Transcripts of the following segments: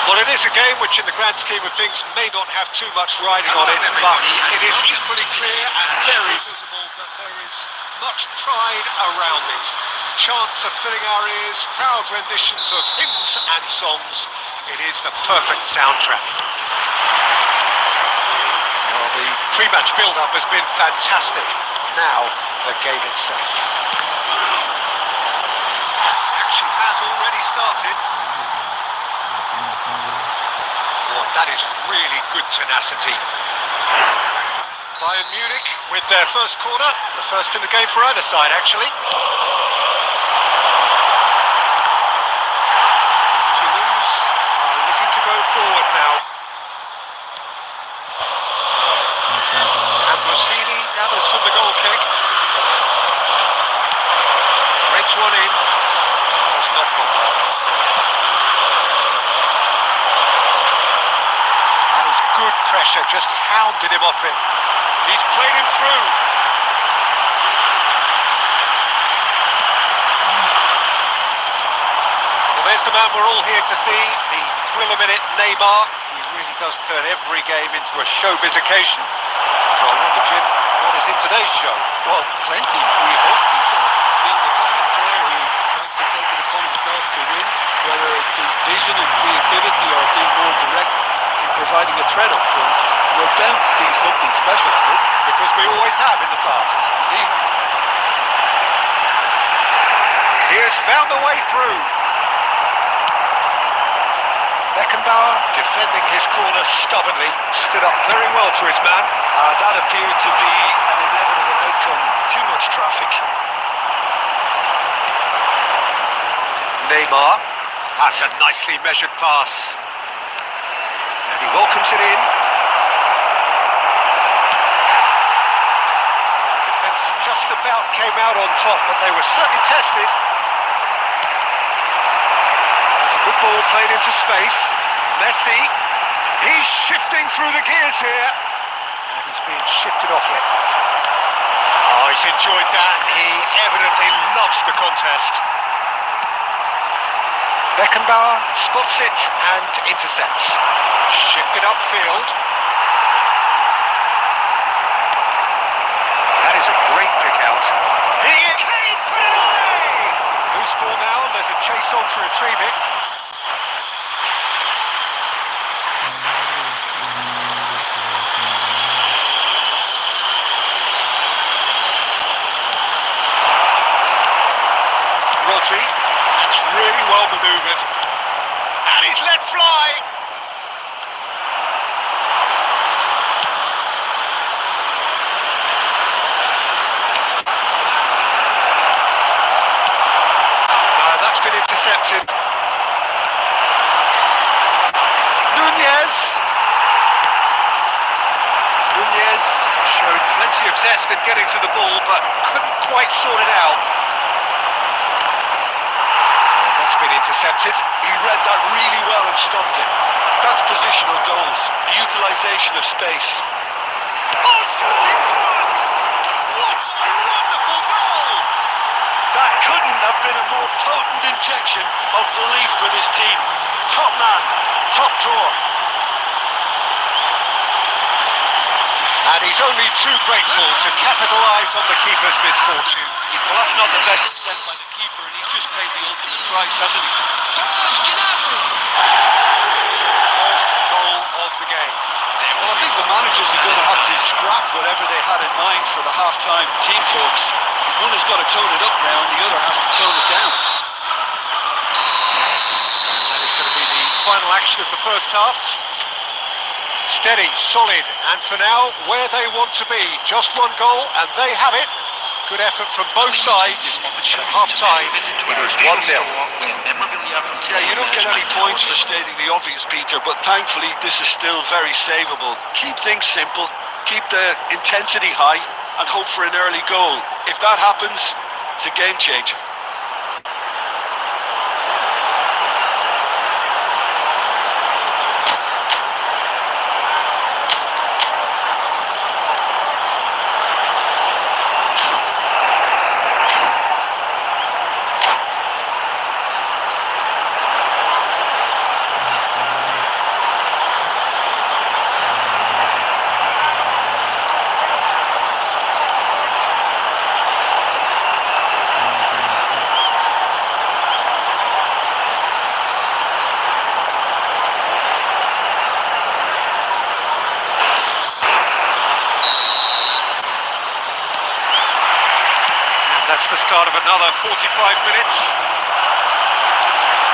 Well, it is a game which, in the grand scheme of things, may not have too much riding on it, but it is equally clear and very visible that there is much pride around it. Chants are filling our ears, proud renditions of hymns and songs. It is the perfect soundtrack. Well, the pre-match build-up has been fantastic. Now, the game itself. Action has already started. That is really good tenacity. Bayern Munich with their first corner, the first in the game for either side, actually. Toulouse are looking to go forward now. Ambrosini gathers from the goal kick. Threads one in. It's not Pogba. Good pressure, just hounded him off it. He's played him through. Well, there's the man we're all here to see, the thrill-a-minute Neymar. He really does turn every game into a showbiz occasion. So I wonder, Jim, what is in today's show? Well, plenty, we hope, Peter. Being the kind of player who likes to take it upon himself to win, whether it's his vision and creativity or being more direct, providing a threat up front, we're bound to see something special, I hope. Because we always have in the past. Indeed. He has found the way through. Beckenbauer, defending his corner stubbornly, stood up very well to his man. That appeared to be an inevitable outcome. Too much traffic. Neymar, that's a nicely measured pass. And he welcomes it in. Defence just about came out on top, but they were certainly tested. It's a good ball played into space. Messi, he's shifting through the gears here. And he's being shifted off it. Oh, he's enjoyed that. He evidently loves the contest. Beckenbauer spots it and intercepts. Shifted upfield. That is a great pick out. Can he put it away? Loose ball now, and there's a chase on to retrieve it. Rodri, that's really well manoeuvred. And he's let fly. That's been intercepted. Nunez showed plenty of zest in getting to the ball, but couldn't quite sort it out. That's been intercepted. He read that really well and stopped it. That's positional goals, the utilisation of space. Oh, shooting chance! What a wonderful goal! That couldn't have been a more potent injection of belief for this team. Top man, top drawer. And he's only too grateful to capitalise on the keeper's misfortune. Well, that's not the best attempt by the keeper, and he's just paid the ultimate price, hasn't he? So, first goal of the game. Well, I think the managers are going to have to scrap whatever they had in mind for the half-time team talks. One has got to tone it up now, and the other has to tone it down. And that is going to be the final action of the first half. Steady, solid, and for now, where they want to be. Just one goal, and they have it. Good effort from both sides. And at half-time, it is 1-0. Yeah, you don't get any points for stating the obvious, Peter, but thankfully this is still very savable. Keep things simple, keep the intensity high, and hope for an early goal. If that happens, it's a game changer. That's the start of another 45 minutes.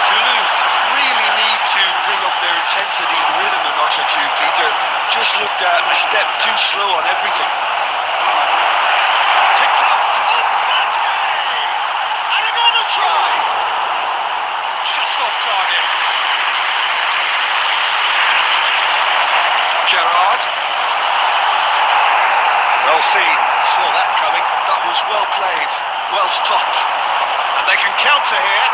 Toulouse really need to bring up their intensity and rhythm a notch or two, Peter. Just looked at a step too slow on everything. Picks up. Oh, Mbappe! And another try! Just off target. Gerrard. Well seen. Saw that coming. That was well played, well stopped. And they can counter here.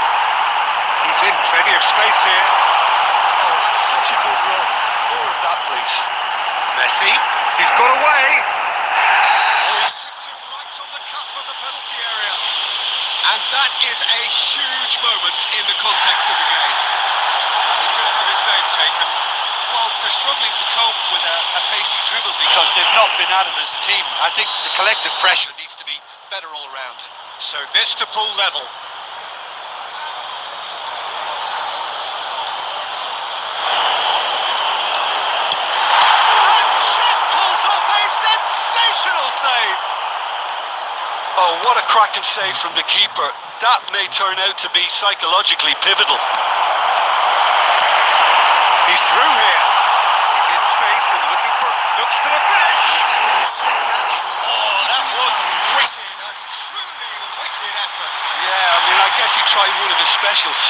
He's in plenty of space here. Oh, that's such a good run. More of that, please. Messi. He's got away. Oh, he's chipped him right on the cusp of the penalty area. And that is a huge moment in the context of the game. He's going to have his name taken. Well, they're struggling to cope with a pacey dribble because they've not been at it as a team. I think the collective pressure needs to be better all around. So this to pull level. And Chip pulls off a sensational save. Oh, what a cracking save from the keeper. That may turn out to be psychologically pivotal. He's through here. He's in space and looks for the finish. Oh, that was wicked, a truly wicked effort. Yeah, I mean, I guess he tried one of his specials.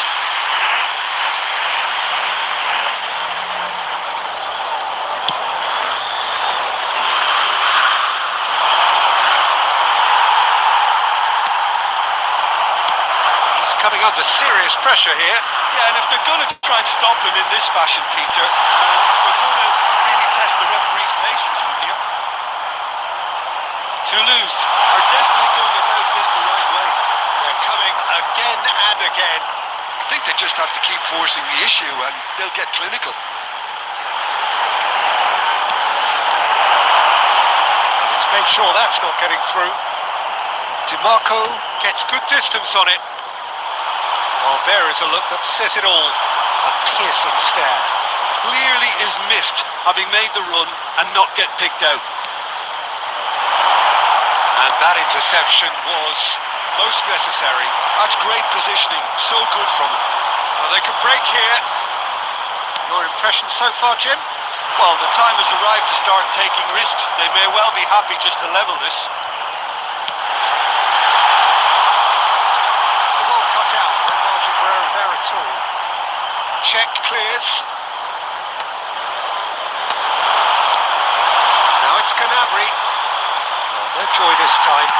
He's coming under serious pressure here. Yeah, and if they're going to try and stop him in this fashion, Peter, they're going to really test the referee's patience from here. Toulouse are definitely going about this the right way. They're coming again and again. I think they just have to keep forcing the issue and they'll get clinical. And let's make sure that's not getting through. DiMarco gets good distance on it. Well, there is a look that says it all. A piercing stare. Clearly is miffed, having made the run and not get picked out. And that interception was most necessary. That's great positioning, so good from him. Well, they could break here. Your impression so far, Jim? Well, the time has arrived to start taking risks. They may well be happy just to level this. Well cut out. No margin for error there at all. Check clears. Now it's Canabry. Oh, no joy this time.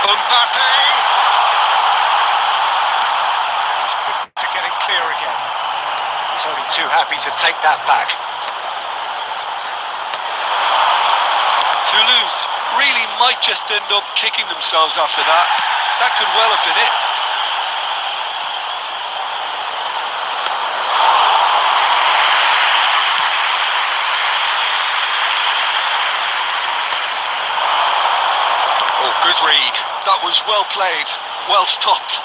Mbappe! He's quick to getting clear again. He's only too happy to take that back. Toulouse really might just end up kicking themselves after that. That could well have been it. Oh, good read. That was well played, well stopped.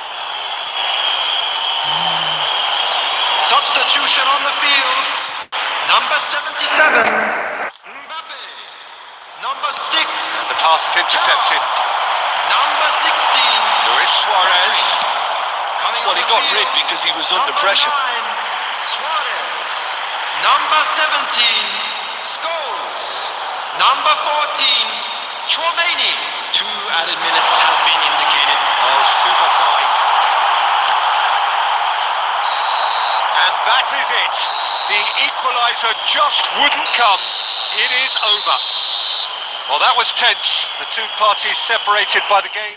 Substitution on the field. Number 77, Mbappe. Number 6, And the pass is intercepted. number 16, Luis Suarez. coming Well, on he the got field. rid because he was under Number pressure. 9, Suarez. Number 17, Scholes. Number 14, Chouameni. 2 added minutes has been indicated. Oh, super fine. And that is it. The equaliser just wouldn't come. It is over. Well, that was tense. The two parties separated by the game.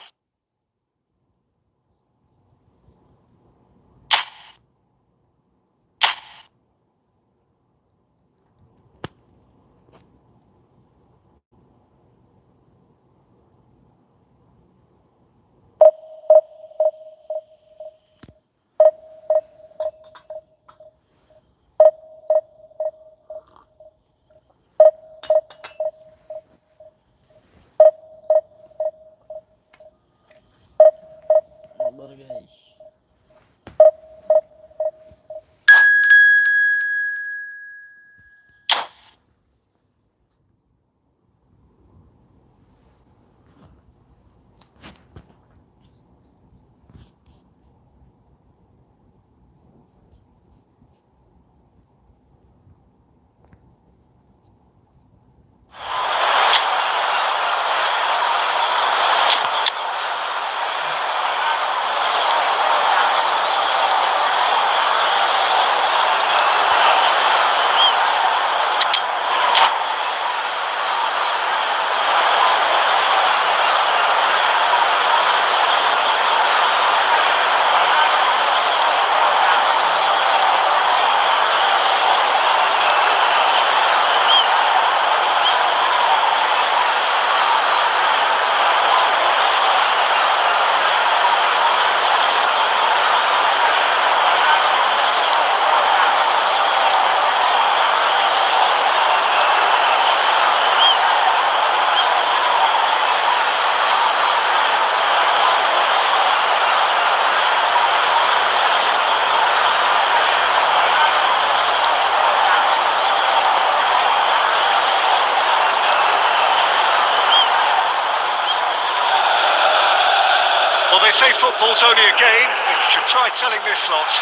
say football's only a game, but you should try telling this lot.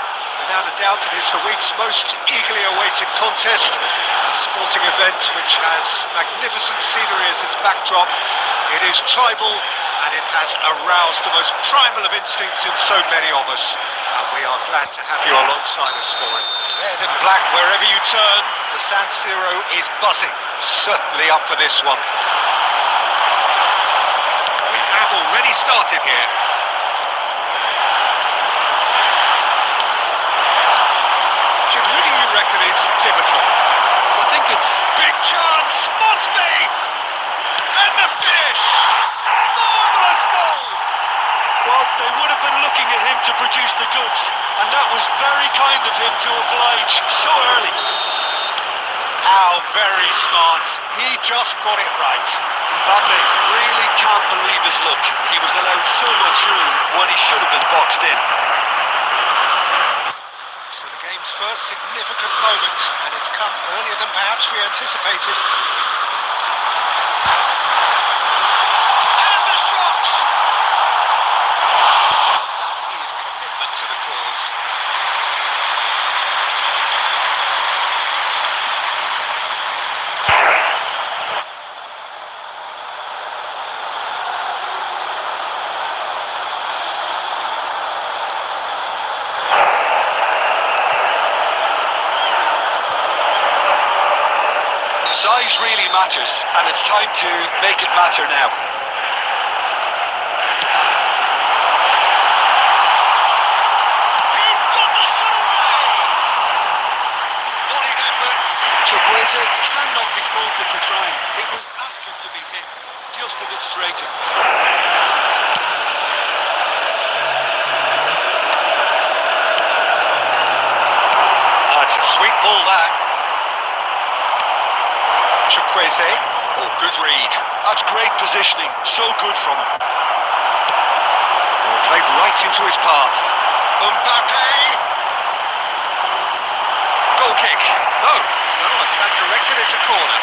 Without a doubt, it is the week's most eagerly awaited contest, a sporting event which has magnificent scenery as its backdrop. It is tribal, and it has aroused the most primal of instincts in so many of us, and we are glad to have you alongside us for it. Red and black wherever you turn, the San Siro is buzzing, certainly up for this one. We have already started here. Jim, who do you reckon is pivotal? I think it's... Big chance, must be! And the finish! Marvellous goal! Well, they would have been looking at him to produce the goods, and that was very kind of him to oblige so early. How very smart. He just got it right. Mbappe really can't believe his luck. He was allowed so much room when he should have been boxed in. So the game's first significant moment, and it's come earlier than perhaps we anticipated. And the shot! That is commitment to the cause. Size really matters, and it's time to make it matter now. He's got the shot away! What an effort! Chukwueze cannot be faulted for trying. It was asking to be hit just a bit straighter. It's a sweet ball, that. Chukwueze. Oh, good read. That's great positioning. So good from him. Ball played right into his path. Mbappe. Goal kick. No, I stand corrected. It's a corner.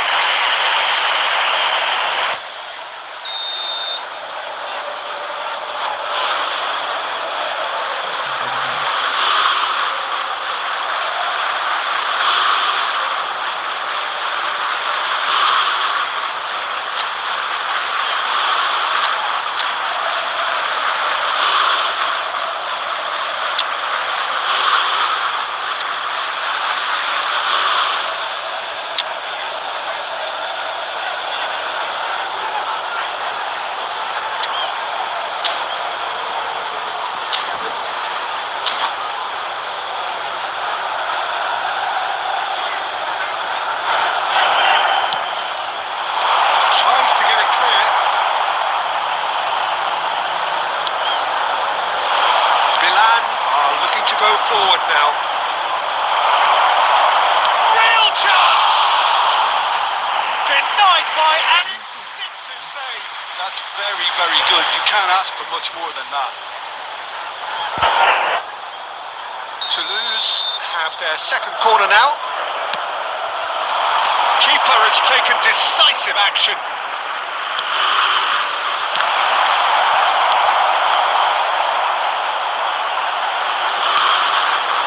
Tries to get it clear. Milan are looking to go forward now. Real chance! Denied by an instinctive save. That's very, very good. You can't ask for much more than that. Toulouse have their second corner now. Keeper has taken decisive action.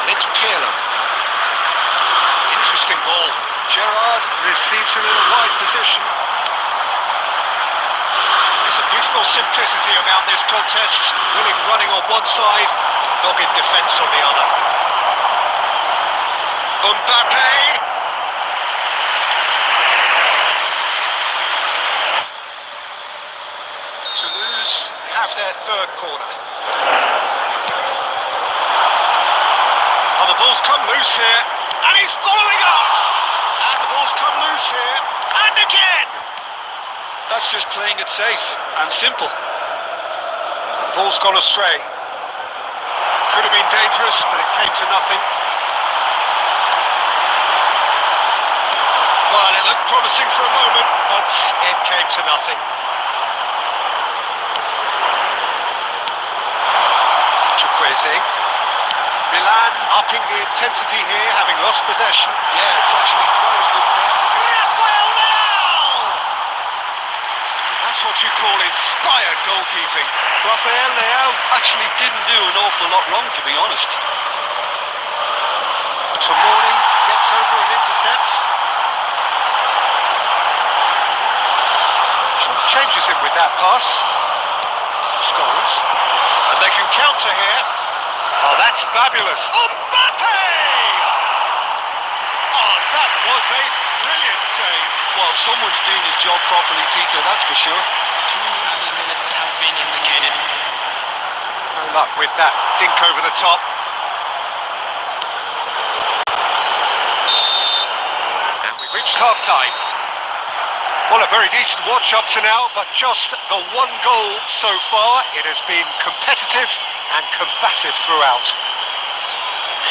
And it's Pirlo. Interesting ball. Gerrard receives it in a wide position. There's a beautiful simplicity about this contest. Willing running on one side, dogged defence on the other. Mbappe! Toulouse have their third corner. Oh, the ball's come loose here, and he's following up! And the ball's come loose here, and again! That's just playing it safe and simple. The ball's gone astray. Could have been dangerous, but it came to nothing. Well, it looked promising for a moment, but it came to nothing. Chukwueze. Milan upping the intensity here, having lost possession. Yeah, it's actually very good pressing. Rafael Leao! That's That's what you call inspired goalkeeping. Rafael Leao actually didn't do an awful lot wrong, to be honest. Tomori gets over and intercepts. Changes him with that pass. Scores. And they can counter here. Oh, that's fabulous. Mbappe! Oh, that was a brilliant save. Well, someone's doing his job properly, Peter, that's for sure. 2 added minutes has been indicated. No luck with that dink over the top. And we've reached half-time. Well, a very decent watch up to now, but just the one goal so far. It has been competitive and combative throughout.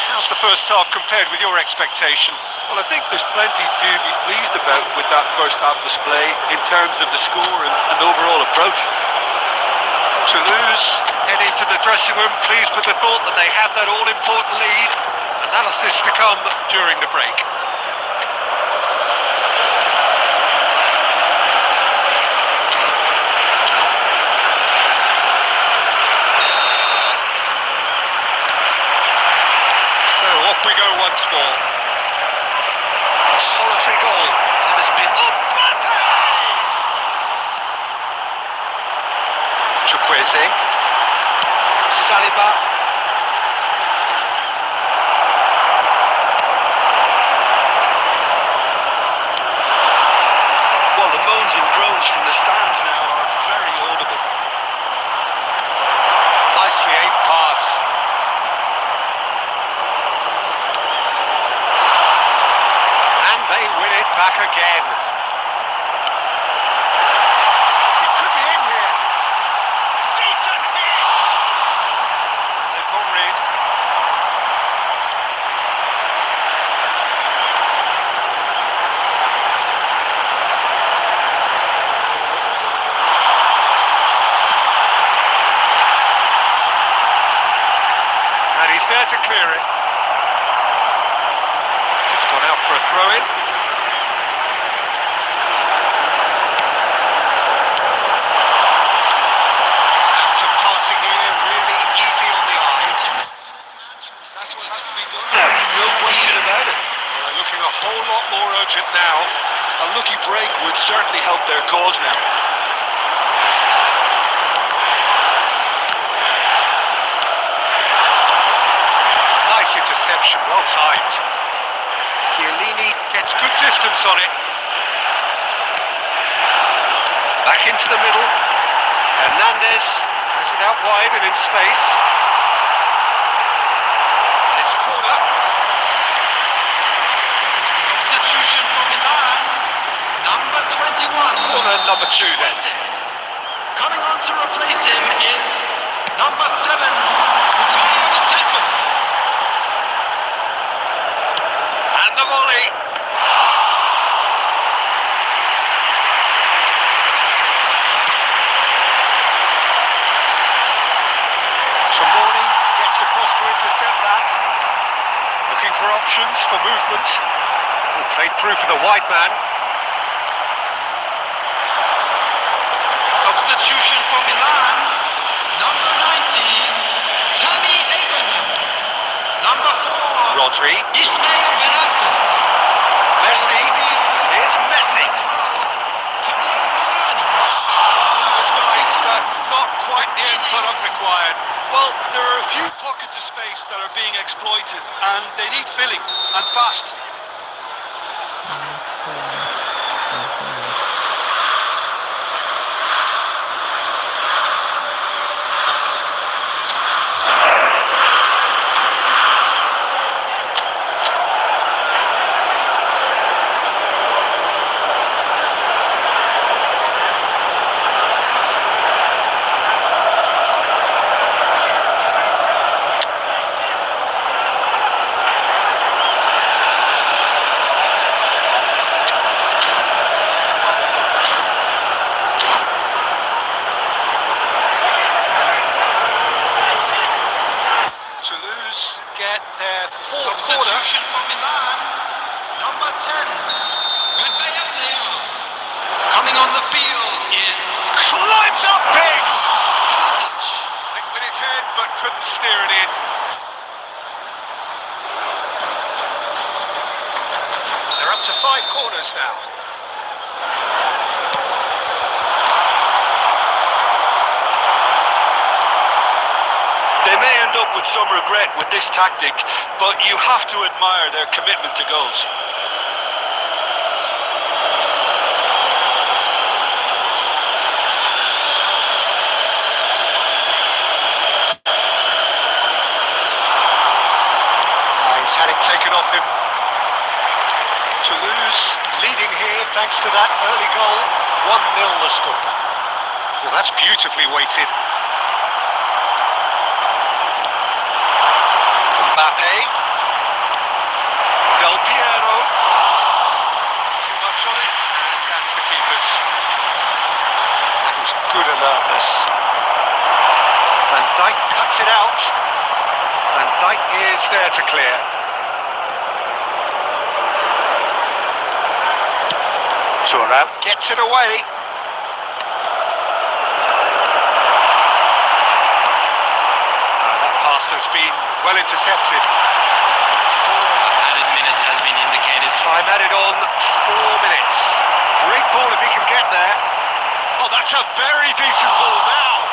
How's the first half compared with your expectation? Well, I think there's plenty to be pleased about with that first half display in terms of the score and overall approach. Toulouse head into the dressing room pleased with the thought that they have that all-important lead. Analysis to come during the break. Off we go once more. A solitary goal. That has been Mbappe! Chukwueze. Saliba. Well, the moans and groans from the stands now are very audible. Nicely aimed pass. They win it back again. He could be in here. Decent hits! They've gone red. And he's there to clear it. It's gone out for a throw-in. A whole lot more urgent now. A lucky break would certainly help their cause now. Nice interception, well timed. Chiellini gets good distance on it. Back into the middle. Hernandez has it out wide and in space. And it's a corner. Substitution for Milan, number 21. Corner number 2 then. Coming on to replace him is number 7, and the volley. Tomori gets across to intercept that. Looking for options for movement. Played through for the wide man. Substitution for Milan, number 90, Tammy Abraham. Number 4, Rodri. Ismail Benafou. Messi. Here's Messi. That was nice, but not quite the end product required. Well, there are a few pockets of space that are being exploited, and they need filling, and fast. Get their fourth Substitution corner. for Milan, number 10, Rafael Leao. Coming on the field is Ends up big! Hit with his head, but couldn't steer it in. They're up to 5 corners now. They may end up with some regret with this tactic, but you have to admire their commitment to goals. He's had it taken off him. Toulouse leading here thanks to that early goal. 1-0 the score. Well, that's beautifully weighted. Mbappe. Del Piero. Too much on it, and that's the keeper's. That was good alertness. Van Dijk cuts it out. Van Dijk is there to clear. Thuram gets it away. That pass has been well intercepted. 4 added minutes has been indicated. Time added on 4 minutes. Great ball if he can get there. Oh, that's a very decent ball now.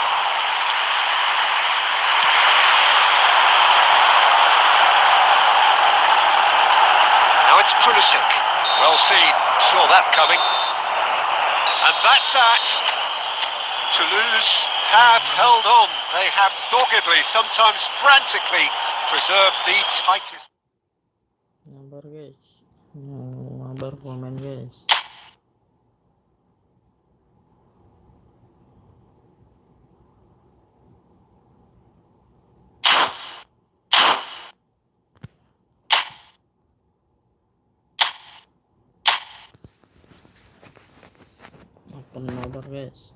Now it's Pulisic. Well seen. Saw that coming. And that's that. Toulouse have held on. They have doggedly, sometimes frantically, preserved the tightest. Mabar guys, mabar komen guys. Open mabar guys.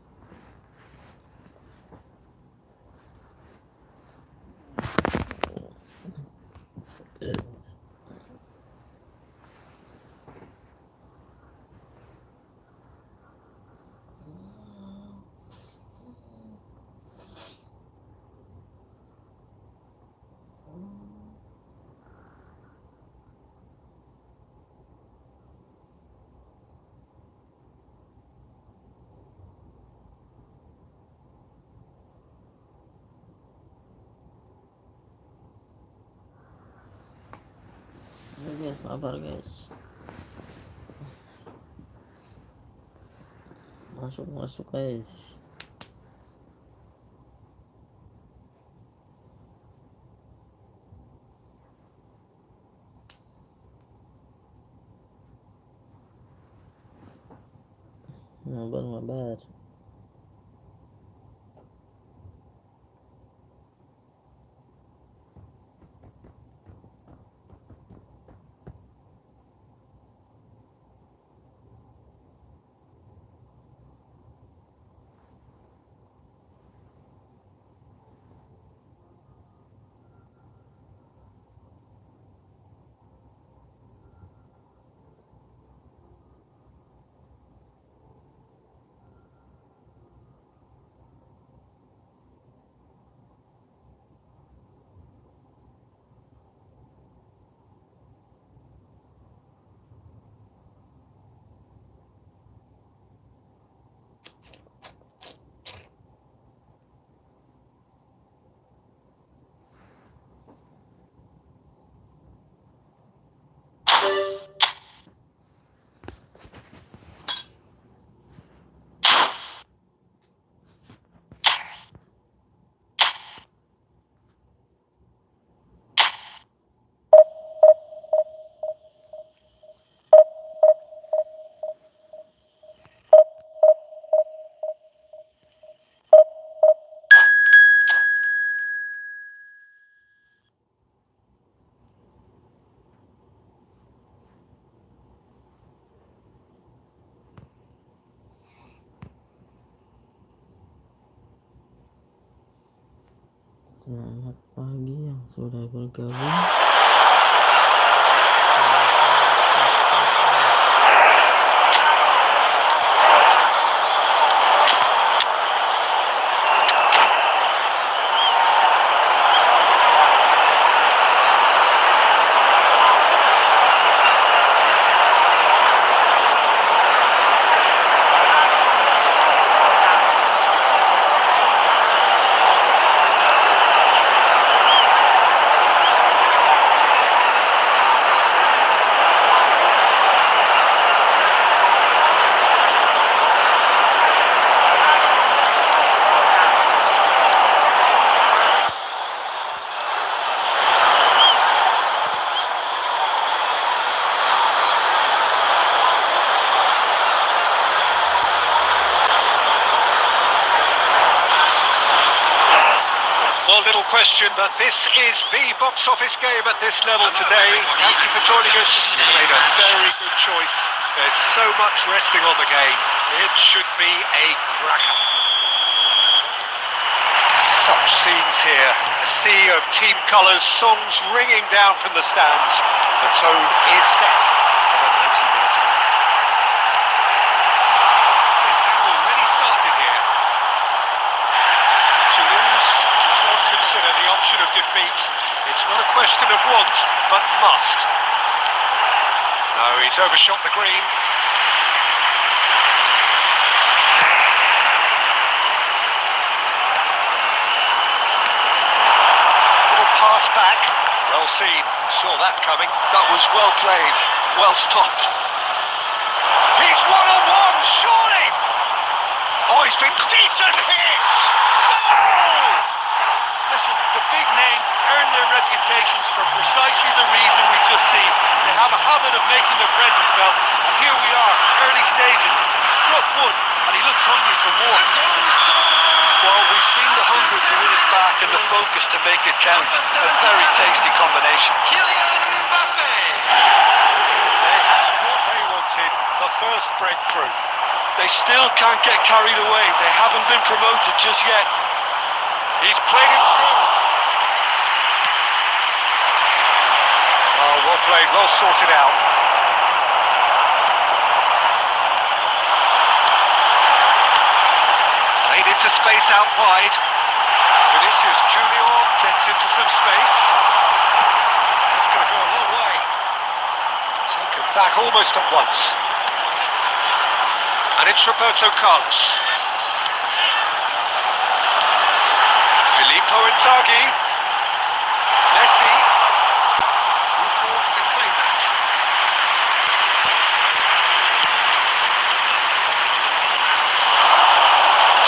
Guys, mabar guys. Masuk guys. Mabar. Selamat pagi yang sudah bergabung. question, but this is the box office game at this level today. Thank you for joining us. You made a very good choice. There's so much resting on the game. It should be a cracker. Such scenes here. A sea of team colours, songs ringing down from the stands. The tone is set for the 90 minutes now. It had already started here. To lose, cannot consider the option of defeat. It's not a question of want, but must. No, he's overshot the green. Little pass back. Well seen. Saw that coming. That was well played, well stopped. He's one-on-one, surely! Oh, he's been decent hits! Goal! Listen, the big names earn their reputations for precisely the reason we just seen. They have a habit of making their presence felt, and here we are, early stages. He struck one, and he looks hungry for more. Well, we've seen the hunger to win it back and the focus to make it count. A very tasty combination. They have what they wanted, the first breakthrough. They still can't get carried away. They haven't been promoted just yet. He's played it through. Oh, well played, well sorted out. Played into space out wide. Vinicius Junior gets into some space. That's going to go a long way. Taken back almost at once. And it's Roberto Carlos. Filippo Inzaghi. Messi. Who thought he could claim that?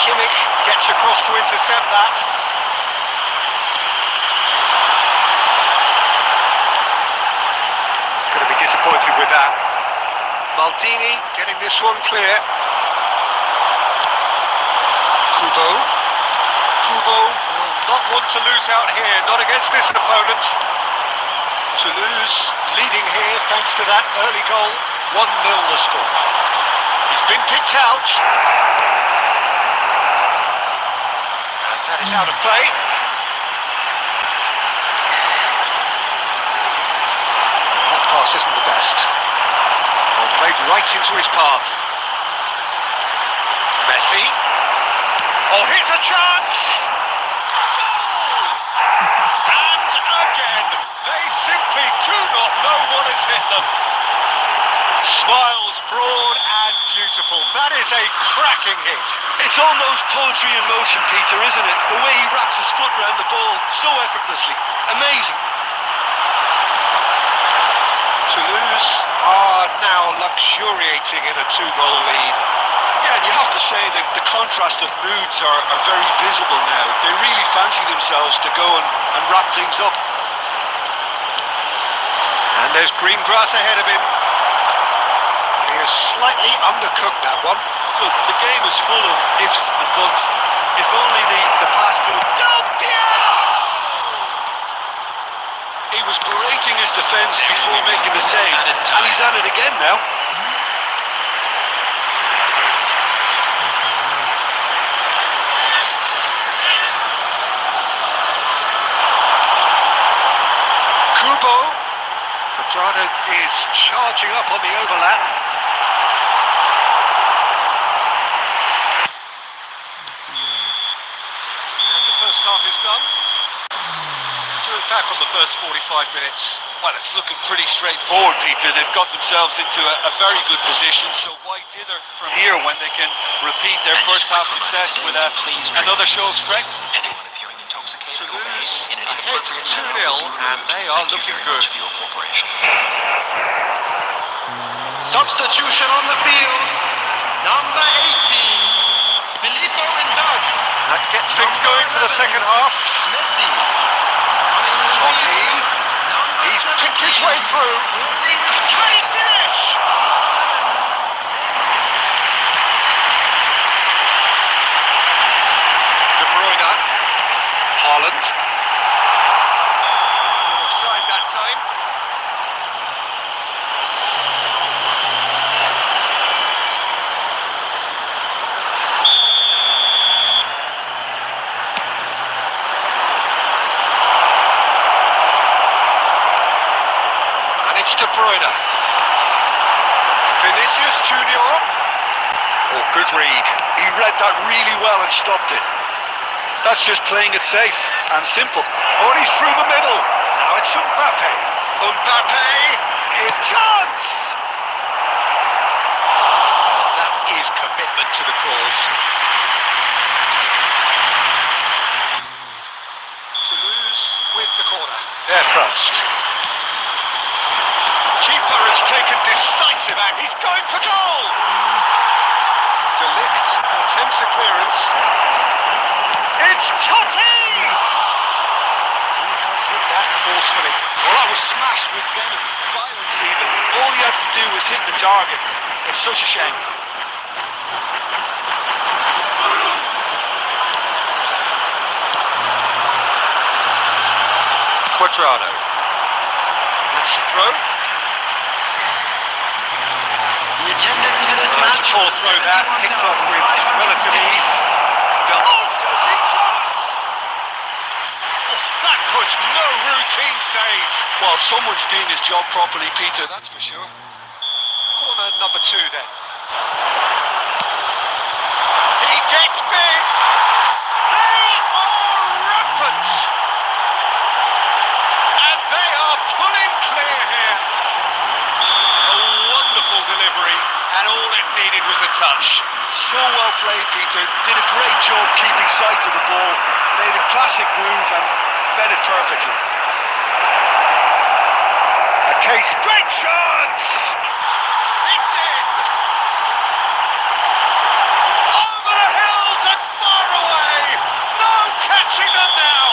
Kimmich gets across to intercept that. He's going to be disappointed with that. Maldini getting this one clear. Kubo will not want to lose out here, not against this opponent. Toulouse leading here thanks to that early goal. 1-0 the score. He's been picked out. And that is out of play. That pass isn't the best. Well played right into his path. Messi. Oh, here's a chance! Goal! And again, they simply do not know what has hit them. Smiles broad and beautiful. That is a cracking hit. It's almost poetry in motion, Peter, isn't it? The way he wraps his foot around the ball so effortlessly. Amazing. Toulouse are now luxuriating in a 2-goal lead. Yeah, and you have to say that the contrast of moods are very visible now. They really fancy themselves to go and wrap things up. And there's green grass ahead of him. He has slightly undercooked that one. Look, the game is full of ifs and buts. If only the pass could have... Del Piero! He was berating his defence before making the save, and he's at it again now. Pedrano is charging up on the overlap. And the first half is done. Do it back on the first 45 minutes. Well, it's looking pretty straightforward, Peter. They've got themselves into a very good position, so why dither from here when they can repeat their first half success with another show of strength? Toulouse ahead 2-0 and they are looking good. Substitution on the field. Number 18, Filippo Inzaghi. That gets things going for the second half. Messi. Totti. He's picked his way through. Can he finish? De Bruyne. Haaland. It's De Bruyne. Vinicius Junior. Oh, good read. He read that really well and stopped it. That's just playing it safe and simple. Oh, and he's through the middle. Now it's Mbappe. Mbappe is chance. That is commitment to the cause. Toulouse with the corner. They're first. Keeper has taken decisive act. He's going for goal. De Ligt attempts a clearance. It's Totti! He has hit that forcefully. Well, that was smashed with venom, violence even. All you had to do was hit the target. It's such a shame. Quadrado. That's the throw. The attendance for this That's match. a poor throw that, picked off with relative ease. Oh, shooting chance! Oh, that was no routine save. Well, someone's doing his job properly, Peter, that's for sure. Corner number 2 then. He gets big. They are rampant. And they are pulling clear here. A wonderful delivery, and all it needed was a touch. So well played, Peter. Did a great job keeping sight of the ball. Made a classic move and met it perfectly. A case, great chance! It's in! Over the hills and far away! No catching them now!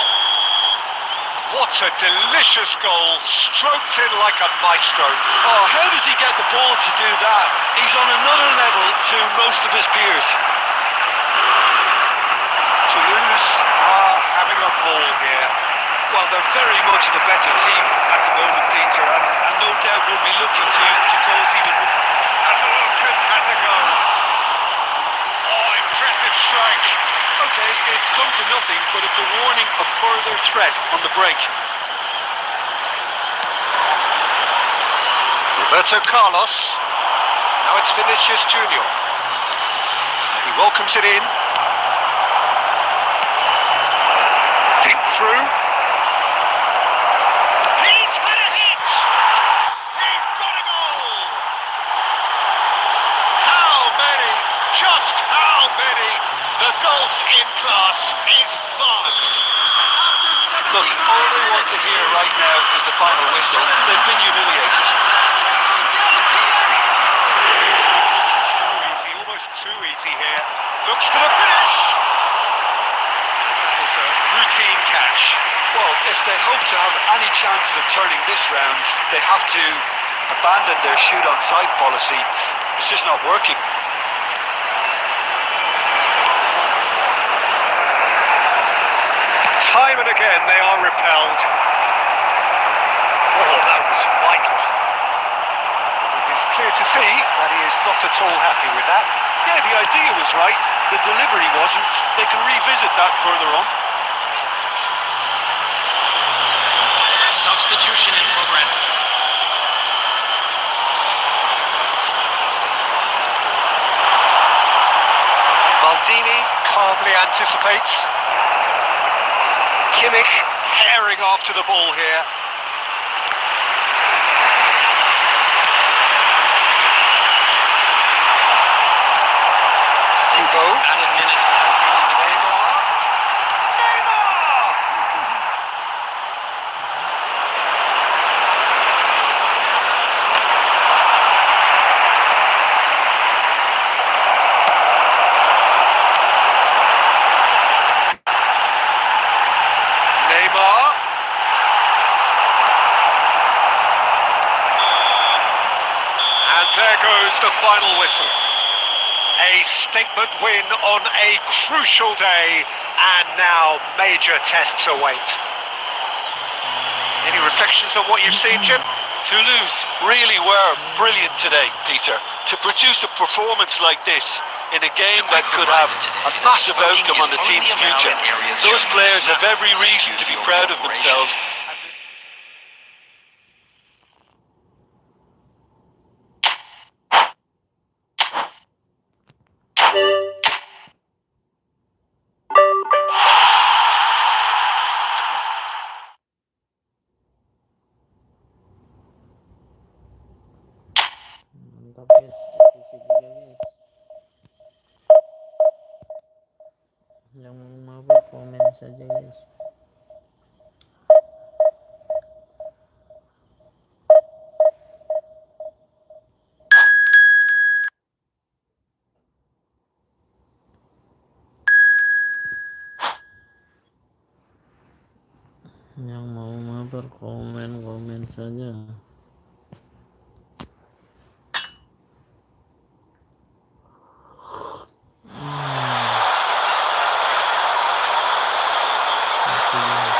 What a delicious goal, stroked in like a maestro. Oh, how does he get the ball to do that? He's on another level to most of his peers. Toulouse are having a ball here. Well, they're very much the better team at the moment, Peter, and no doubt will be looking to cause even more. Has a look and has a go. Oh, impressive strike. Okay, it's come to nothing, but it's a warning of further threat on the break. Roberto Carlos. Now it's Vinicius Junior. And he welcomes it in. Deep through. He's had a hit! He's got a goal! How many? Just how many? The golf in class is vast. Look, all they want to hear right now is the final whistle. They've been humiliated. It's looking so easy, almost too easy here. Looks for the finish. And that is a routine catch. Well, if they hope to have any chance of turning this round, they have to abandon their shoot on sight policy. It's just not working. Time and again they are repelled. Oh, that was vital. It's clear to see that he is not at all happy with that. Yeah, the idea was right. The delivery wasn't. They can revisit that further on. Substitution in progress. Maldini calmly anticipates. Kimmich herring after the ball here. Hugo. Added minutes has been in the game. Neymar! Neymar. And there goes the final whistle. A statement win on a crucial day, and now major tests await. Any reflections on what you've seen, Jim? Toulouse really were brilliant today, Peter. To produce a performance like this in a game that could have a massive outcome on the team's future. Those players have every reason to be proud of themselves. mantap guys, Decisive juga guys. Yang mau mabar komen saja guys. Yang mau mabar komen saja. Oke, guys.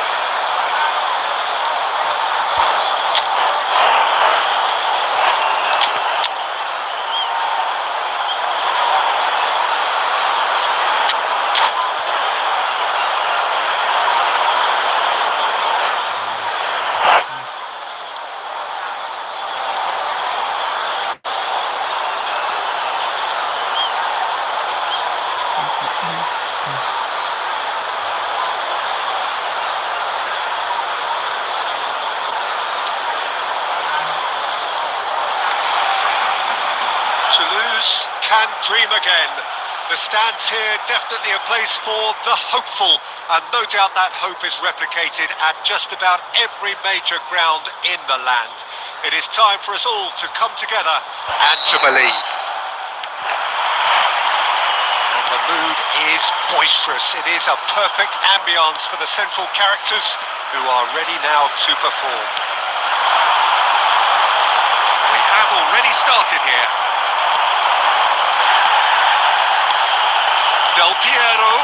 To lose can dream again. The stands here definitely a place for the hopeful, and no doubt that hope is replicated at just about every major ground in the land. It is time for us all to come together and to believe. And the mood is boisterous. It is a perfect ambience for the central characters who are ready now to perform. We have already started here. Del Piero.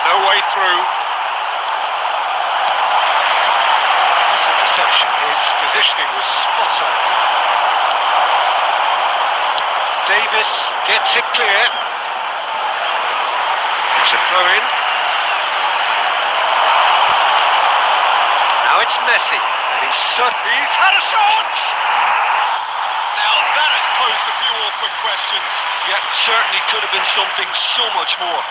No way through. This interception, his positioning was spot on. Davis gets it clear. It's a throw in. Now it's Messi, and he's had a shot! Now that has posed a few awkward questions. Yeah, certainly could have been something so much more.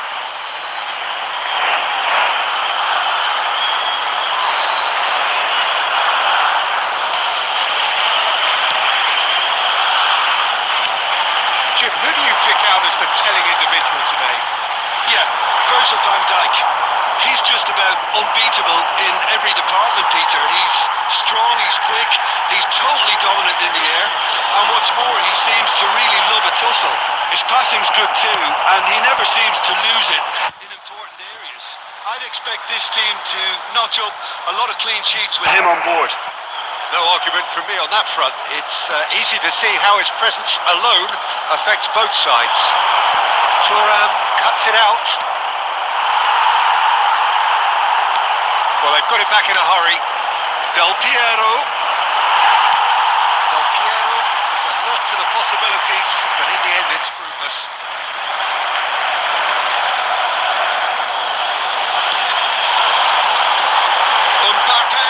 Jim, who do you pick out as the telling individual today? Yeah, Virgil van Dijk. He's just about unbeatable in every department, Peter. He's strong, he's quick, he's totally dominant in the air. And what's more, he seems to really love a tussle. His passing's good too, and he never seems to lose it in important areas. I'd expect this team to notch up a lot of clean sheets with him on board. No argument from me on that front. It's easy to see how his presence alone affects both sides. Thuram cuts it out. Well, they've got it back in a hurry. Del Piero. Del Piero has alert to the possibilities, but in the end it's fruitless. Mbappe.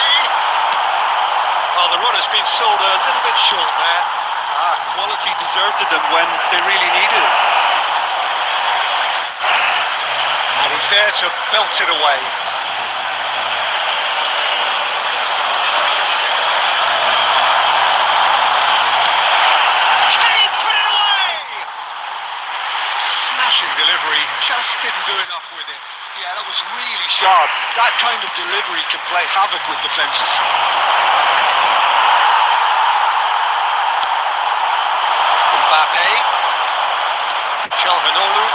Well, the run has been sold a little bit short there. Quality deserted them when they really needed it. And he's there to belt it away. Delivery just didn't do enough with it. Yeah, that was really sharp. That kind of delivery can play havoc with defences. Mbappe. Calhanoglu.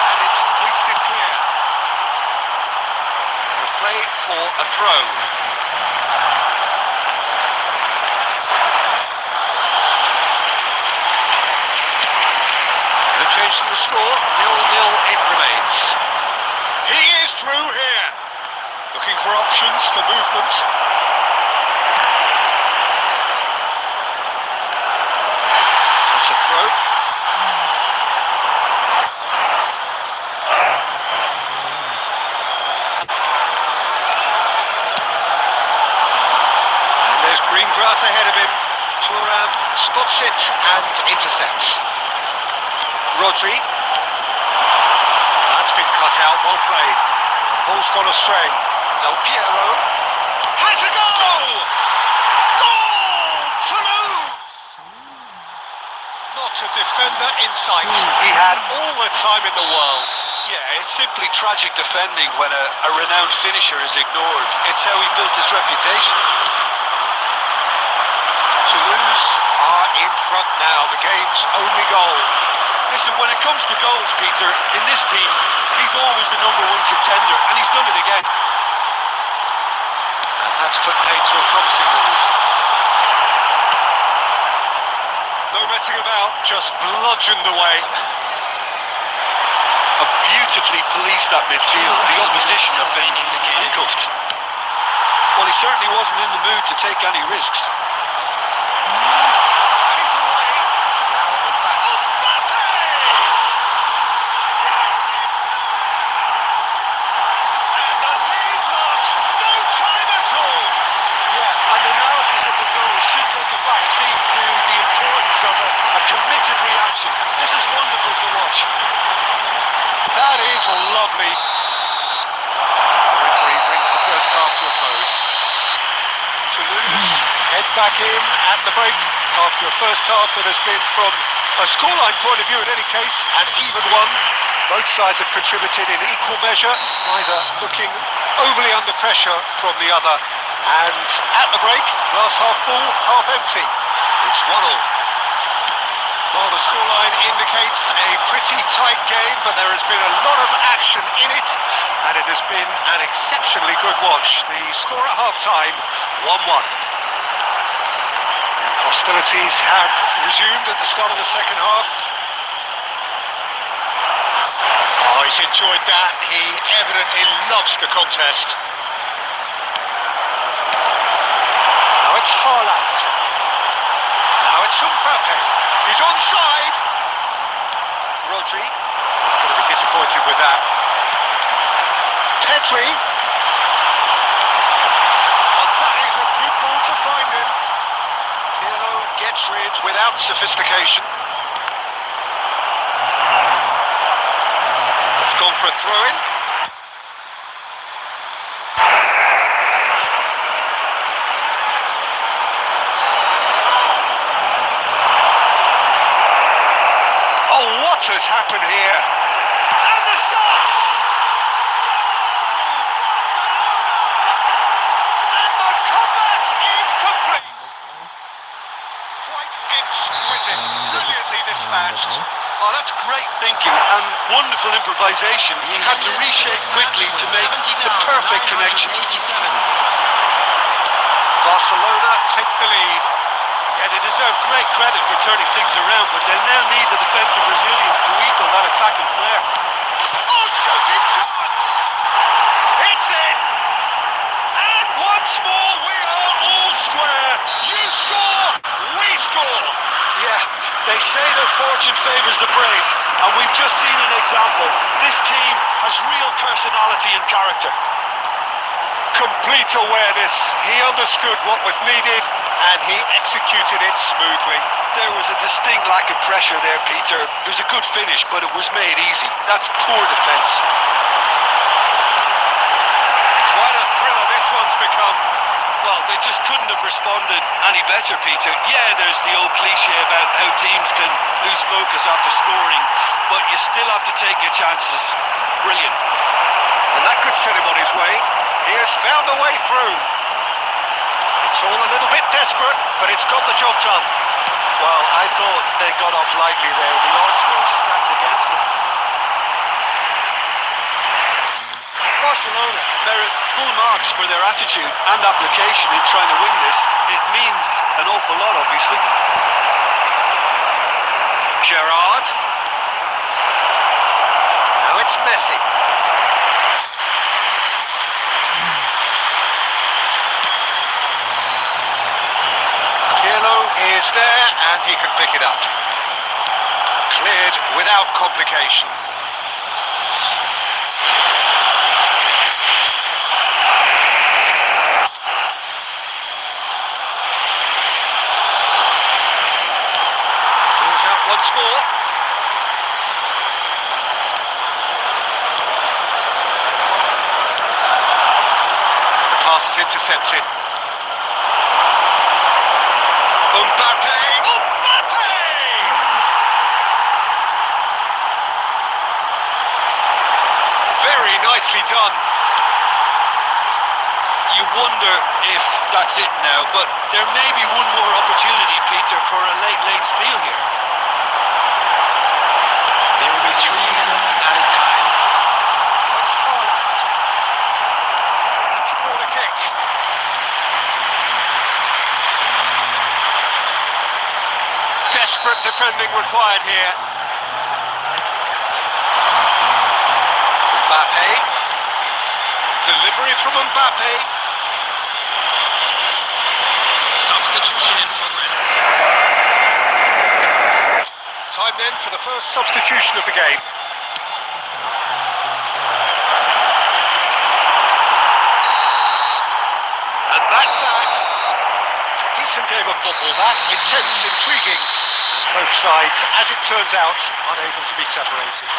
And it's hoisted clear. And a play for a throw. Change to the score, 0-0 it remains. He is through here. Looking for options for movement. That's a throw. And there's green grass ahead of him. Thuram spots it and intercepts. Rodri. That's been cut out, well played. Ball's gone astray. Del Piero has a go! Goal! Toulouse! Not a defender in sight. He had all the time in the world. Yeah, it's simply tragic defending when a renowned finisher is ignored. It's how he built his reputation. Toulouse are in front now, the game's only goal. Listen, when it comes to goals, Peter, in this team, he's always the number one contender, and he's done it again. And that's put paid to a promising move. No messing about, just bludgeoned away. Beautifully policed that midfield. The opposition have been handcuffed. Well, he certainly wasn't in the mood to take any risks. And he's away. Mbappe! Yes, it's there! And the lead lost, no time at all. Yeah, and analysis of the goal should take a back seat to the importance of a committed reaction. This is wonderful to watch. That is lovely. The referee brings the first half to a close. Toulouse head back in at the break after a first half that has been, from a scoreline point of view in any case, an even one. Both sides have contributed in equal measure, neither looking overly under pressure from the other. And at the break, glass half full, half empty. It's 1-1. Well, the scoreline indicates a pretty tight game, but there has been a lot of action in it, and it has been an exceptionally good watch. The score at half-time, 1-1. And hostilities have resumed at the start of the second half. Oh, he's enjoyed that. He evidently loves the contest. Now it's Haaland. Now it's Mbappe. He's onside. Rodri is going to be disappointed with that. Pedri. Oh, that is a good ball to find him. Pirlo gets rid without sophistication. It's gone for a throw-in. What has happened here? And the shot! And the comeback is complete. Quite exquisite, brilliantly dispatched. Oh, that's great thinking and wonderful improvisation. He had to reshape quickly to make the perfect connection. Barcelona take the lead. Yeah, they deserve great credit for turning things around, but they'll now need the defensive resilience to equal that attacking flair. Oh, shooting chance! It's in! And once more we are all square. You score, we score. Yeah, they say that fortune favours the brave, and we've just seen an example. This team has real personality and character. Complete awareness. He understood what was needed and he executed it smoothly. There was a distinct lack of pressure there, Peter. It was a good finish, but it was made easy. That's poor defence. Quite a thriller this one's become. Well, they just couldn't have responded any better, Peter. Yeah, there's the old cliche about how teams can lose focus after scoring, but you still have to take your chances. Brilliant. And that could set him on his way. He has found a way through. It's all a little bit desperate, but it's got the job done. Well, I thought they got off lightly there. The odds were stacked against them. Barcelona merit full marks for their attitude and application in trying to win this. It means an awful lot, obviously. Gerrard. Now it's Messi. Pirlo is there and he can pick it up. Cleared without complication. Draws out once more. pass is intercepted. Mbappe! Mbappe! Very nicely done. You wonder if that's it now, but there may be one more opportunity, Peter, for a late steal here. There will be 3 minutes added time. That's Haaland. That's a corner kick. Desperate defending required here. Mbappe. Delivery from Mbappe. Substitution in progress. Time then for the first substitution of the game. And that's that. Decent game of football, that. Intense, intriguing. And both sides, as it turns out, unable to be separated.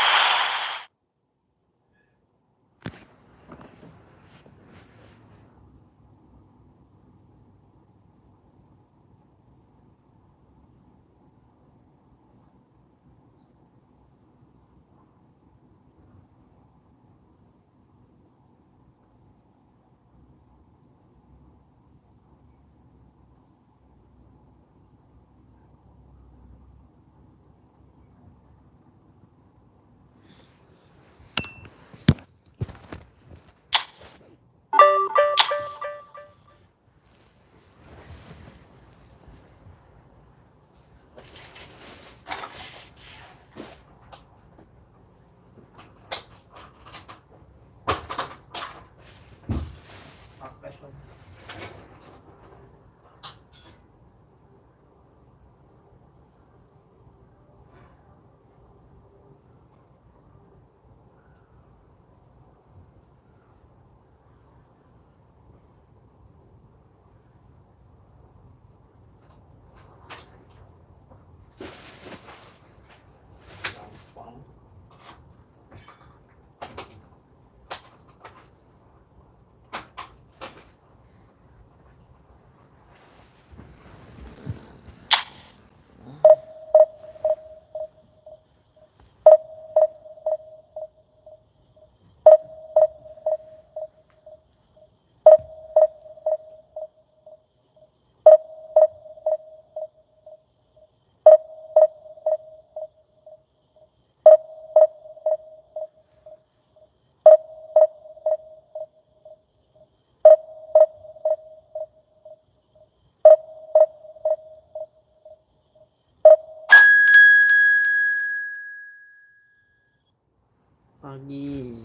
Pagi.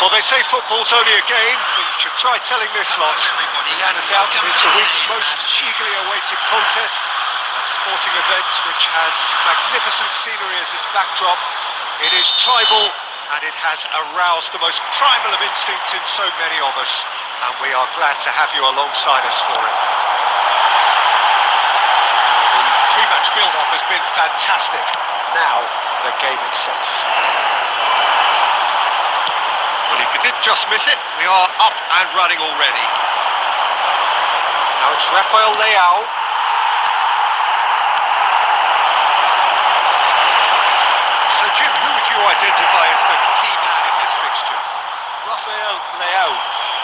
Well, they say football's only a game, but you should try telling this lot. Without a doubt, it is the week's most eagerly awaited contest. A sporting event which has magnificent scenery as its backdrop. It is tribal, and it has aroused the most primal of instincts in so many of us. And we are glad to have you alongside us for it. The pre-match build-up has been fantastic. Now, the game itself. Well, if you did just miss it, we are up and running already. Now, Now it's Rafael Leao. So Jim, who would you identify as the key man in this fixture? Rafael Leao,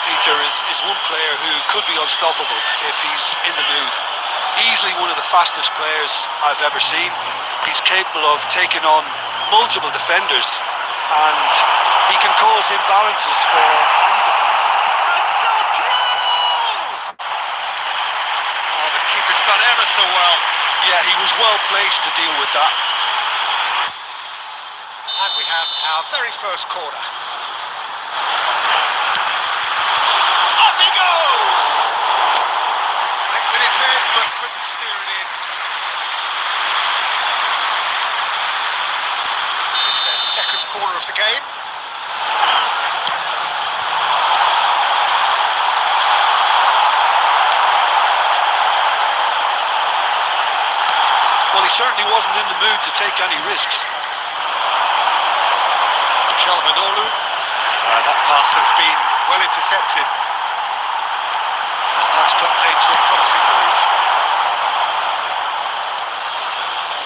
Peter, is one player who could be unstoppable if he's in the mood. Easily one of the fastest players I've ever seen. He's capable of taking on multiple defenders, and he can cause imbalances for any defence. Oh, the keeper's done ever so well. Yeah, he was well placed to deal with that. And we have our very first corner. Up he goes! Linked with his head, but couldn't steer it in. It's their second corner of the game. Well, he certainly wasn't in the mood to take any risks. Calhanoglu. That pass has been well intercepted. And that's put play to a promising move.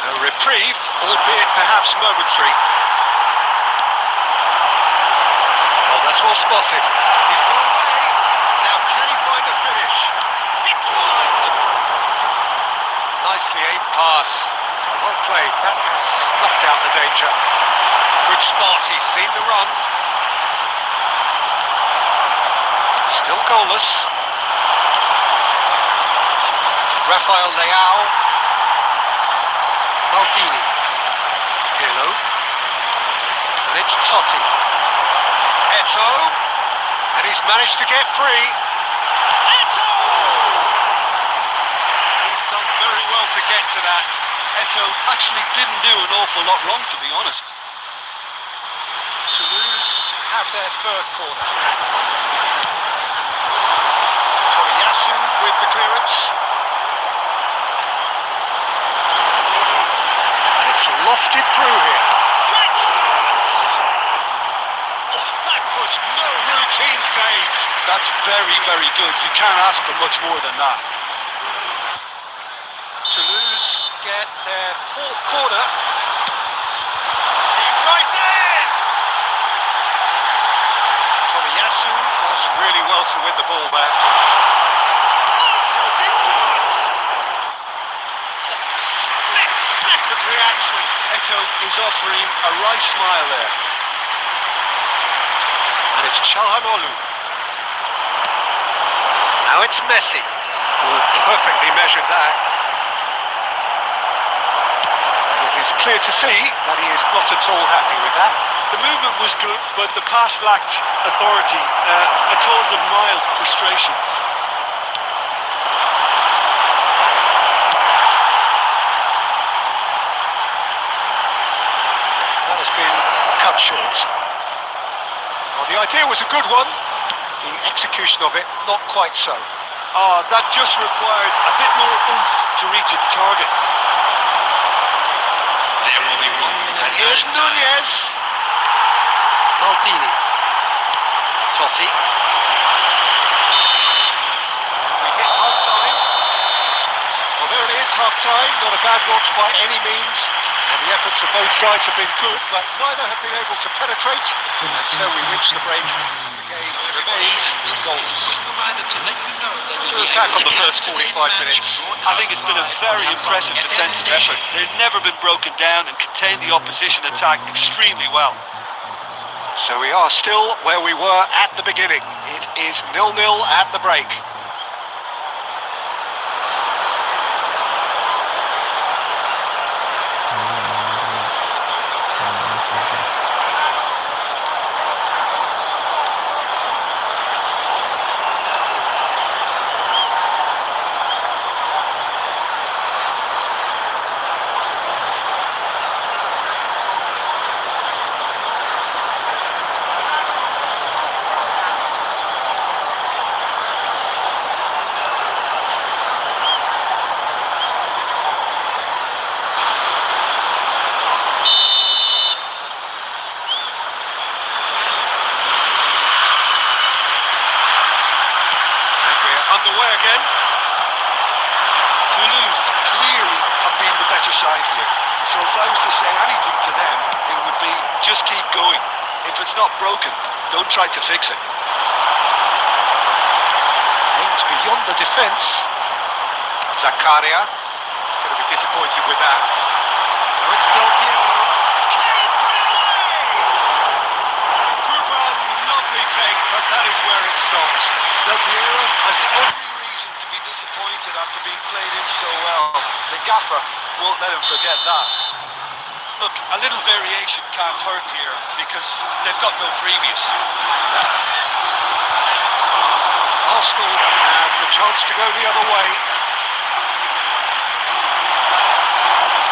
A reprieve, albeit perhaps momentary. Oh, that's well spotted. He's got away. Now can he find the finish? Hits one! Nicely aimed pass. Well played. That has snuffed out the danger. Good spot, he's seen the run. Still goalless. Rafael Leao. Maldini. Pirlo. And it's Totti. Eto. And he's managed to get free. Eto! He's done very well to get to that. Eto actually didn't do an awful lot wrong, to be honest. Toulouse have their third corner. Tomiyasu with the clearance. And it's lofted through here. Great chance! Oh, that was no routine save. That's very, very good. You can't ask for much more than that. Toulouse get their fourth corner. He rises! Tomiyasu does really well to win the ball there. Oh, shooting chance! Split-second reaction. Eto is offering a right smile there. And it's Calhanoglu. Now it's Messi. Oh, perfectly measured that. And it is clear to see that he is not at all happy with that. The movement was good, but the pass lacked authority, a cause of mild frustration. That has been cut short. Well, the idea was a good one. The execution of it, not quite so. Oh, that just required a bit more oomph to reach its target. There will be 1 minute. And here's Nunez. Maldini. Totti. And we hit half-time. Well, there it is, half-time. Not a bad watch by any means. And the efforts of both sides have been good, but neither have been able to penetrate. And so we reach the break. The game remains goalless. To look back on the first 45 minutes. I think it's been a very impressive defensive effort. They've never been broken down and contained the opposition attack extremely well. So we are still where we were at the beginning. It is 0-0 at the break. Underway again. Toulouse clearly have been the better side here. So if I was to say anything to them, it would be just keep going. If it's not broken, don't try to fix it. Aims beyond the defence. Zakaria is going to be disappointed with that. Now it's Del Piero. Can he put it away? Good run, lovely take, but that is where it stops. Del Piero has every reason to be disappointed after being played in so well. The gaffer won't let him forget that. Look, a little variation can't hurt here because they've got no previous. Arsenal have the chance to go the other way.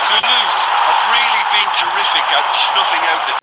Toulouse have really been terrific at snuffing out the...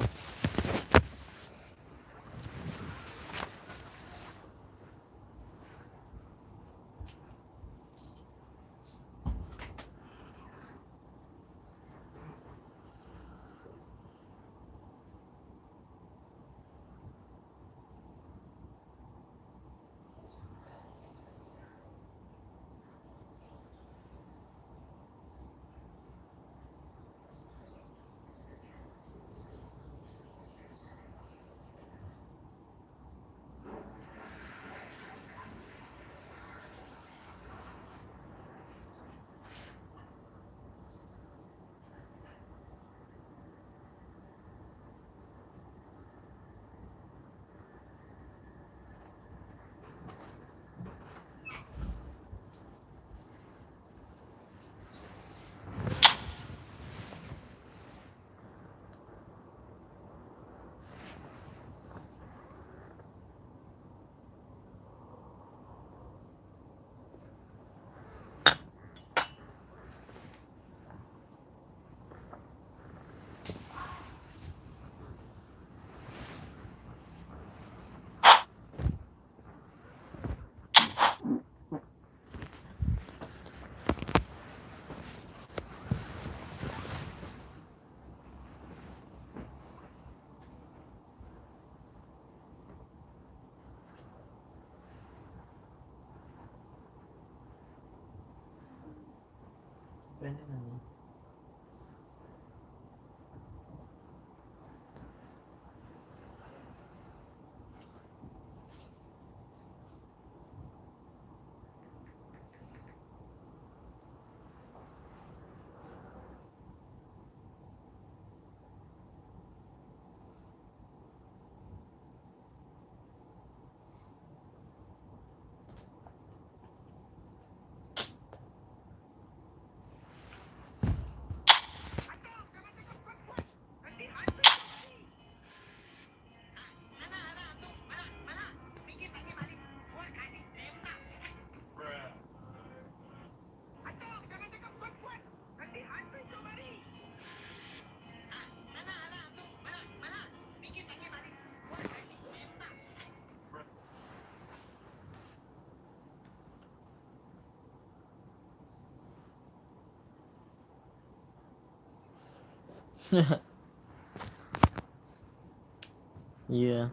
Iya.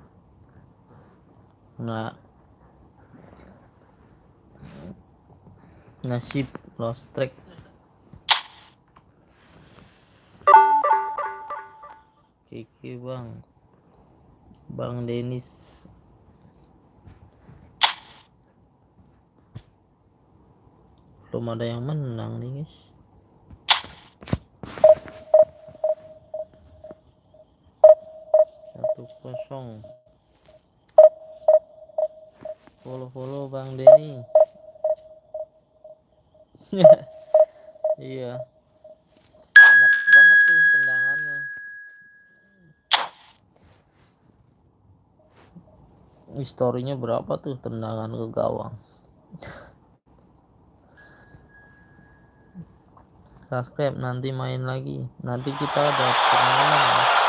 Nggak. Nasib lost track. Kiki Bang Denis. Belum ada yang menang nih guys. Kosong. Follow Bang Denny. Iya, enak banget tuh tendangannya. Historinya berapa tuh tendangan ke gawang? Subscribe, nanti main lagi. Nanti kita ada permainan ya.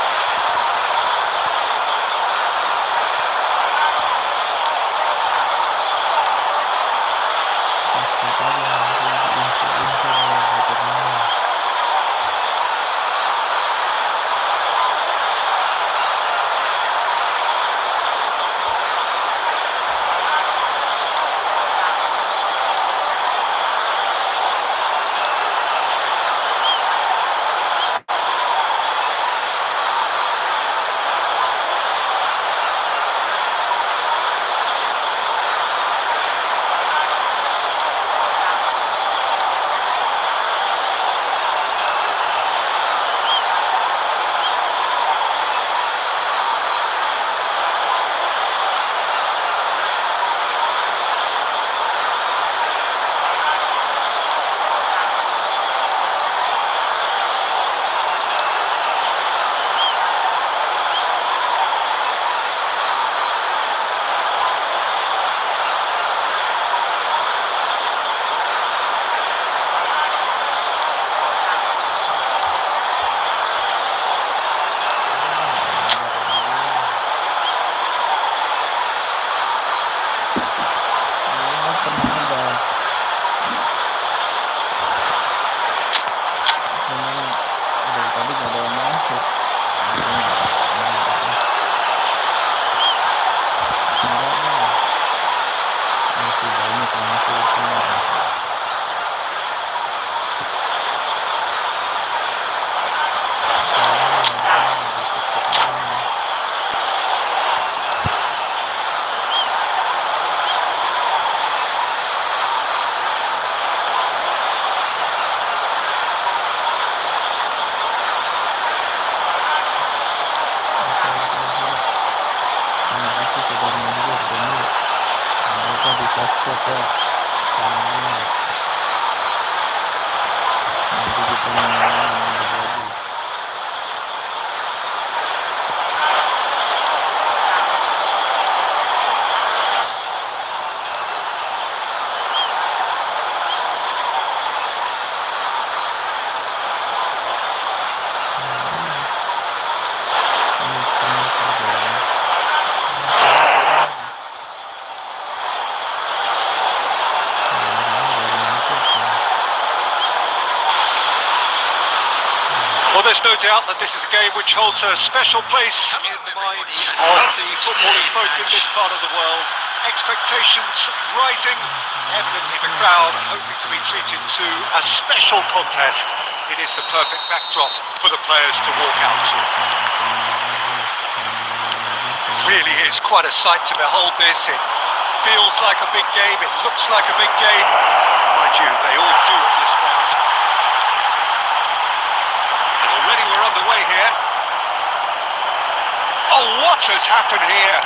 kita di subscribe ya channelnya. Nanti kita main lagi. Well, there's no doubt that this is a game which holds a special place in the minds of the footballing folk in this part of the world. Expectations rising, evidently the crowd hoping to be treated to a special contest. It is the perfect backdrop for the players to walk out to. Really is quite a sight to behold this. It feels like a big game, it looks like a big game. Mind you, they all do at this ground. Already we're underway here. Oh, what has happened here?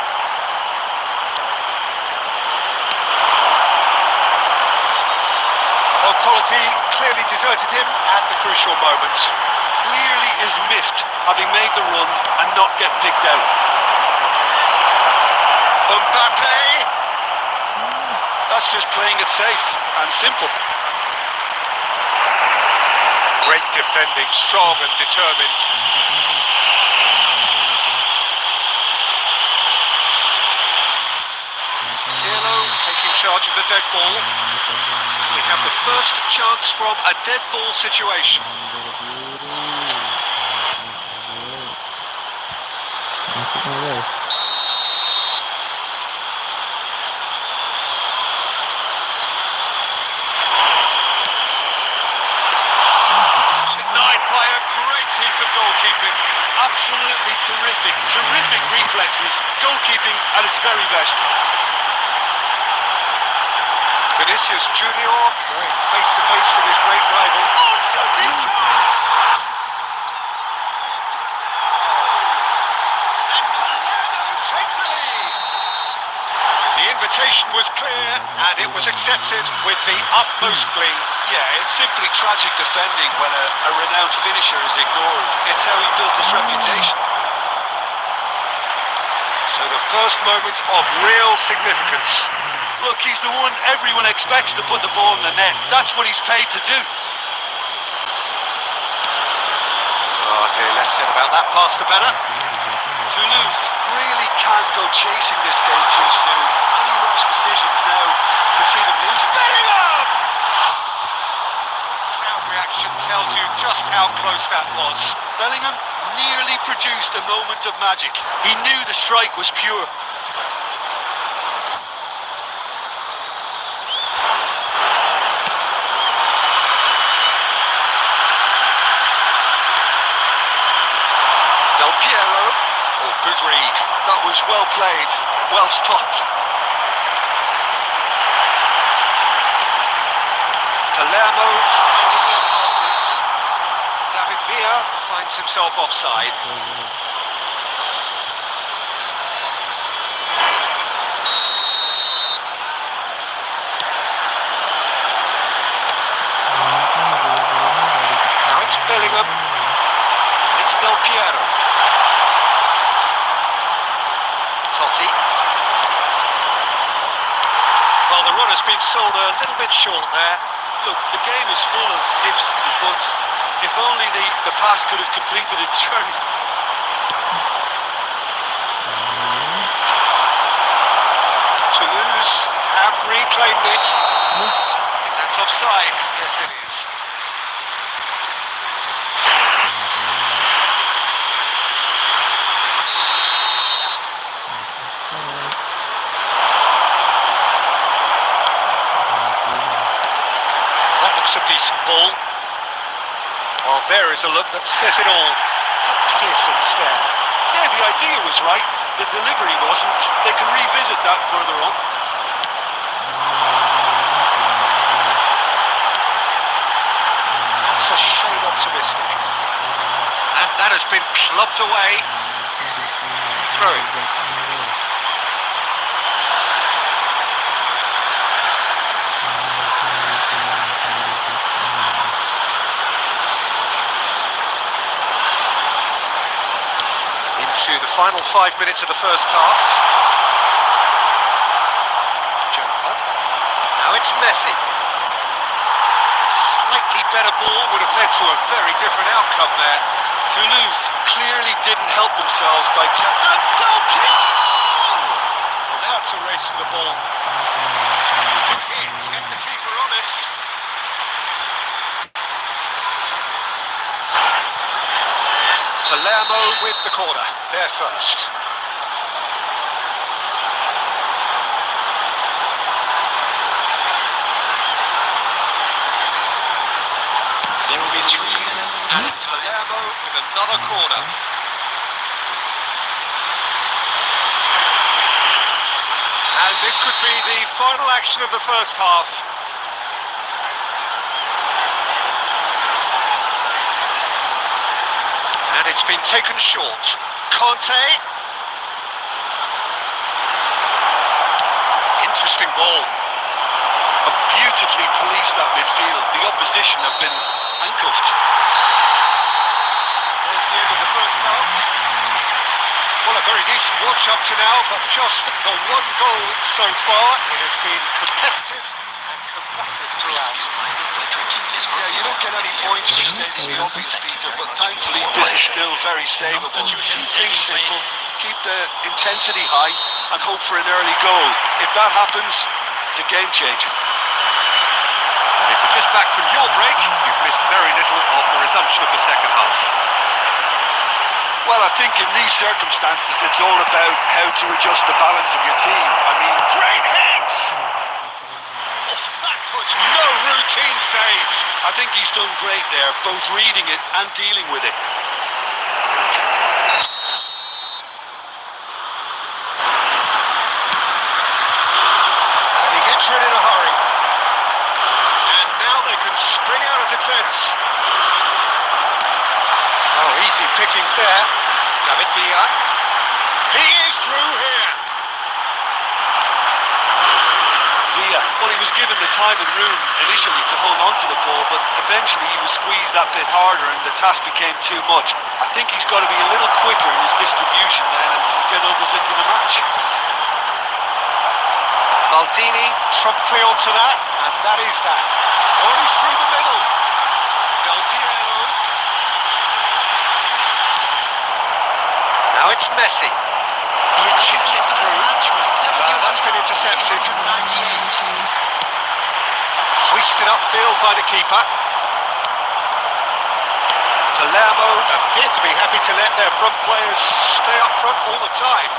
Oh, quality clearly deserted him at the crucial moment. Clearly is miffed, having made the run and not get picked out. Mbappe! That's just playing it safe and simple. Great defending, strong and determined. Pirlo taking charge of the dead ball. And we have the first chance from a dead ball situation. Denied by a great piece of goalkeeping. Absolutely terrific, terrific reflexes, goalkeeping at its very best. Vinicius Junior going face to face with his great rival. Oh, shooting chance! And Palermo take the lead. The invitation was clear and it was accepted with the utmost glee. Yeah, it's simply tragic defending when a renowned finisher is ignored. It's how he built his reputation. So the first moment of real significance. Look, he's the one everyone expects to put the ball in the net. That's what he's paid to do. Oh dear, less said about that pass the better. Toulouse really can't go chasing this game too soon. Any rash decisions now could see them losing. Bellingham! Crowd reaction tells you just how close that was. Bellingham nearly produced a moment of magic. He knew the strike was pure. Del Piero, oh, good read. That was well played, well stopped. Palermo finding their passes. David Villa finds himself offside. Now it's Bellingham. And it's Del Piero. Totti. Well, the run has been sold a little bit short there. Look, the game is full of ifs and buts. If only the pass could have completed its journey. Toulouse have reclaimed it. I think that's offside. Yes, it is. That looks a decent ball. Well, there is a look that says it all. A piercing stare. Yeah, the idea was right. The delivery wasn't. They can revisit that further on. That's a shade optimistic. And that has been clubbed away. Throw it. Final 5 minutes of the first half. Gerrard. Now it's Messi. A slightly better ball would have led to a very different outcome there. Toulouse clearly didn't help themselves by... And Del Piero! Well, now it's a race for the ball. Kept the keeper honest. Palermo with the corner, there first. There will be 3 minutes added time. Palermo with another corner. And this could be the final action of the first half. And it's been taken short. Conte. Interesting ball. Beautifully policed that midfield. The opposition have been handcuffed. There's the end of the first half. Well, a very decent watch up to now, but just the one goal so far. It has been competitive and combative throughout. Yeah, you don't get any points for stating the obvious, Peter, but thankfully this is still very savable. Keep things simple, keep the intensity high, and hope for an early goal. If that happens, it's a game changer. And if you're just back from your break, you've missed very little of the resumption of the second half. Well, I think in these circumstances, it's all about how to adjust the balance of your team. I mean, Great hit! Oh, that was no routine save. I think he's done great there, both reading it and dealing with it. And he gets rid in a hurry. And now they can spring out of defence. Oh, easy pickings there. David Villa. He is through here. Villa, well, he was given the time and room initially to hold on to the ball, but eventually he was squeezed that bit harder and the task became too much. I think he's got to be a little quicker in his distribution then and get others into the match. Maldini promptly onto that, and that is that. Oh, he's through the middle. Del Piero. Now it's Messi. The Chips it additional through. match was 71. That's been intercepted. 98. Hoisted upfield by the keeper. Palermo appear to be happy to let their front players stay up front all the time.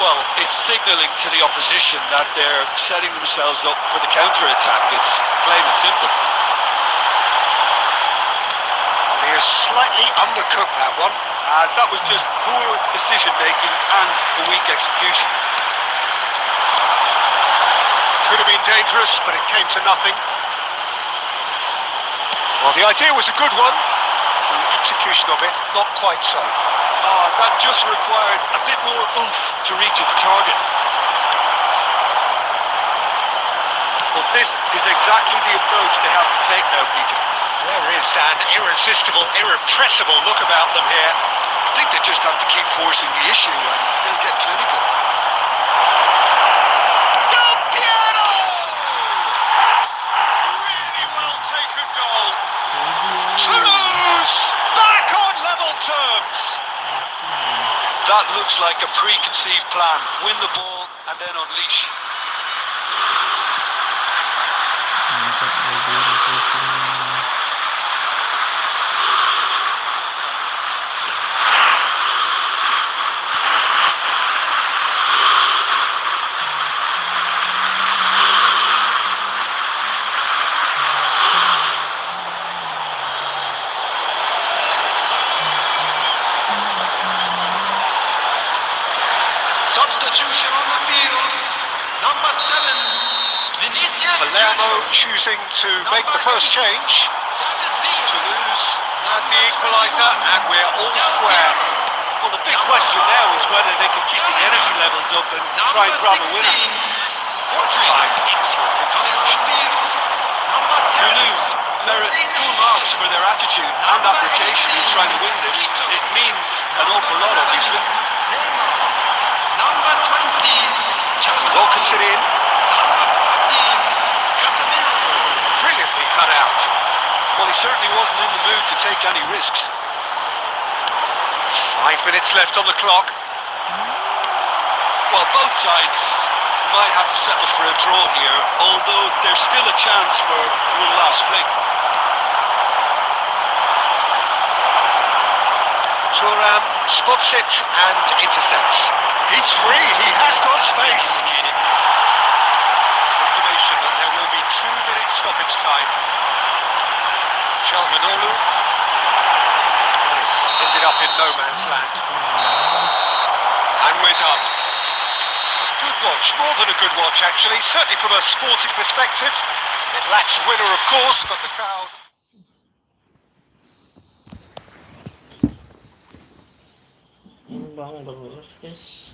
Well, it's signalling to the opposition that they're setting themselves up for the counter-attack. It's plain and simple. He has slightly undercooked that one. That was just poor decision-making and a weak execution. Could have been dangerous, but it came to nothing. Well, the idea was a good one. The execution of it, not quite so. That just required a bit more oomph to reach its target. Well, this is exactly the approach they have to take now, Peter. There is an irresistible, irrepressible look about them here. I think they just have to keep forcing the issue and they'll get clinical. Del Piero! Really well taken goal. Toulouse back on level terms. That looks like a preconceived plan. Win the ball and then unleash. Substitution on the field. Number 7, Vinicius. Palermo choosing to make the first change. David Villa. Toulouse and the equaliser, and we're all square. Well, the big question now is whether they can keep the energy levels up and try and grab a winner. One time, excellent Coming on interception. field. Number 10. Blues merit full marks for their attitude and application in trying to win this. It means an awful lot, obviously. Number 20, He welcomes it in. number 14, Casemiro. Brilliantly cut out. Well, he certainly wasn't in the mood to take any risks. 5 minutes left on the clock. Well, both sides might have to settle for a draw here, although there's still a chance for one last fling. Thuram spots it and intercepts. He's free, he has got space. Confirmation that there will be 2 minutes stoppage time. Shalvanolu. It's ended up in no man's land. And we're done. A good watch, more than a good watch actually, certainly from a sporting perspective. It lacks winner of course, but the crowd... Imbang terus guys.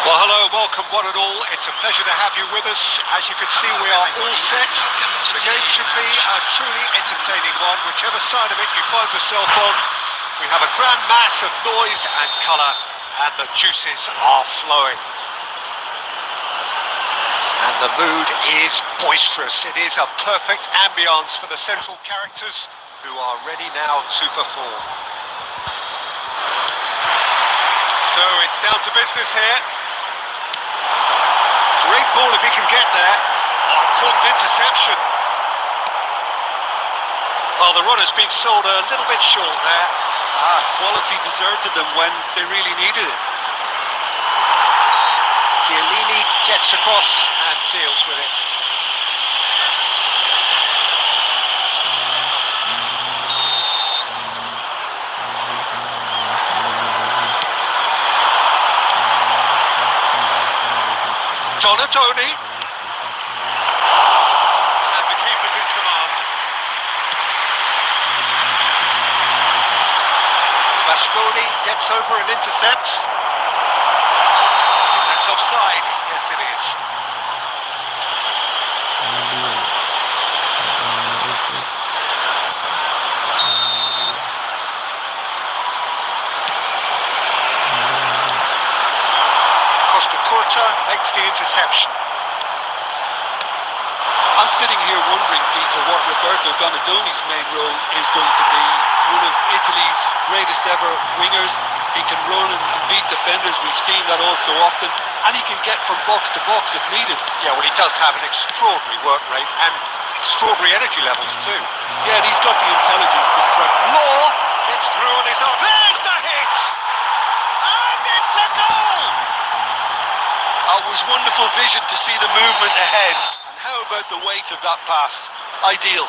Well, hello, welcome one and all. It's a pleasure to have you with us. As you can see, we are all set. The game should be a truly entertaining one, whichever side of it you find yourself on. We have a grand mass of noise and colour, and the juices are flowing. And the mood is boisterous. It is a perfect ambience for the central characters who are ready now to perform. So it's down to business here. Great ball if he can get there. Oh, important interception. Well, the runner's been sold a little bit short there. Quality deserted them when they really needed it. Chiellini gets across and deals with it. Donatoni. And the keeper's in command. Bastoni gets over and intercepts. I think that's offside. Yes, it is. interception. I'm sitting here wondering, Peter, what Roberto Donadoni's main role is going to be. One of Italy's greatest ever wingers. He can run and beat defenders. We've seen that all so often. And he can get from box to box if needed. Yeah, well, he does have an extraordinary work rate and extraordinary energy levels too. Yeah, and he's got the intelligence to strike. Law gets through on his own. There's the hit! And it's a goal! It was wonderful vision to see the movement ahead. And how about the weight of that pass? Ideal.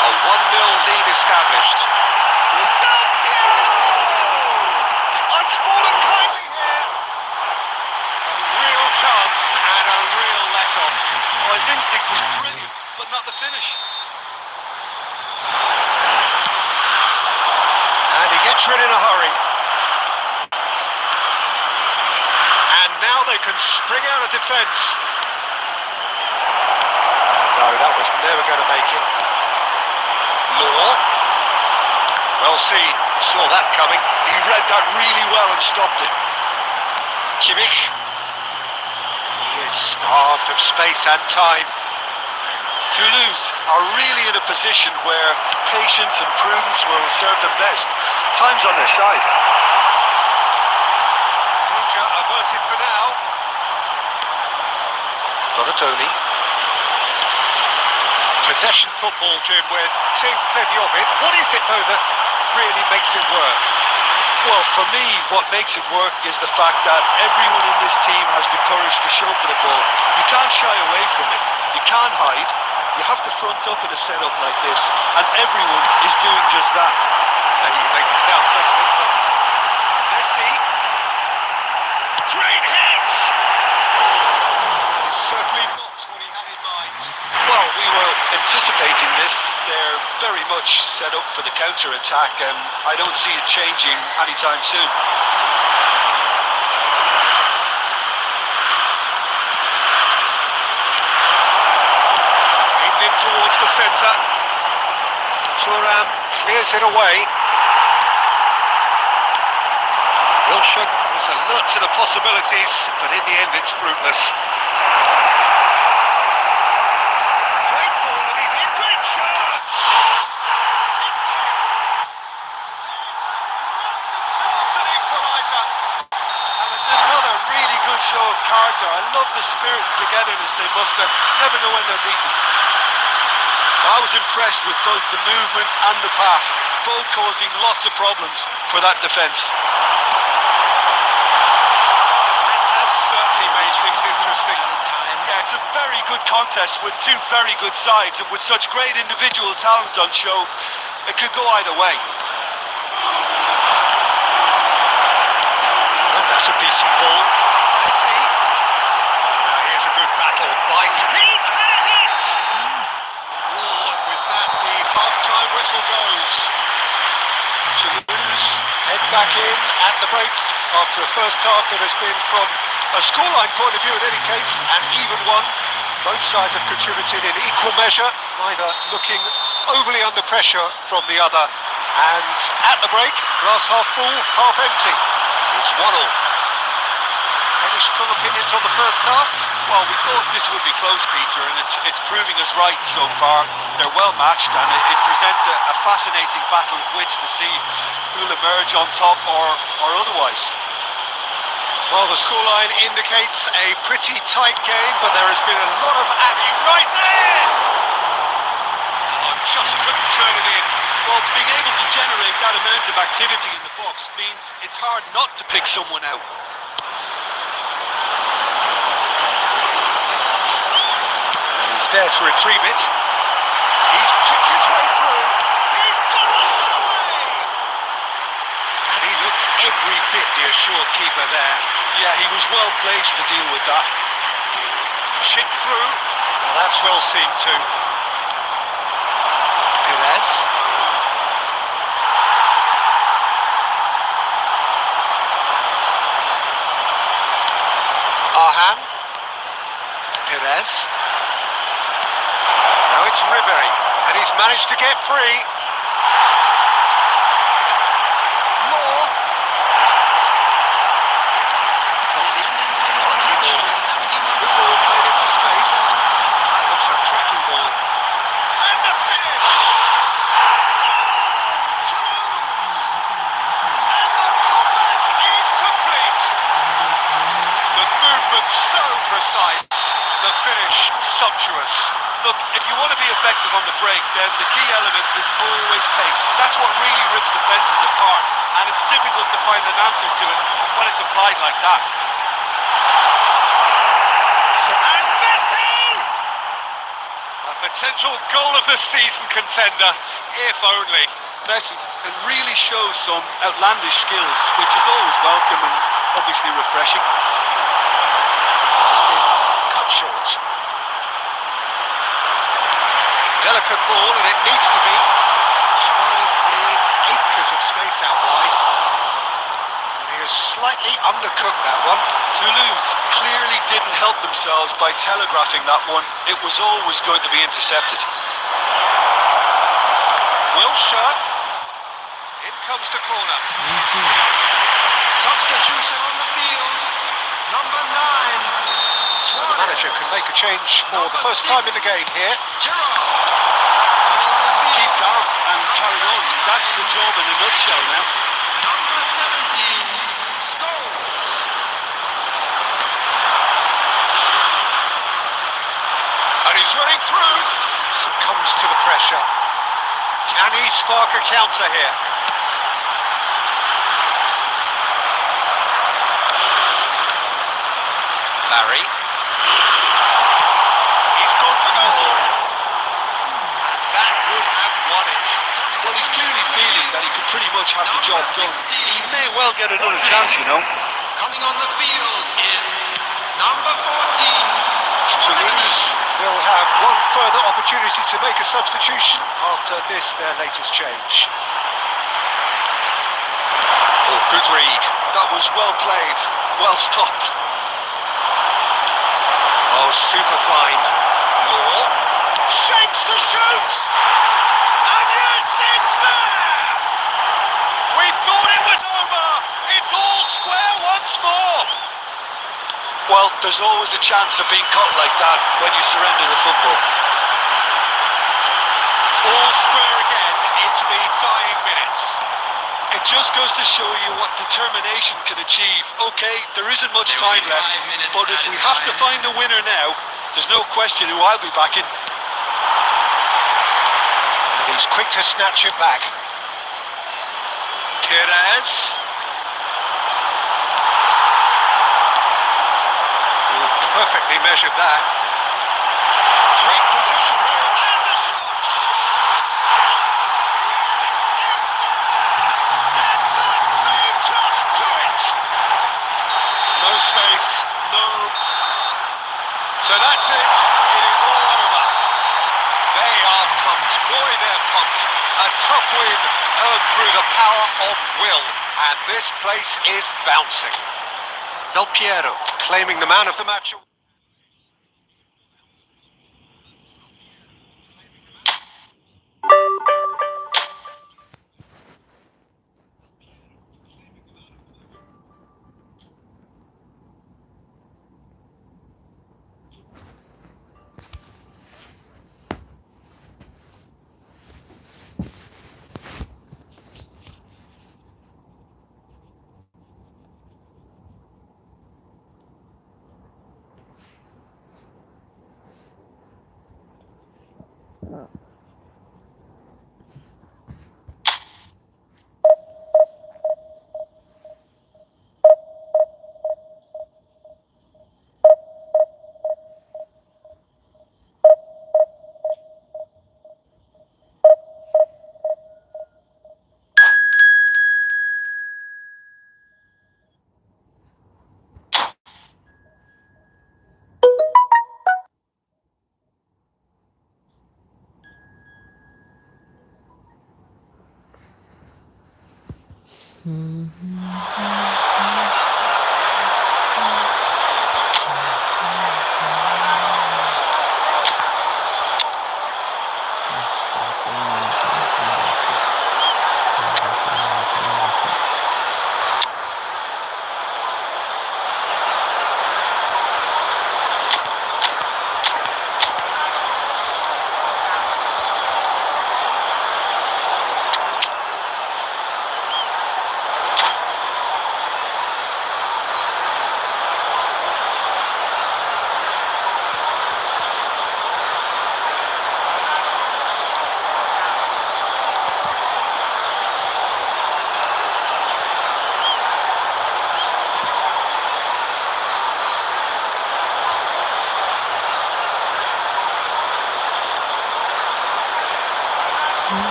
A 1-0 lead established. Del Piero! It's fallen kindly here. A real chance and a real let-off. Oh, his instinct was brilliant, but not the finish. And he gets rid in a hurry. And now they can spring out of defence. No, that was never going to make it. Law. Well seen. Saw that coming. He read that really well and stopped it. Kimmich. He is starved of space and time. Toulouse are really in a position where patience and prudence will serve them best. Time's on their side. Danger averted for now. Donatoni. Possession football, Jim, we're seeing plenty of it. What is it, though, that really makes it work? Well, for me, what makes it work is the fact that everyone in this team has the courage to show for the ball. You can't shy away from it. You can't hide. You have to front up in a setup like this, and everyone is doing just that. And you make it sound so simple. Messi. Great hit! That is certainly not what he had in mind. Well, we were anticipating this. They're very much set up for the counter-attack, and I don't see it changing anytime soon. Aimed in towards the centre. Thuram clears it away. Wilshere was alert to the possibilities, but in the end it's fruitless. Great ball, and he's in. Great chance! Themselves an equaliser. And it's another really good show of character. I love the spirit and togetherness they muster. Never know when they're beaten. I was impressed with both the movement and the pass, both causing lots of problems for that defence. That has certainly made things interesting. Yeah, it's a very good contest with two very good sides, and with such great individual talent on show, it could go either way. And that's a decent ball. Messi. Now here's a good battle by. He's had a hit! Oh, and with that, the half-time whistle goes. Toulouse head back in at the break after a first half that has been, from a scoreline point of view in any case, an even one. Both sides have contributed in equal measure, neither looking overly under pressure from the other. And at the break, glass half full, half empty. It's 1-1. Any strong opinions on the first half? Well, we thought this would be close, Peter, and it's proving us right so far. They're well matched, and it presents a fascinating battle of wits to see who'll emerge on top or otherwise. Well, the scoreline indicates a pretty tight game, but there has been a lot of action. Right there! Oh, just couldn't turn it in. Well, being able to generate that amount of activity in the box means it's hard not to pick someone out. He's there to retrieve it. He's picked his way through. He's got the shot away! And he looked every bit the assured keeper there. Yeah, he was well placed to deal with that. Chip through. Well, that's well seen too. Perez. Arhan. Perez. Now it's Ribery, and he's managed to get free. Law. the finish, sumptuous. Look, if you want to be effective on the break, then the key element is always pace. That's what really rips defences apart, and it's difficult to find an answer to it when it's applied like that. And Messi! A potential goal of the season contender, if only. Messi can really show some outlandish skills, which is always welcome and obviously refreshing. Has been cut short. Delicate ball, and it needs to be. Suarez in acres of space out wide. And he has slightly undercooked that one. Toulouse clearly didn't help themselves by telegraphing that one. It was always going to be intercepted. Wilshire. In comes the corner. Substitution on the field. Number 9. So the manager can make a change for the first time in the game here. Gerrard. Keep calm and carry on. That's the job in a nutshell now. Number 17. Scholes. And he's running through. Succumbs to the pressure. Can he spark a counter here? Barry. He's gone for goal. And that would have won it. Well, he's clearly feeling that he could pretty much have the job done. He may well get another chance, you know. Coming on the field is number 14. Toulouse will have one further opportunity to make a substitution after this, their latest change. Oh, good read. That was well played, well stopped. Oh, super find. Law shapes to shoot! And yes, it's there! We thought it was over! It's all square once more! Well, there's always a chance of being caught like that when you surrender the football. All square again into the dying minutes. It just goes to show you what determination can achieve. Okay, there isn't much time left, but if we have to find a winner now, there's no question who I'll be backing. And he's quick to snatch it back. Perez. Oh, perfectly measured that. Great position there, and the shot! They just do it! No space, no. So that's it. It is all over. They are pumped. Boy, they're pumped. A tough win earned through the power of will. And this place is bouncing. Del Piero claiming the man of the match.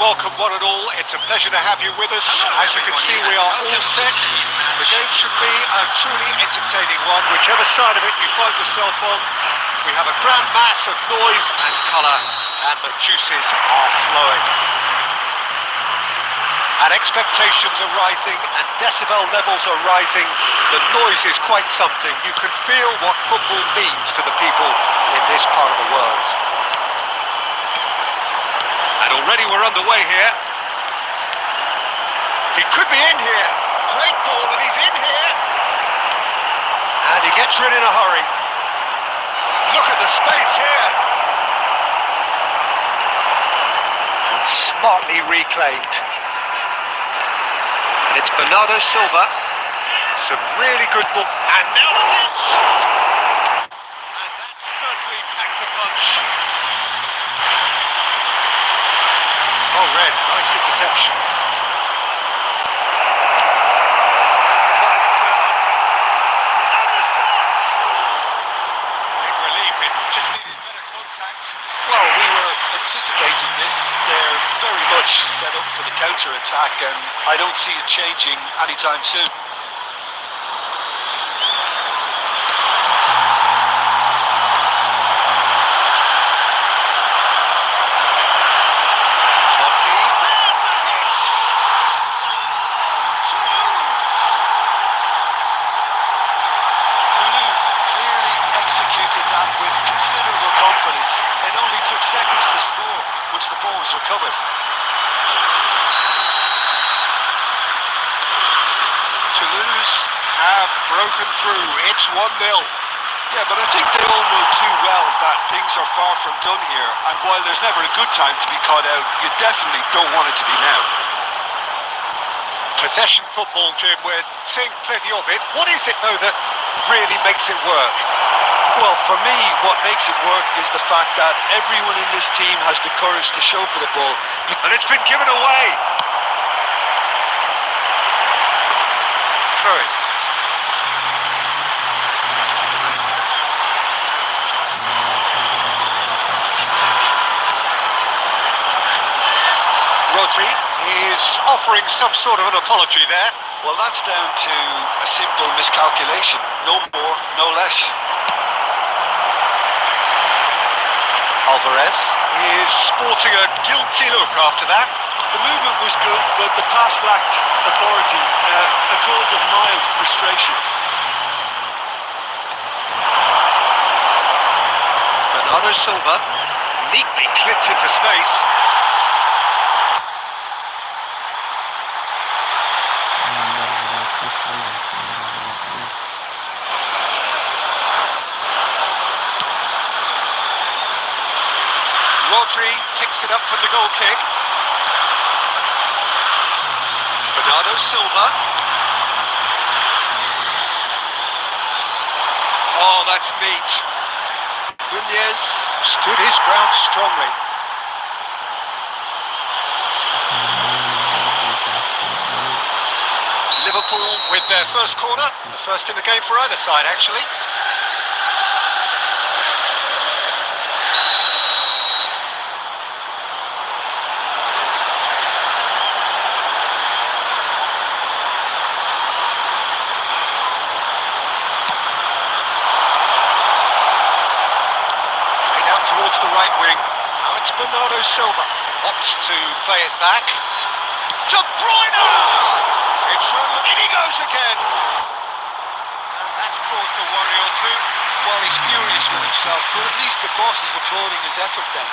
welcome one and all. It's a pleasure to have you with us. As you can see, we are all set. The game should be a truly entertaining one, whichever side of it you find yourself on. We have a grand mass of noise and colour, and the juices are flowing. And expectations are rising, and decibel levels are rising. The noise is quite something. You can feel what football means to the people in this part of the world. And already we're underway here. He could be in here. Great ball, and he's in here. And he gets rid in a hurry. Look at the space here. And smartly reclaimed. And it's Bernardo Silva. Some really good ball. And now the hits. And that certainly packed a punch. Oh, Red, nice interception. Oh, that's clever. And the shot! Big relief, it just needed better contact. Well, we were anticipating this. They're very much set up for the counter-attack, and I don't see it changing anytime soon. Seconds to score once the ball was recovered. Toulouse have broken through. It's 1-0. Yeah, but I think they all know too well that things are far from done here, and while there's never a good time to be caught out, you definitely don't want it to be now. Possession football, Jim, we're seeing plenty of it. What is it, though, that really makes it work? Well, for me, what makes it work is the fact that everyone in this team has the courage to show for the ball. And it's been given away. Throw it. Rodri is offering some sort of an apology there. Well, that's down to a simple miscalculation. No more, no less. Alvarez is sporting a guilty look after that. The movement was good, but the pass lacked authority, a cause of mild frustration. Bernardo Silva neatly clipped into space. Rodri kicks it up from the goal kick. Bernardo Silva. Oh, that's neat. Nunez stood his ground strongly. Liverpool with their first corner. The first in the game for either side, actually. Towards the right wing. Now it's Bernardo Silva. Opts to play it back. De Bruyne! It's run, in he goes again. And that's caused a worry or two. Well, he's furious with himself, but at least the boss is applauding his effort then.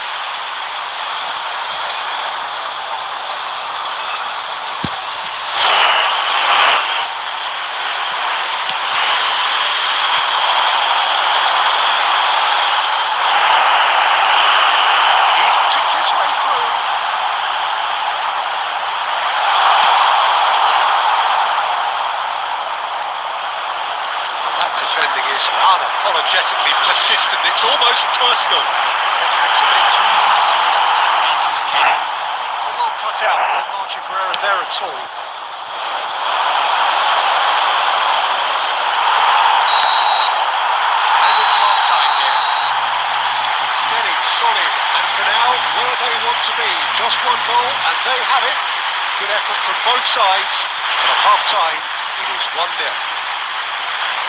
Defending is unapologetically persistent. It's almost personal. It had to be. Well cut out. No margin for error there at all. And it's half time here. It's getting so solid, and for now, where they want to be. Just one goal, and they have it. Good effort from both sides, but at half-time, it is 1-0.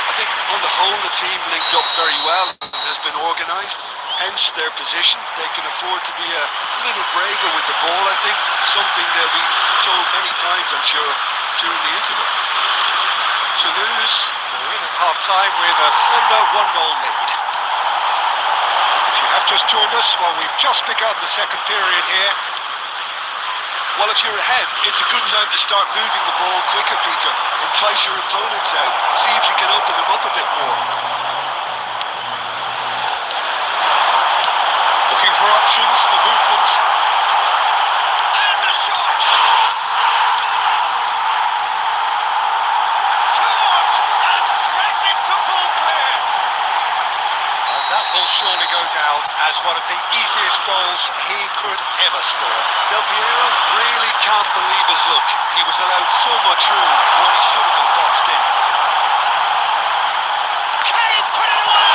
I think on the whole the team linked up very well and has been organised, hence their position. They can afford to be a little braver with the ball, I think, something they'll be told many times, I'm sure, during the interval. Toulouse go in at half-time with a slender 1-goal lead. If you have just joined us, well, we've just begun the second period here. Well, if you're ahead, it's a good time to start moving the ball quicker, Peter. Entice your opponents out. See if you can open them up a bit more. Looking for options for movement. And the shot! Taught and threatening to pull clear. And that will surely go down as one of the easiest goals he could ever score. Del Piero really can't believe his luck. He was allowed so much room when he should have been boxed in. Can he put it away?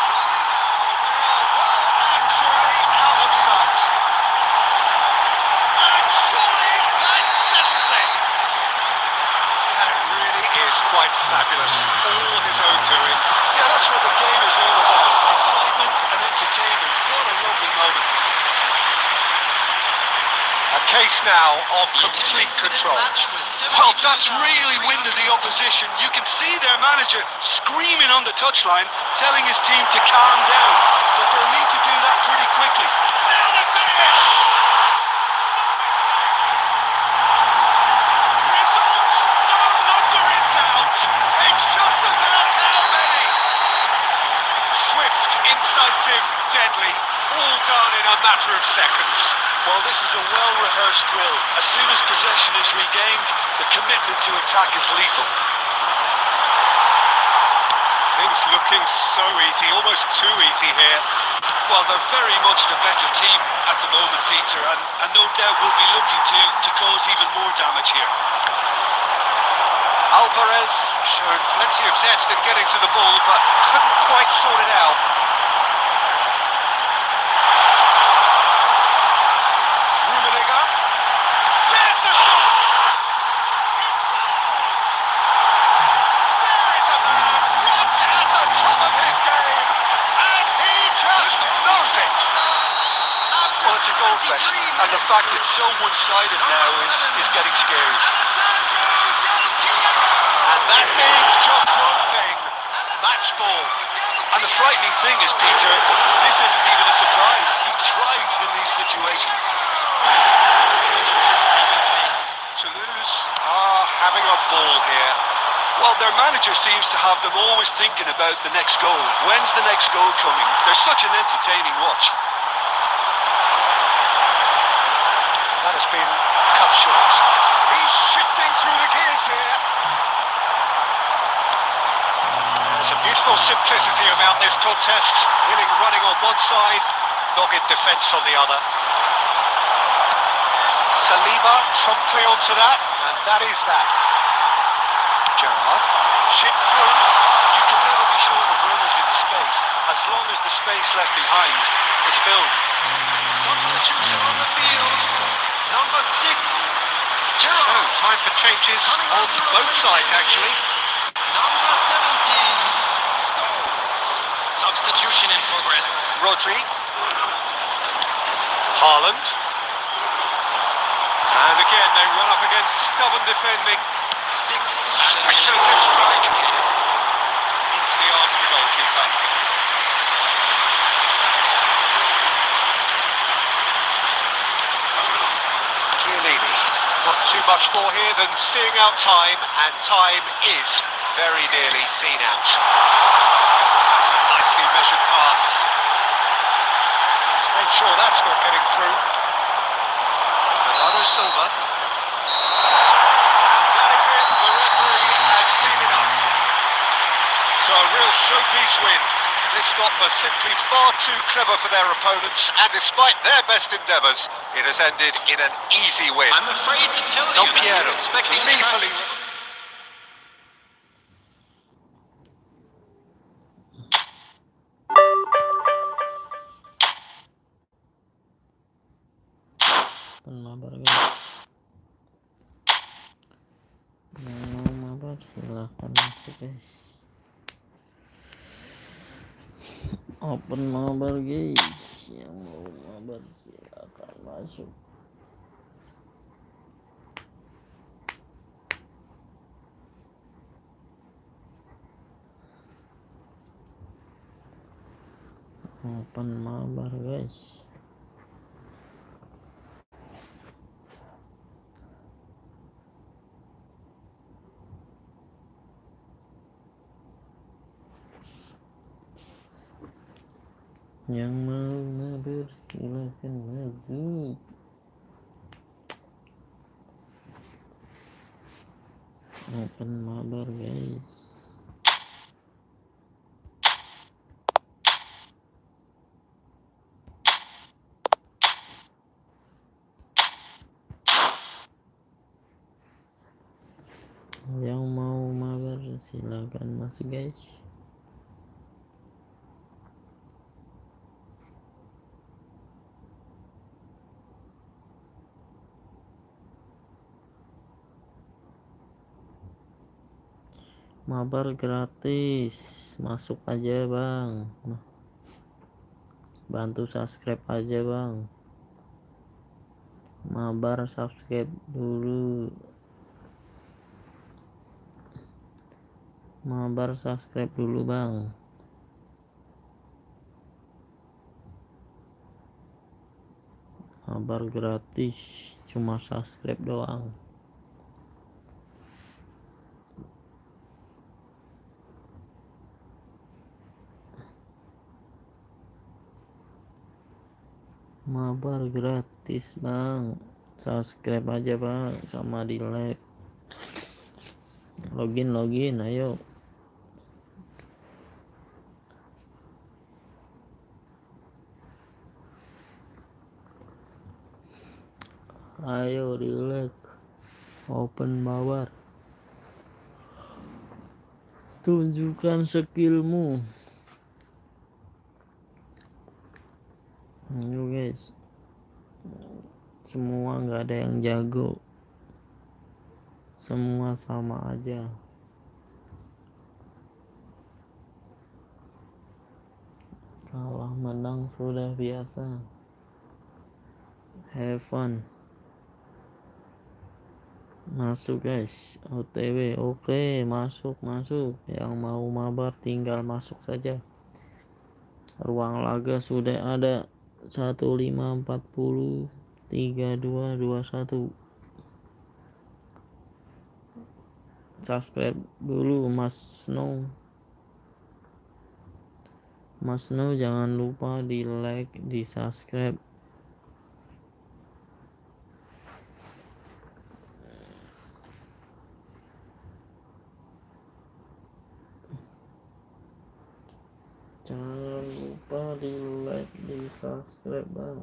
Surely now they are well and truly out of sight. And surely that settles it. That really is quite fabulous. All his own doing. Yeah, that's what the game is all about. Excitement and entertainment. What a lovely moment. A case now of complete control. Well, that's really winded the opposition. You can see their manager screaming on the touchline, telling his team to calm down. But they'll need to do that pretty quickly. Now the finish! Results no longer in doubt. It's just about how many. Swift, incisive, deadly. All done in a matter of seconds. Well, this is a well-rehearsed drill. As soon as possession is regained, the commitment to attack is lethal. Things looking so easy, almost too easy here. Well, they're very much the better team at the moment, Peter, and no doubt will be looking to cause even more damage here. Alvarez showed plenty of zest in getting to the ball, but couldn't quite sort it out. There's the shot! He scores! There is a man right at the top of his game, and he just knows it. Well, it's a goal fest, and the fact it's so one-sided now is getting scary. And that means just one thing, match ball. And the frightening thing is, Peter, this isn't even a surprise. He thrives in these situations. Toulouse are having a ball here. Well, their manager seems to have them always thinking about the next goal. When's the next goal coming? They're such an entertaining watch. That has been cut short. He's shifting through the gears here. There's a beautiful simplicity about this contest. Willing running on one side, dogged defence on the other. Saliba promptly onto that, and that is that. Gerrard, chip through. You can never be short of runners in the space, as long as the space left behind is filled. Substitution on the field. Number 6. So, Gerrard. time for changes on both sides, actually. Number 17. Scores. Substitution in progress. Rodri. Haaland. And again, they run up against stubborn defending. 6. Speculative strike. Into the arms of the goalkeeper. Chiellini. Not too much more here than seeing out time, and time is very nearly seen out. That's a nicely measured pass. Let's make sure that's not getting through. Bernardo Silva. And that is it. The referee has seen enough. So a real showpiece win. This lot were simply far too clever for their opponents, and despite their best endeavours, it has ended in an easy win. I'm afraid to tell you Del that Piero we're expecting gleefully. guys. Open mabar guys, yang mau mabar silakan masuk. Open mabar guys. Yang mau mabar silakan masuk. Open mabar guys. Yang mau mabar silakan masuk guys. Mabar gratis, masuk aja bang, bantu subscribe aja bang. Mabar subscribe dulu, mabar subscribe dulu bang. Mabar gratis, cuma subscribe doang. Mabar gratis bang, subscribe aja bang, sama di like. Login ayo. Ayo di like. Open mabar, tunjukkan skillmu. Ayo guys, semua nggak ada yang jago, semua sama aja. Kalah menang sudah biasa. Have fun. Masuk guys, OTW. Oke, masuk. Yang mau mabar tinggal masuk saja. Ruang laga sudah ada. 1540 3221. Subscribe dulu Mas Snow, jangan lupa di like, di subscribe. Jangan lupa di like, di subscribe bang.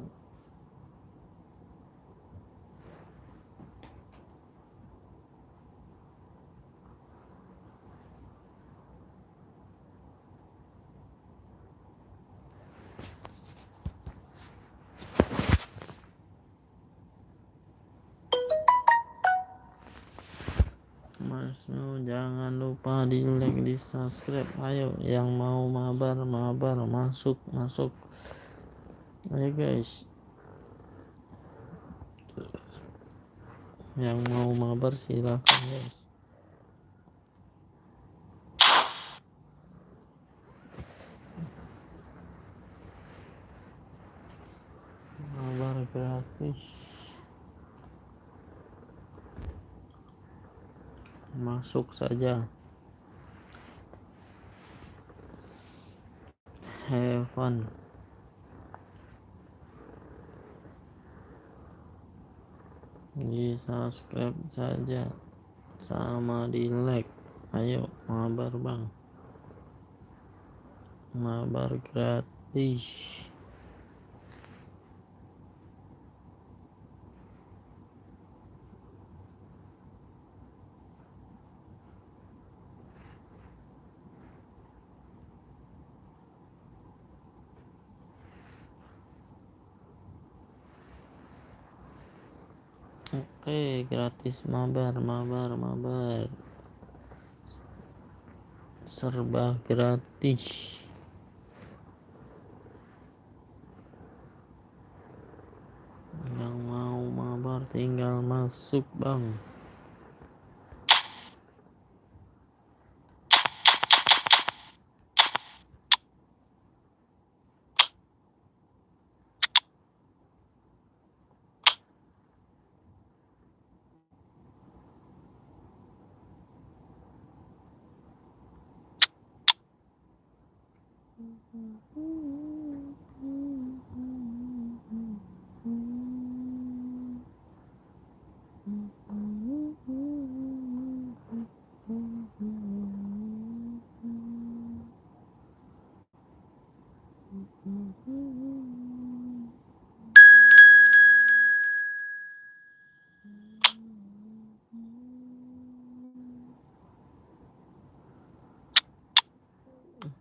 Mas no, jangan lupa di like, di subscribe. Ayo yang mau mabar masuk. Ayo guys, yang mau mabar silakan guys. Mabar gratis, masuk saja. Have fun. Di subscribe saja sama di like. Ayo mabar bang, mabar gratis. Oke, gratis mabar. serba gratis. Yang mau mabar tinggal masuk bang.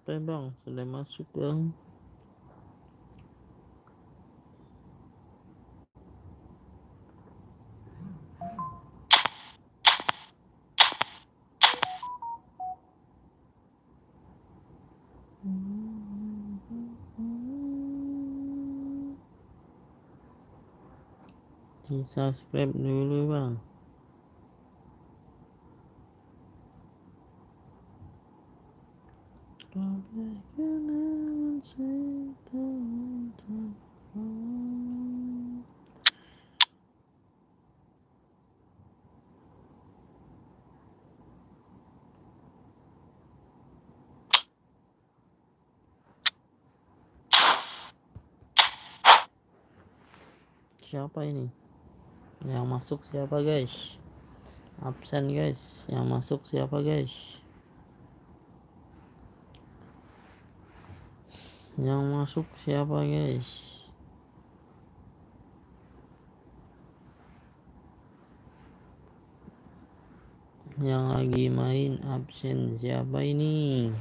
Oke bang, sudah masuk bang. Di subscribe dulu bang. Siapa ini? Yang masuk siapa guys? Absen guys. Yang masuk siapa guys? Yang masuk siapa guys? Yang lagi main absen siapa ini?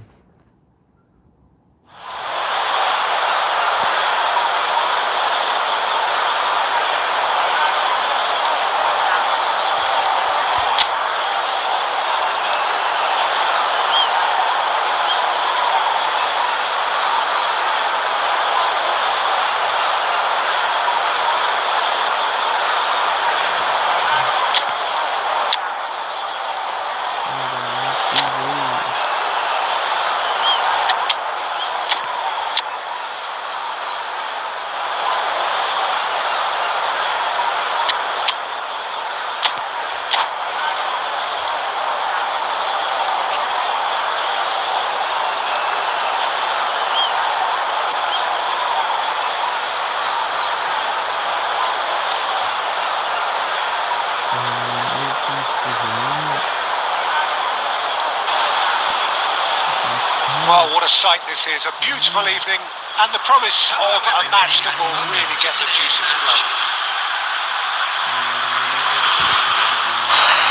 Well, what a sight this is. A beautiful evening and the promise of a match that will really get the juices flowing.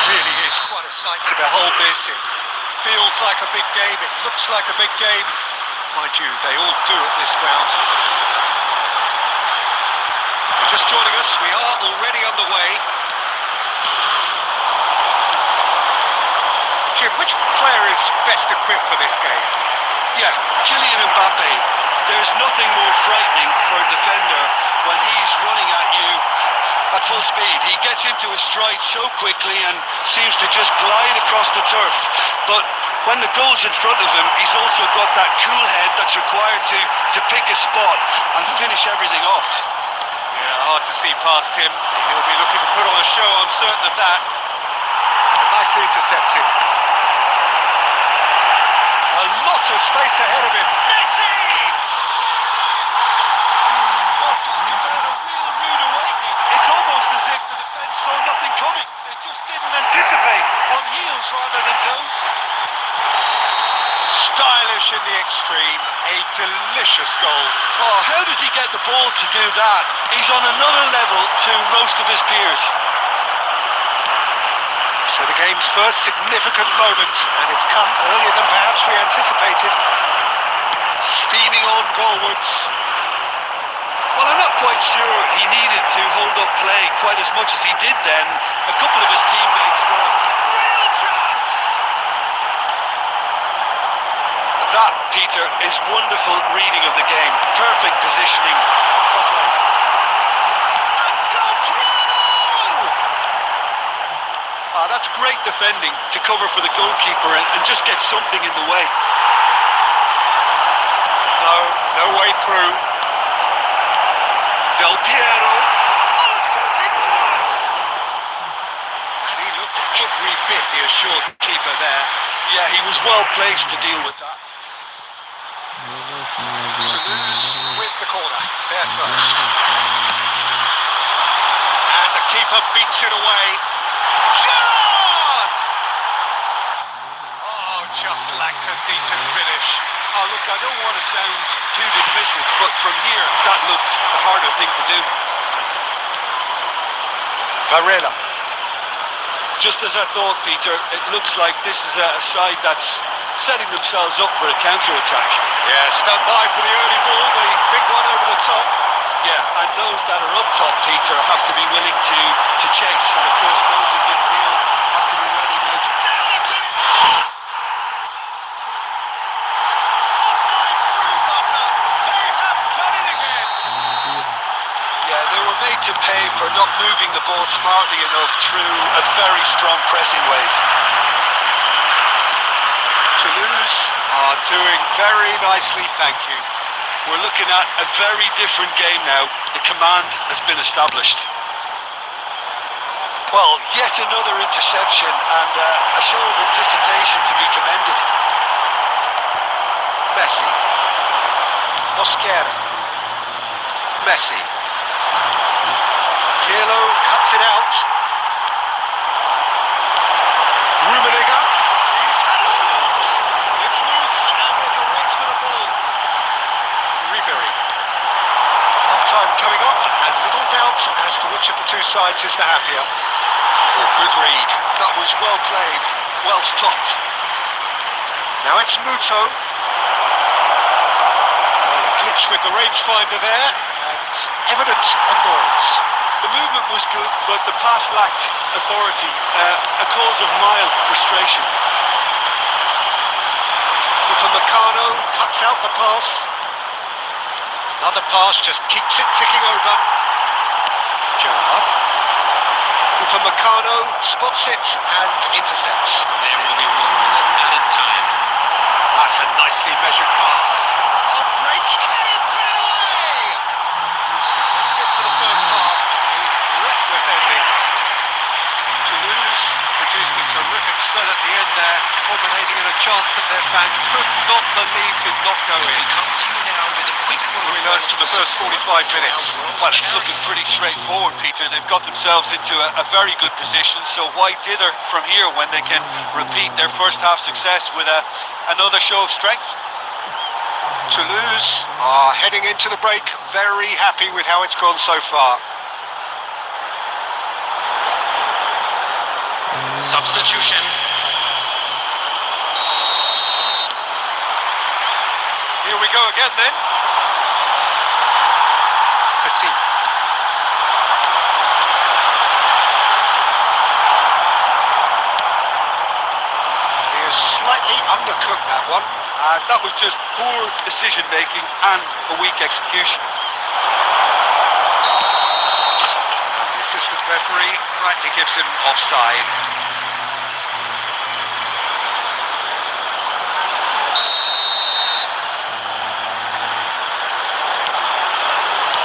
Really is quite a sight to behold this. It feels like a big game. It looks like a big game. Mind you, they all do at this ground. If you're just joining us, we are already underway. Jim, which player is best equipped for this game? Yeah, Kylian Mbappe. There's nothing more frightening for a defender when he's running at you at full speed. He gets into his stride so quickly and seems to just glide across the turf. But when the goal's in front of him, he's also got that cool head that's required to pick a spot and finish everything off. Yeah, hard to see past him. He'll be looking to put on a show, I'm certain of that. Nicely intercepted. A lot of space ahead of him. Messi! Well, talking about a real rude awakening. It's almost as if the defence saw nothing coming. They just didn't anticipate. On heels rather than toes. Stylish in the extreme. A delicious goal. Oh, how does he get the ball to do that? He's on another level to most of his peers. So the game's first significant moment, and it's come earlier than perhaps we anticipated. Steaming on goalwards. Well, I'm not quite sure he needed to hold up play quite as much as he did then. A couple of his teammates were... Real chance! That, Peter, is wonderful reading of the game. Perfect positioning. Well played. And Del Piero! That's great defending to cover for the goalkeeper and just get something in the way. No way through. Del Piero. Oh, shooting chance! And he looked every bit the assured keeper there. Yeah, he was well placed to deal with that. Toulouse with the corner, there first. And the keeper beats it away. Gerrard! Oh, just lacked a decent finish. Oh, look, I don't want to sound too dismissive, but from here, that looked the harder thing to do. Varela. Just as I thought, Peter, it looks like this is a side that's setting themselves up for a counter-attack. Yeah, stand by for the early ball, the big one over the top. Yeah, and those that are up top, Peter, have to be willing to chase. And of course, those in midfield have to be ready now to... Yeah, they were made to pay for not moving the ball smartly enough through a very strong pressing wave. Toulouse are doing very nicely, thank you. We're looking at a very different game now. The command has been established. Well, yet another interception and a show of anticipation to be commended. Messi. Mosquera. Messi. Pirlo cuts it out. Rummenigge. He's had a chance. It's loose and there's a race for the ball. Ribery. Half-time coming up and little doubt as to which of the two sides is the happier. Oh, good read. That was well played, well stopped. Now it's Muto. A glitch with the rangefinder there and evident annoyance. The movement was good, but the pass lacked authority, a cause of mild frustration. Upamecano cuts out the pass. Another pass just keeps it ticking over. Gerrard. Upamecano spots it and intercepts. There will be 1 minute added time. That's a nicely measured pass. Oh, great! Can he put it away? That's it for the first half. A breathless ending. Toulouse produced a terrific spell at the end there, culminating in a chance that their fans could not believe did not go in. We come to you now with a quick What we learned from the first 45 minutes. Well, it's looking pretty straightforward, Peter. They've got themselves into a very good position, so why dither from here when they can repeat their first half success with another show of strength? Toulouse are heading into the break very happy with how it's gone so far. Substitution. Here we go again then. Petit. He is slightly undercooked that one. That was just poor decision making and a weak execution. The assistant referee rightly gives him offside.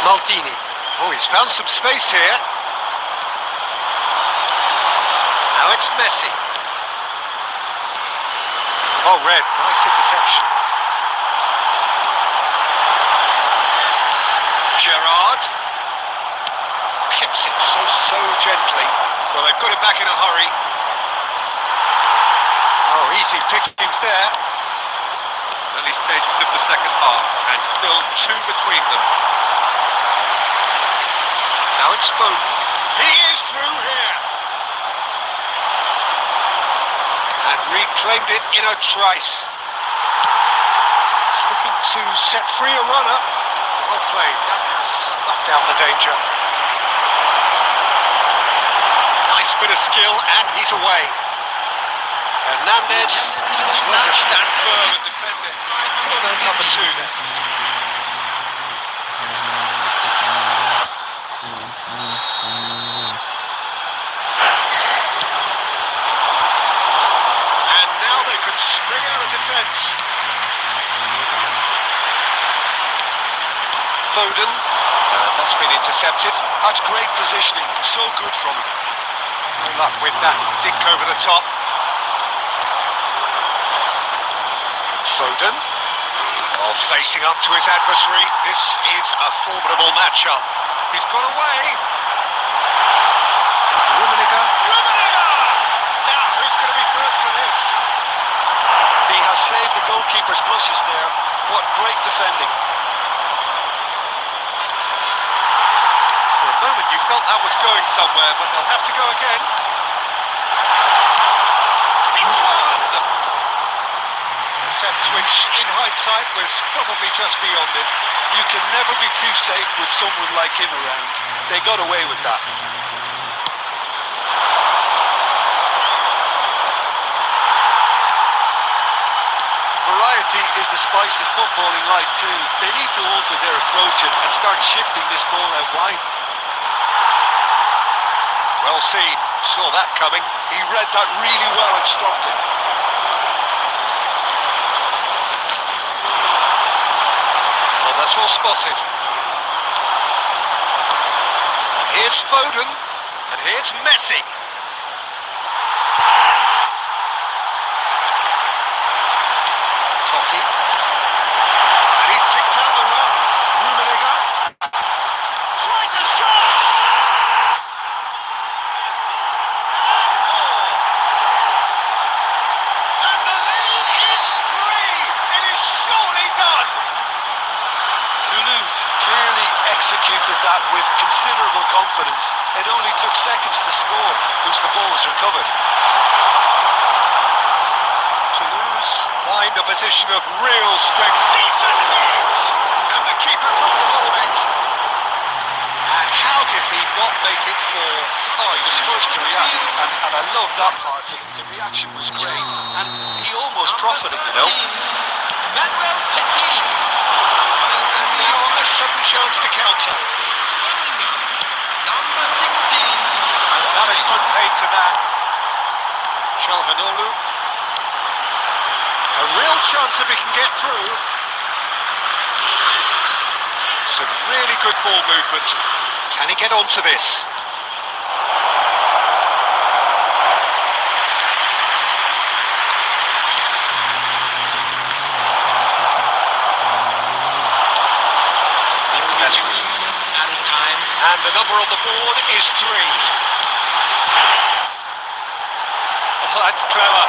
Maldini. Oh, he's found some space here. Now it's Messi. Oh, red. Nice interception. Gerrard. Clips it so gently. Well, they've got it back in a hurry. Oh, easy pickings there. Early stages of the second half, and still two between them. Now it's Foden. He is through here. And reclaimed it in a trice. He's looking to set free a runner. Well played. That has snuffed out the danger. Nice bit of skill, and he's away. Hernandez just wants to stand firm and defend it. Corner number 2 then. And now they can spring out of defence. Foden, that's been intercepted. That's great positioning. So good from him. No luck with that dink over the top. Foden, facing up to his adversary. This is a formidable matchup. He's got away. Rummenigge. Now, who's going to be first to this? He has saved the goalkeeper's blushes there. What great defending. For a moment you felt that was going somewhere, but they'll have to go again. It's one! Attempt which, in hindsight, was probably just beyond it. You can never be too safe with someone like him around. They got away with that. Variety is the spice of footballing life too. They need to alter their approach and start shifting this ball out wide. Well seen, saw that coming. He read that really well and stopped it. Well, that's well spotted. And here's Foden, and here's Messi. Totti. And he's picked out the run. Rummenigge. Tries a shot! And the lead is 3! It is surely done! Toulouse clearly executed that with considerable confidence. It only took seconds to score once the ball was recovered. Toulouse find a position of real strength. Decent hit! And the keeper couldn't hold it. And how did he not make it 4? Oh, he was first to react, and I love that part. The reaction was great, and he almost profited, you know. Manuel Petit. And now a sudden chance to counter. Number 16. And that has put paid to that. Calhanoglu. A real chance if he can get through. Some really good ball movement. Can he get onto this? And the number on the board is 3. Oh, that's clever.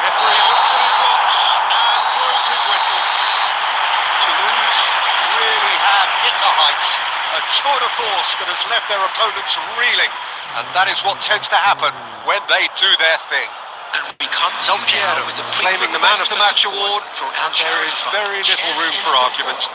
Referee looks at his watch and blows his whistle. Toulouse really have hit the heights. A tour de force that has left their opponents reeling. And that is what tends to happen when they do their thing. And we come to Del Piero claiming the Man of the Match award, and there is very little room for argument.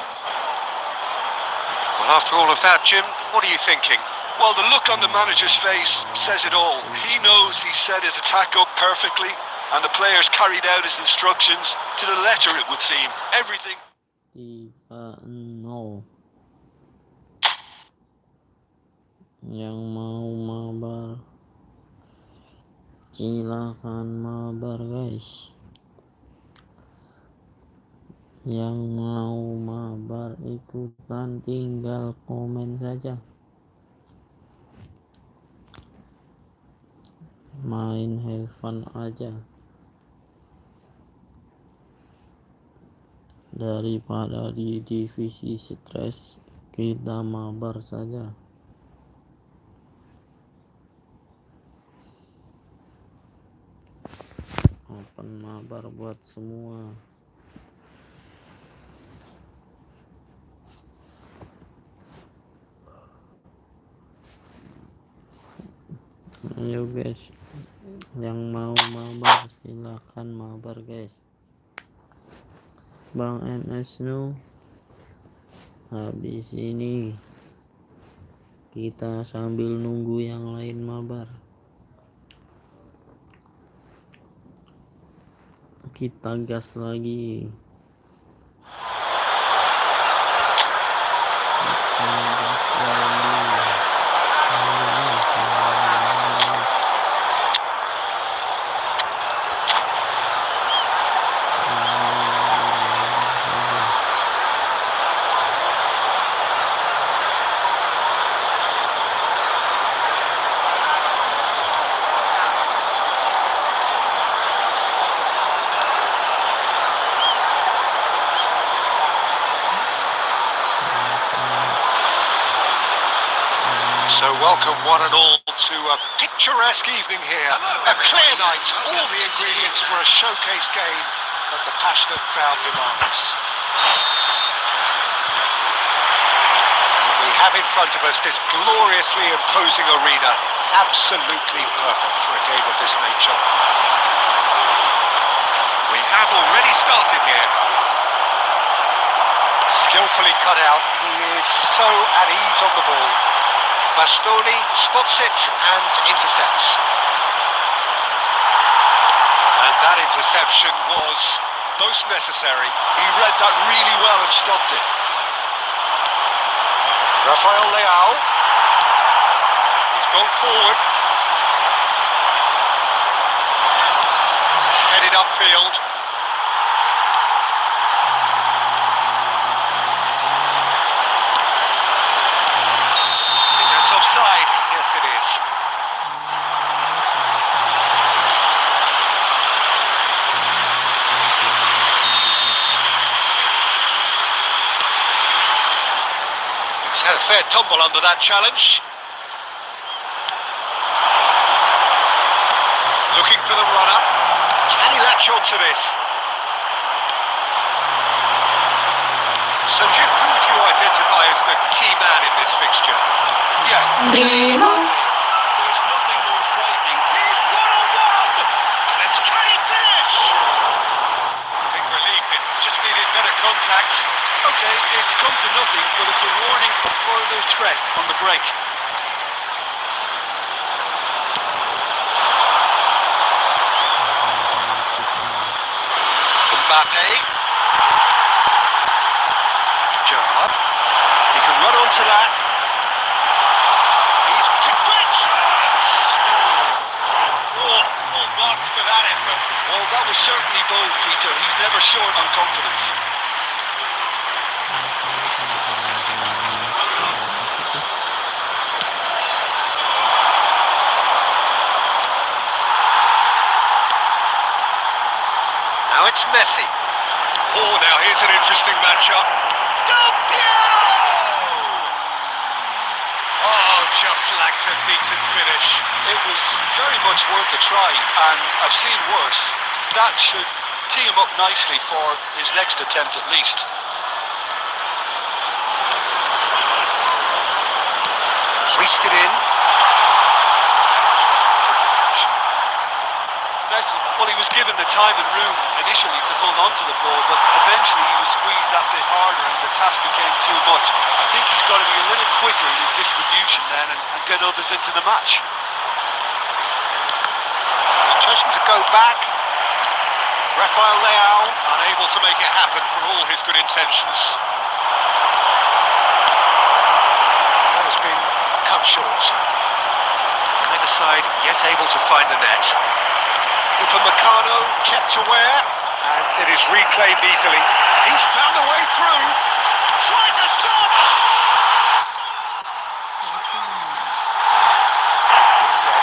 Well, after all of that, Jim, what are you thinking? Well, the look on the manager's face says it all. He knows he set his attack up perfectly, and the players carried out his instructions to the letter, it would seem. Everything. 3-0. Yang mau mabar, silakan mabar guys. Yang mau mabar ikutan tinggal komen saja. Main have fun aja. Daripada di divisi stres, kita mabar saja. Open mabar buat semua. Ayo guys, yang mau mabar silakan mabar guys. Bang NS nu Habis ini kita sambil nunggu yang lain mabar, kita gas lagi. So welcome one and all to a picturesque evening here. A clear night, all the ingredients for a showcase game that the passionate crowd demands. And we have in front of us this gloriously imposing arena, absolutely perfect for a game of this nature. We have already started here. Skillfully cut out, he is so at ease on the ball. Bastoni spots it and intercepts. And that interception was most necessary. He read that really well and stopped it. Rafael Leao. He's gone forward. He's headed upfield. Offside, yes it is. He's had a fair tumble under that challenge. Looking for the runner. Can he latch on to this? So Jim, who would you identify as the key man in this fixture? Yeah. There's nothing more frightening. He's one-on-one! And can he finish? I think relief, it just needed better contact. Okay, it's come to nothing, but it's a warning of further threat on the break. Mbappe. Gerrard. He can run onto that. He's picked great chance. Oh, full marks for that effort. Well, that was certainly bold, Peter. He's never short on confidence. Now it's Messi. Oh, now here's an interesting matchup. Del Piero! Oh, just lacked a decent finish. It was very much worth a try, and I've seen worse. That should tee him up nicely for his next attempt at least. Hoisted in. Messi, well, he was given the time and room initially to hold on to the ball, but eventually he was squeezed that bit harder and the task became too much. I think he's got to be a little quicker in his distribution then and get others into the match. He's chosen to go back. Rafael Leao unable to make it happen for all his good intentions. That has been cut short. Neither side yet able to find the net. Upamecano kept aware, and it is reclaimed easily. He's found a way through. Tries a shot!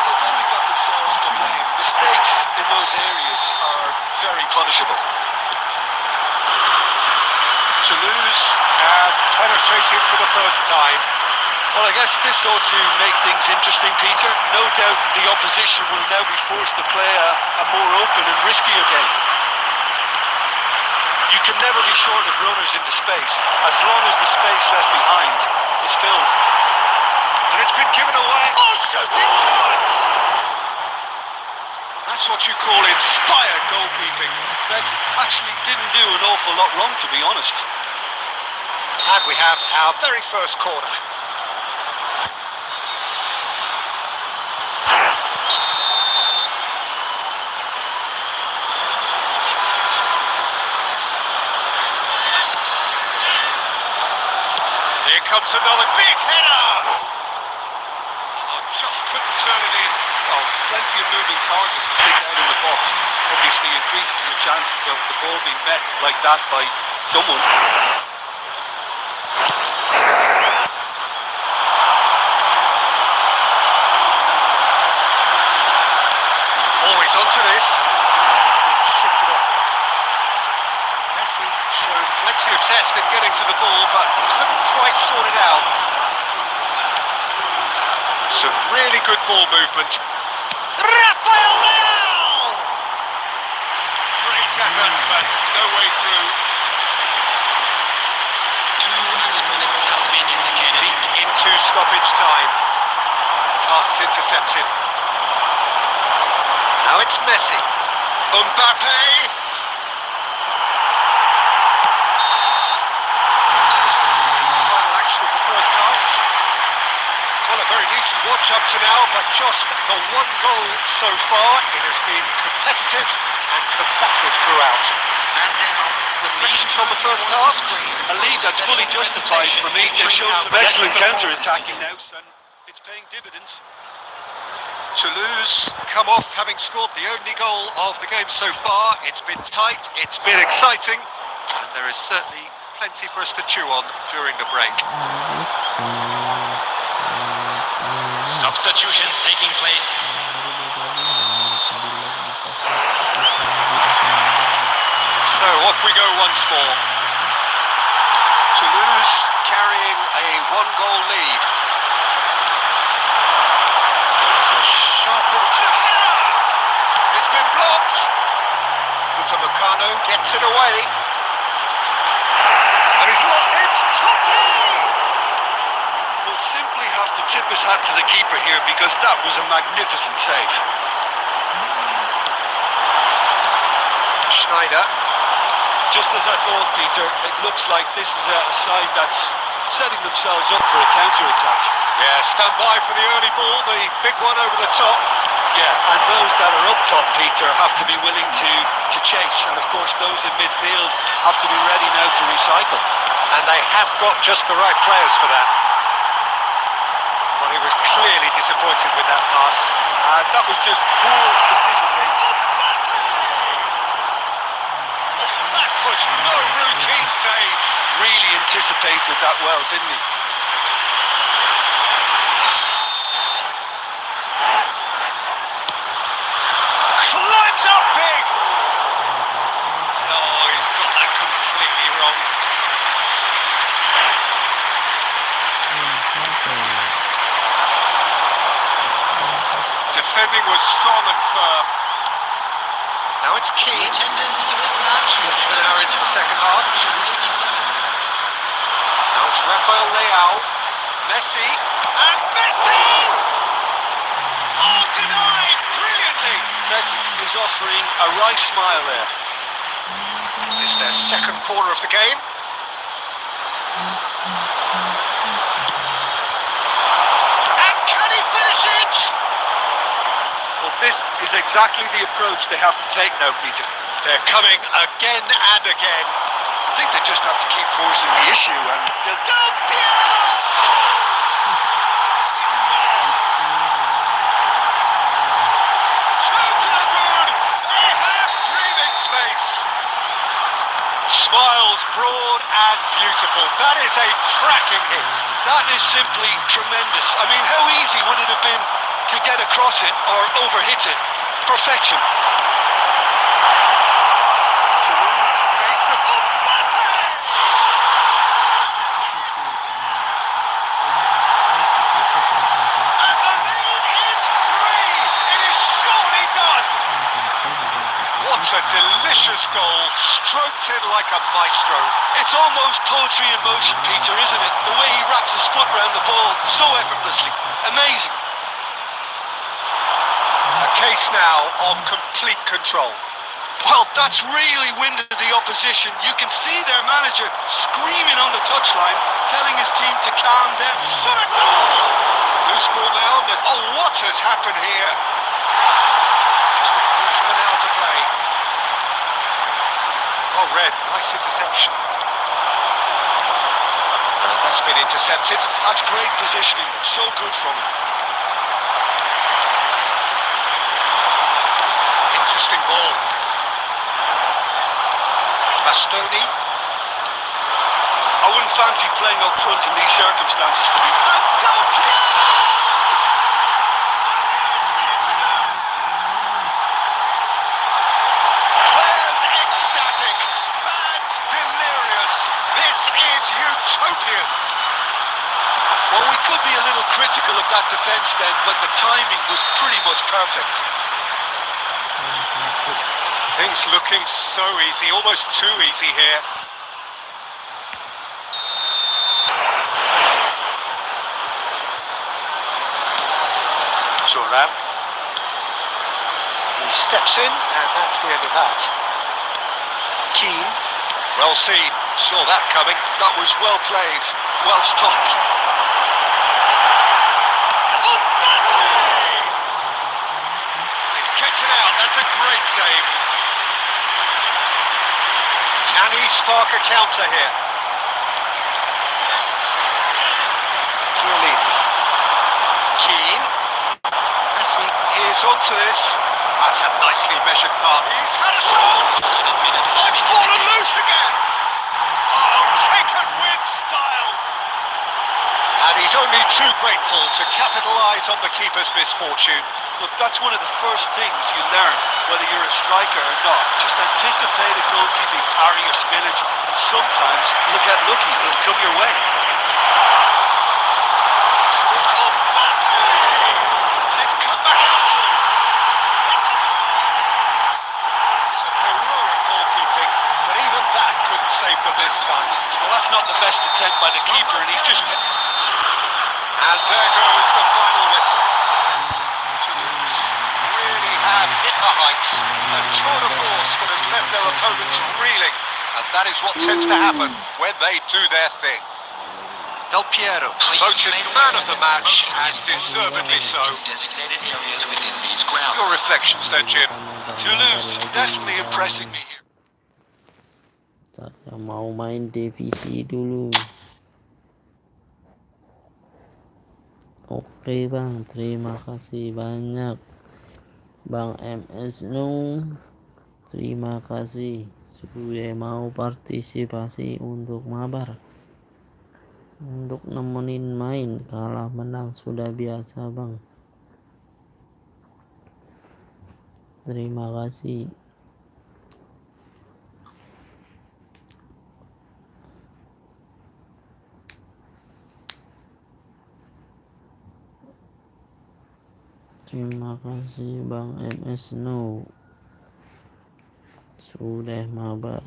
They've only got themselves to blame. Mistakes in those areas are very punishable. Toulouse have penetrated for the first time. Well, I guess this ought to make things interesting, Peter. No doubt the opposition will now be forced to play a more open and riskier game. You can never be short of runners into space, as long as the space left behind is filled. And it's been given away. Oh, shooting chance! That's what you call inspired goalkeeping. Messi actually didn't do an awful lot wrong, to be honest. And we have our very first corner. Here comes another big header! Oh, just couldn't turn it in. Well, plenty of moving targets to pick out in the box. Obviously increases your chances of the ball being met like that by someone. Always onto this. He's been shifted off there. Messi showed plenty of zest in getting to the ball, but couldn't quite sort it out. Some really good ball movement. Rafael Leao! Great effort, but no way through. 2 added minutes has been indicated. Deep into stoppage time. Pass is intercepted. Now it's Messi. Mbappe! Final action of the first half. Well, a very decent watch up to now, but just the one goal so far. It has been competitive and combative throughout. And now, Reflections on the first half. A lead that's fully justified for me. They've shown some excellent counter-attacking now, and it's paying dividends. Toulouse come off having scored the only goal of the game so far. It's been tight, it's been exciting, and there is certainly plenty for us to chew on during the break. substitutions taking place. So off we go once more. Toulouse carrying a one-goal lead. There's a sharp little header. It's been blocked. Upamecano gets it away. And he's lost it. Totti! We'll simply have to tip his hat to the keeper here because that was a magnificent save. Schneider. Just as I thought, Peter, it looks like this is a side that's setting themselves up for a counter-attack. Yeah, stand by for the early ball, the big one over the top. Yeah, and those that are up top, Peter, have to be willing to chase. And of course, those in midfield have to be ready now to recycle. And they have got just the right players for that. Well, he was clearly disappointed with that pass. And that was just poor decision-making. That was no routine save. Really anticipated that well, didn't he? Climbs up big. No, he's got that completely wrong. Defending was strong and firm. Now it's key. Attendance for this match was An hour into the second half. 87. Now it's Rafael Leao. Messi. And Messi! Oh, denied brilliantly. Messi is offering a wry smile there. It's their second corner of the game. And can he finish it? Well, this is exactly the approach they have to take now, Peter. They're coming again and again. I think they just have to keep forcing the issue and they'll... Smiles broad and beautiful. That is a cracking hit. That is simply tremendous. I mean, how easy would it have been to get across it or overhit it? Perfection. Face to Mbappe! And the lead is 3. It is surely done. What a delicious goal, stroked in like a maestro. It's almost poetry in motion, Peter, isn't it? The way he wraps his foot around the ball so effortlessly. Amazing. A case now of complete control. Well, that's really winded the opposition. You can see their manager screaming on the touchline, telling his team to calm down. Shot a goal! Loose ball now. Oh, what has happened here? Just a quarter of an hour to play. Oh, Red, nice interception. And that's been intercepted. That's great positioning. So good from him. Interesting ball. Bastoni. I wouldn't fancy playing up front in these circumstances, to be. And Del Piero! Players ecstatic, fans delirious. This is utopian. Well, we could be a little critical of that defence then, but the timing was pretty much perfect. Things looking so easy, almost too easy here. Turan. He steps in, and that's the end of that. Keane. Well seen. Saw that coming. That was well played, well stopped. He's kicked it out. That's a great save. Can he spark a counter here? Chiellini. Keane. Messi is onto this. That's a nicely measured pass. He's had a shot. It's fallen loose again. Oh, taken with style. And he's only too grateful to capitalise on the keeper's misfortune. Look, that's one of the first things you learn, whether you're a striker or not. Just anticipate a goalkeeping parry or spillage, and sometimes you'll get lucky, it'll come your way. Still Mbappe! And it's come back out to him. Some heroic goalkeeping, but even that couldn't save them this time. Well, that's not the best attempt by the keeper, and he's just. And there goes the final whistle. Toulouse really have hit the heights. A tour de force that has left their opponents reeling. And that is what tends to happen when they do their thing. Del Piero voted man of the match, and deservedly so. Designated areas within these grounds. Your reflections then, Jim? Toulouse definitely impressing me here. Saya mau main divisi dulu. Oke bang, terima kasih banyak Bang MS Nung. Terima kasih sudah mau partisipasi untuk mabar, untuk nemenin main. Kalah menang sudah biasa bang. Terima kasih. Terima kasih Bang MS No sudah mabar.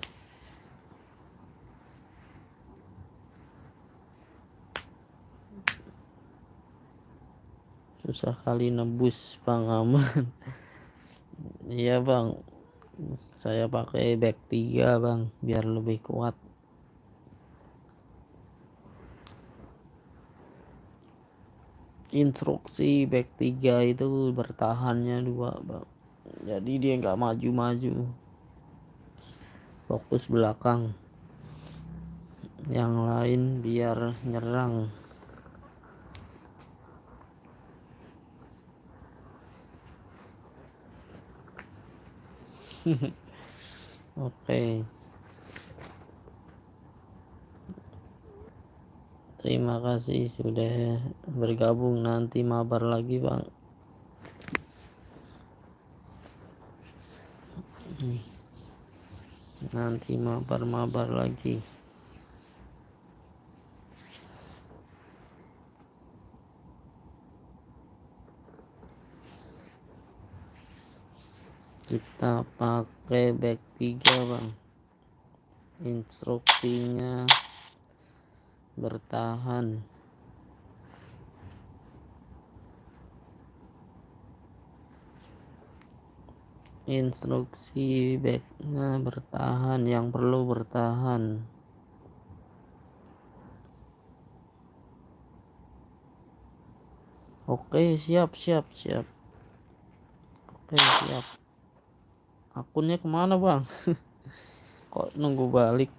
Susah kali nebus Bang Aman. Iya Bang, saya pakai back 3 Bang biar lebih kuat. Instruksi back 3 itu bertahannya 2 bang, jadi dia nggak maju-maju, fokus belakang, yang lain biar nyerang. Oke. Terima kasih sudah bergabung, nanti mabar lagi bang. Nanti mabar lagi. Kita pakai back 3 bang. Instruksinya bertahan. Instruksi backnya bertahan, yang perlu bertahan. Oke, siap. Oke, siap. Akunnya kemana bang? Kok nunggu balik?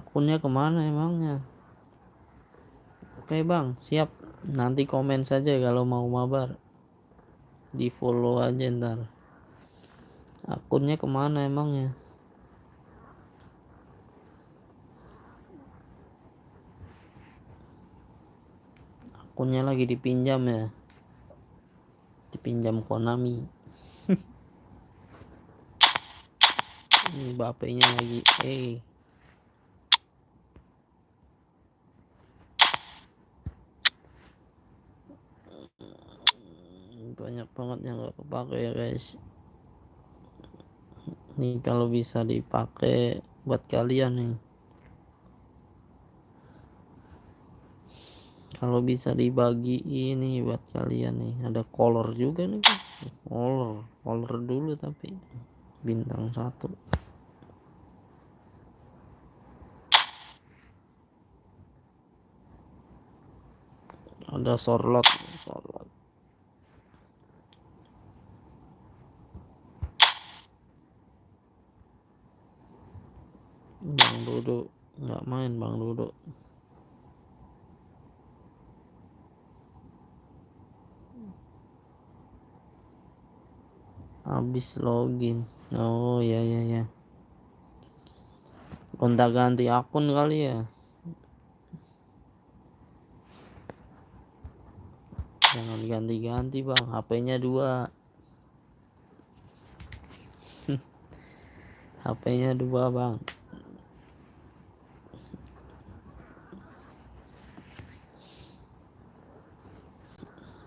Akunnya kemana emangnya? Oke bang, siap. Nanti komen saja kalau mau mabar. Di follow aja ntar. Akunnya kemana emangnya? Akunnya lagi dipinjam ya. Dipinjam Konami. Ini bapaknya lagi. Banyak banget yang gak kepake ya guys. Nih kalau bisa dipakai buat kalian nih. Kalau bisa dibagi ini buat kalian nih. Ada color juga nih. Color dulu tapi bintang 1. Ada sorlot. Bang Dodo nggak main, Bang Dodo. Habis login. Oh ya. Gonta ganti akun kali ya. Jangan ganti-ganti bang, HP-nya 2. HP-nya 2 bang.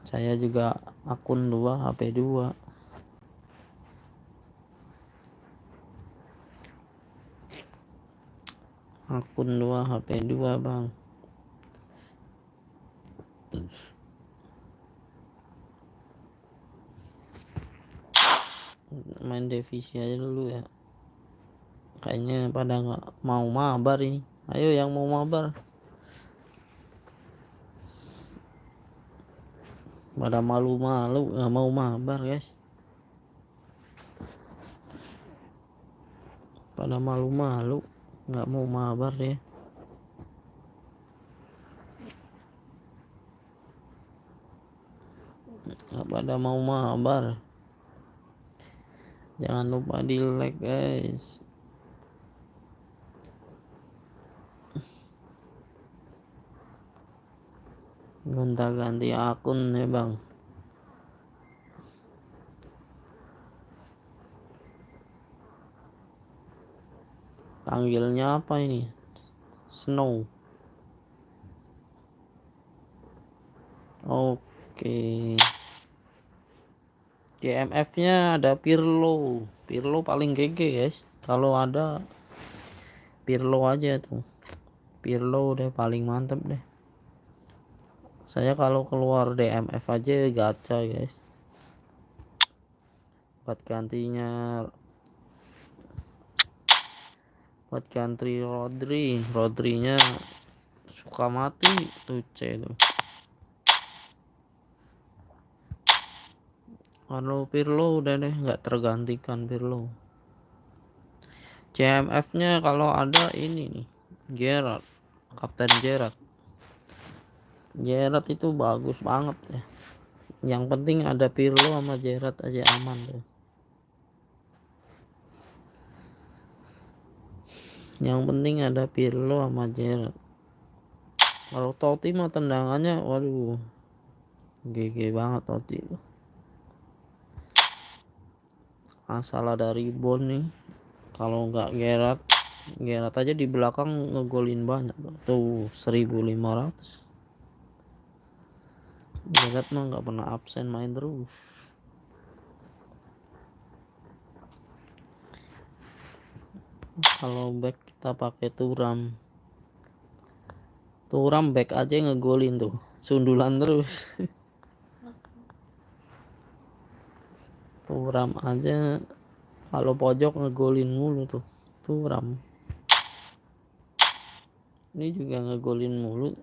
Saya juga akun 2, HP 2. Akun 2, HP 2 bang. Main divisi aja dulu ya. Kayaknya pada nggak mau mabar ini. Ayo yang mau mabar. Pada malu-malu nggak mau mabar guys. Pada malu-malu nggak mau mabar ya. Nggak pada mau mabar. Jangan lupa di like guys. Gonta ganti akun ya bang. Panggilnya apa ini? Snow. Oke. DMF nya ada Pirlo paling GG guys. Kalau ada Pirlo aja tuh. Pirlo deh paling mantep deh. Saya kalau keluar DMF aja gacha guys. Buat ganti Rodrinya suka mati tuh C tuh. Kalau Pirlo udah deh nggak tergantikan Pirlo. CMF nya kalau ada ini nih Gerrard, Kapten Gerrard itu bagus banget ya. Yang penting ada Pirlo sama Gerrard aja aman tuh. Yang penting ada Pirlo sama Gerrard. Kalau Totti mah tendangannya waduh GG banget Totti. Asal ada rebound nih. Kalau nggak Gerrard aja di belakang ngegolin banyak tuh 1500. Gerrard mah nggak pernah absen, main terus. Kalau back kita pakai Thuram back aja ngegolin tuh, sundulan terus. Turam aja kalau pojok ngegolin mulu tuh. Turam. Ini juga ngegolin mulu.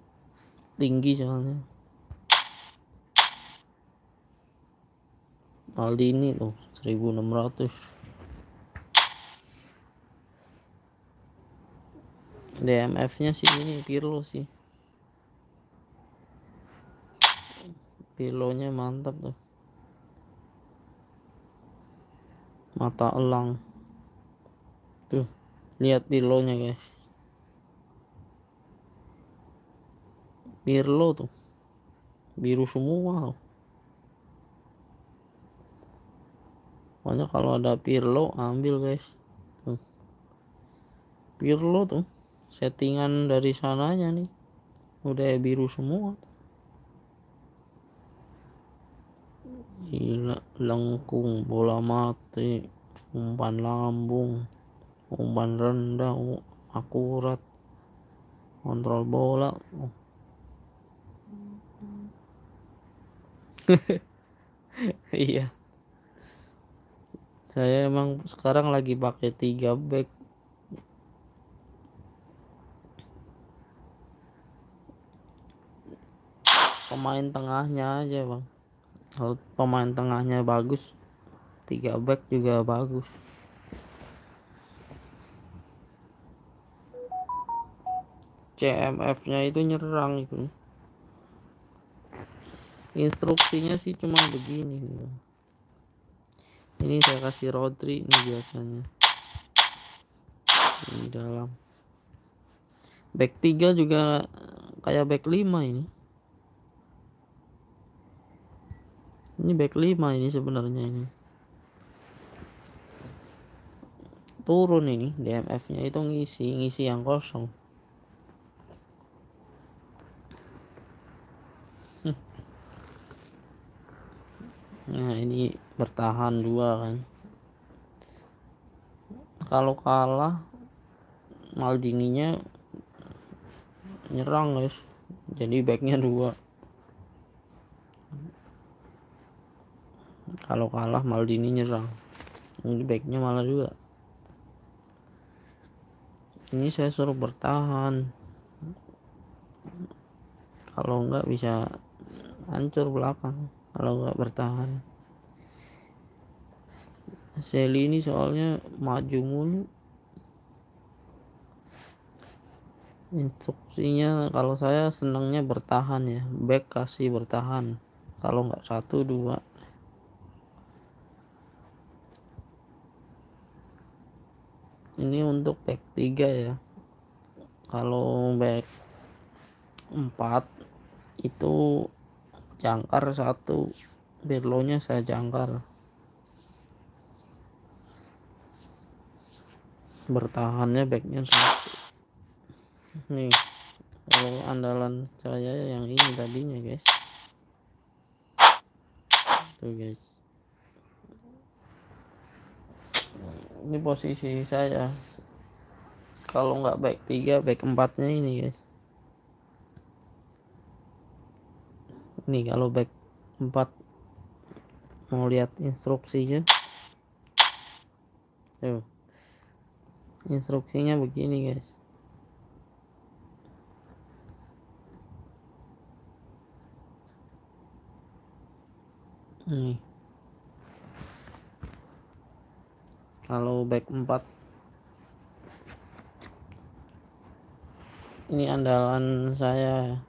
Tinggi soalnya. Maldini tuh 1600. DMF-nya sih ini Pirlo sih. Pirlo-nya mantap tuh. Mata elang. Tuh, lihat Pirlo-nya guys. Pirlo tuh. Biru semua loh. Pokoknya kalau ada Pirlo ambil guys. Tuh. Pirlo tuh. Settingan dari sananya nih. Udah biru semua. Gila, lengkung, bola mati, umpan lambung, umpan rendah, akurat, kontrol bola. Iya, saya emang sekarang lagi pakai 3 back. Pemain tengahnya aja bang. Kalau pemain tengahnya bagus, 3 back juga bagus. CMF-nya itu nyerang itu. Instruksinya sih cuma begini. Ini saya kasih Rodri ini biasanya. Di dalam. Back 3 juga kayak back 5 ini. Ini back 5 ini sebenarnya ini. Turun ini DMF-nya itu ngisi yang kosong. Nah, ini bertahan 2 kan. Kalau kalah Maldininya nyerang guys. Jadi backnya 2. Kalau kalah Maldini nyerang. Ini backnya malah 2. Ini saya suruh bertahan. Kalau enggak bisa hancur belakang. Kalau enggak bertahan. Seli ini soalnya maju mulu. Instruksinya kalau saya senangnya bertahan ya. Back kasih bertahan. Kalau enggak 1, 2. Ini untuk back 3 ya. Kalau back 4 itu jangkar 1. Pirlo-nya saya jangkar. Bertahannya backnya 1. Nih, kalau andalan saya yang ini tadinya guys. Tuh guys. Ini posisi saya. Kalau nggak back 3, back 4-nya ini guys. Nih kalau back 4 mau lihat instruksinya. Tuh. Instruksinya begini guys. Nih. Kalau back 4 ini andalan saya.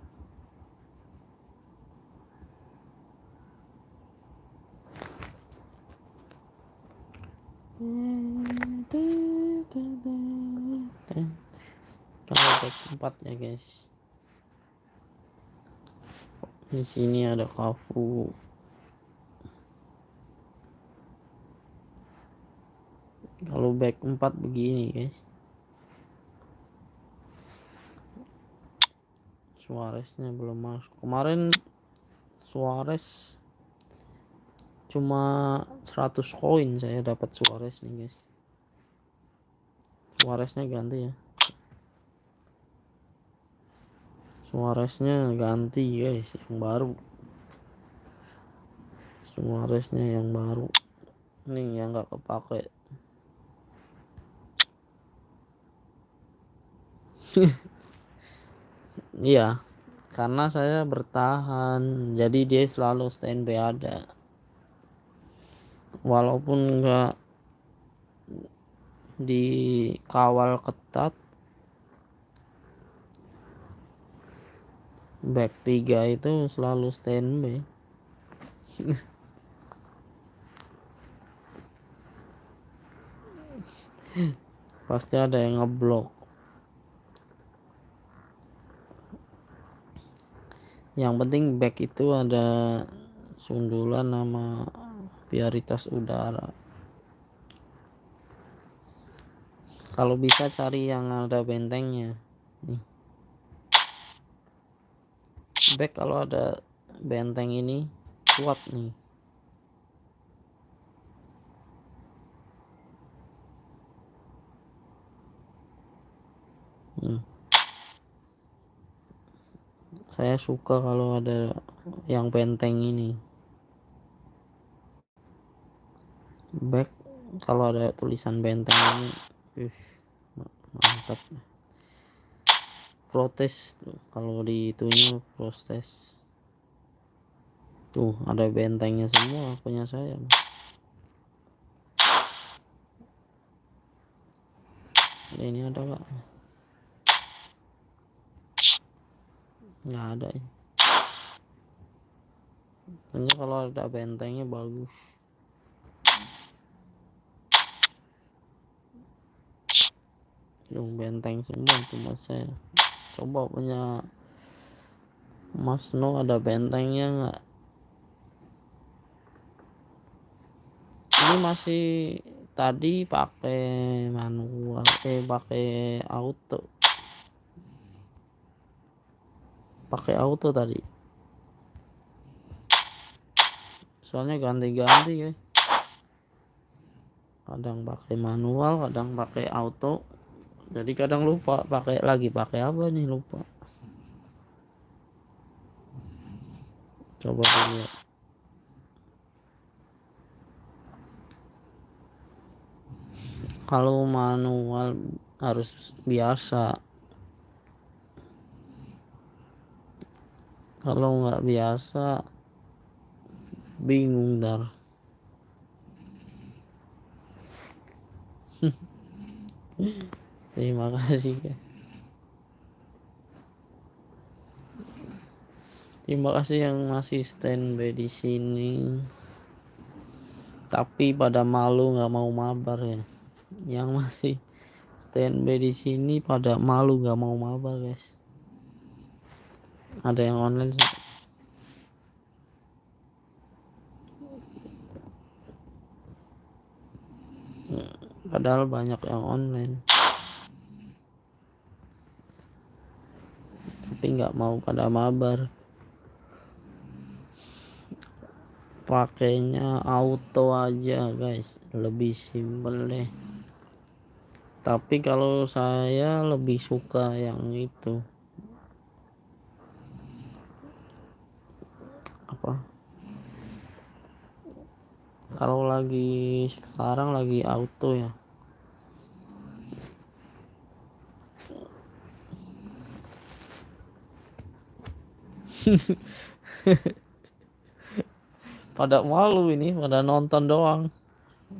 Kalau back 4 ya guys. Di sini ada Cafu. Kalau back 4 begini guys. Suareznya belum masuk. Kemarin Suarez cuma 100 koin saya dapat Suarez nih guys. Suareznya ganti ya. Suareznya ganti guys, yang baru. Suareznya yang baru. nggak kepake. Iya, karena saya bertahan, jadi dia selalu standby ada. Walaupun nggak dikawal ketat, back 3 itu selalu standby. Pasti ada yang ngeblok. Yang penting back itu ada sundulan sama prioritas udara. Kalau bisa cari yang ada bentengnya nih. Back kalau ada benteng ini kuat nih. Saya suka kalau ada yang benteng ini. Back kalau ada tulisan benteng ini, mantap. Protes kalau di itunya protes. Tuh ada bentengnya semua punya saya. Ini ada nggak? Nggak ada ya. Tentunya kalau ada bentengnya bagus. Benteng semua tuh mas saya. Coba punya Mas No ada bentengnya nggak? Ini masih tadi pakai manual, pakai auto tadi. Soalnya ganti-ganti ya. Kadang pakai manual, kadang pakai auto. Jadi kadang lupa pakai apa nih, lupa. Coba lihat. Kalau manual harus biasa. Kalau nggak biasa bingung dar. Terima kasih ya. Terima kasih yang masih standby di sini. Tapi pada malu nggak mau mabar ya. Yang masih standby di sini pada malu nggak mau mabar guys. Ada yang online sih. Padahal banyak yang online. Tapi nggak mau pada mabar. Pakainya auto aja guys, lebih simpel deh. Tapi kalau saya lebih suka yang itu apa, kalau sekarang lagi auto ya. Pada malu ini, pada nonton doang.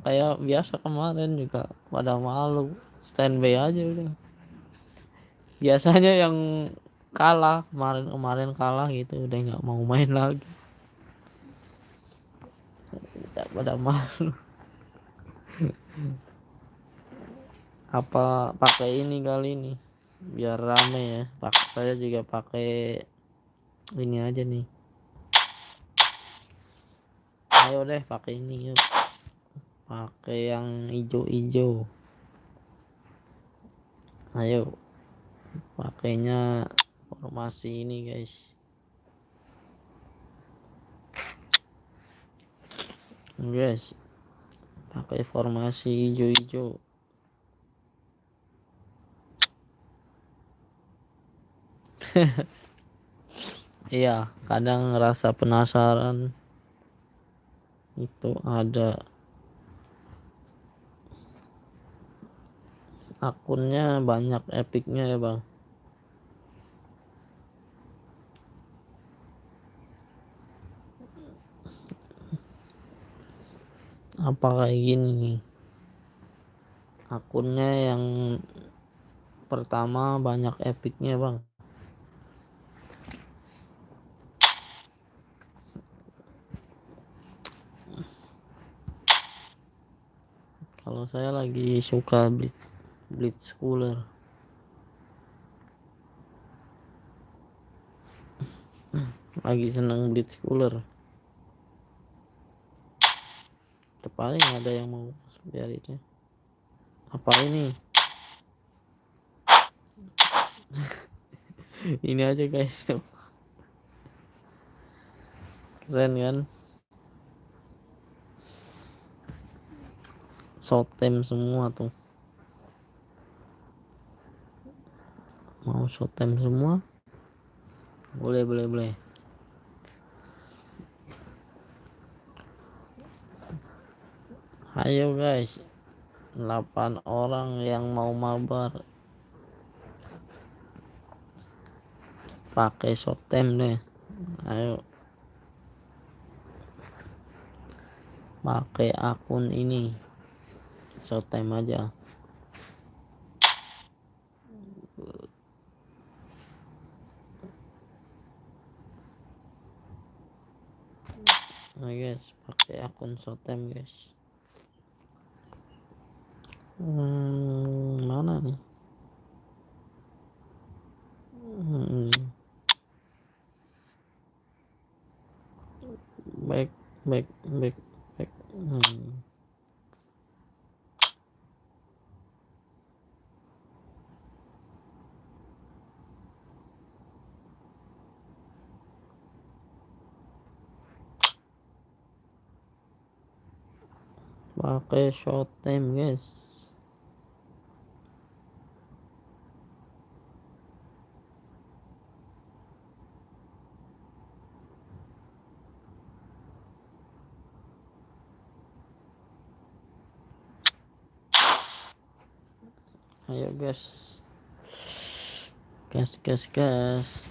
Kayak biasa kemarin juga pada malu, standby aja udah. Biasanya yang kalah kemarin kalah gitu udah nggak mau main lagi. Tidak pada malu. Apa pakai ini kali ini biar rame ya. Saya juga pakai ini aja nih. Ayo deh pakai ini yuk. Pakai yang hijau-hijau. Ayo. Pakainya formasi ini guys. Guys. Pakai formasi hijau-hijau. Iya, kadang ngerasa penasaran. Itu ada Akunnya banyak epicnya ya bang. Apa kayak gini nih, akunnya yang pertama banyak epicnya bang. Kalau saya lagi suka blitz cooler. Lagi seneng blitz cooler. Paling ada yang mau biarin ya. Apa ini? Ini aja guys. Keren kan? Short time semua tuh. Mau short time semua? Boleh. Ayo guys, 8 orang yang mau mabar pakai short time deh. Ayo pakai akun ini short time aja. Nah guys, pakai akun short time guys. Mana nih? Back. Pakai short time guys. Ayo guys, gas.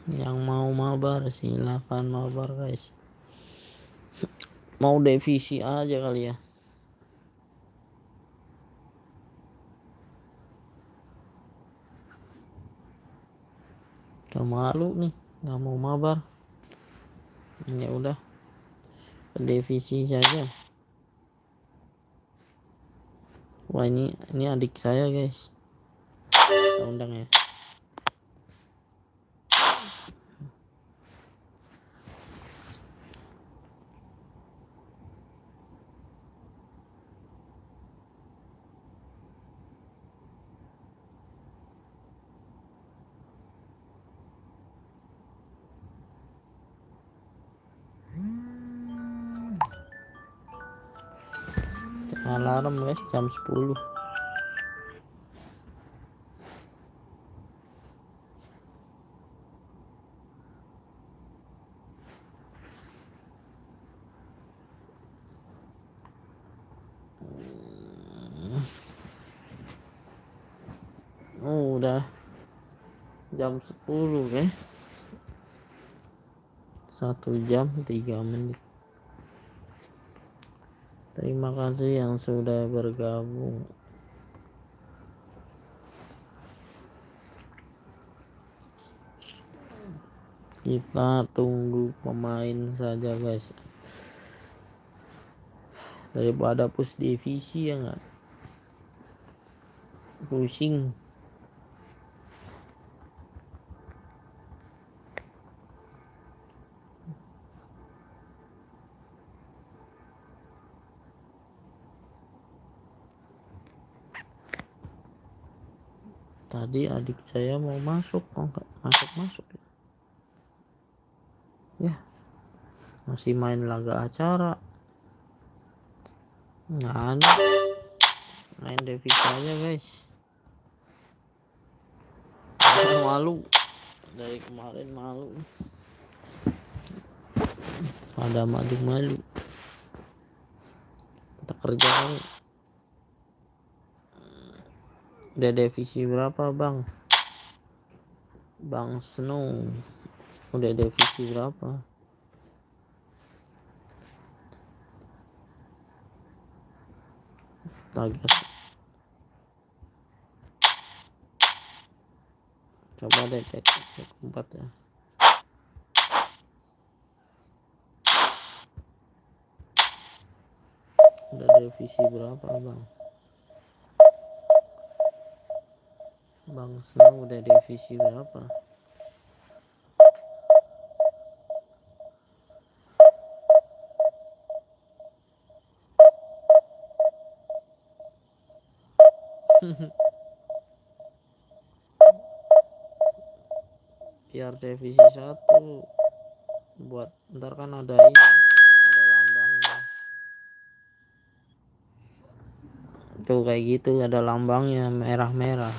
Yang mau mabar silakan mabar guys. Mau divisi aja kali ya. Udah malu nih, nggak mau mabar. Ya udah, ke divisi saja. Wah ini adik saya guys. Kita undang ya. Alarm guys jam 10. Oh, udah jam 10 guys. 1 jam 3 menit. Terima kasih yang sudah bergabung. Kita tunggu pemain saja guys. Daripada push divisi ya nggak? Pusing. Tadi adik saya mau masuk, kok nggak masuk ya. Masih main laga acara. Nggak ada. Main divisi aja guys. Malu. Dari kemarin malu. Ada maju-maju. Kita kerja kali. Udah divisi berapa bang? Bang Snow udah divisi berapa? Target. Coba deh cek 4 ya. Udah divisi berapa bang? Bang Snow udah divisi berapa? Biar divisi 1 buat ntar kan ada ini, ada lambangnya tuh kayak gitu, ada lambangnya merah-merah.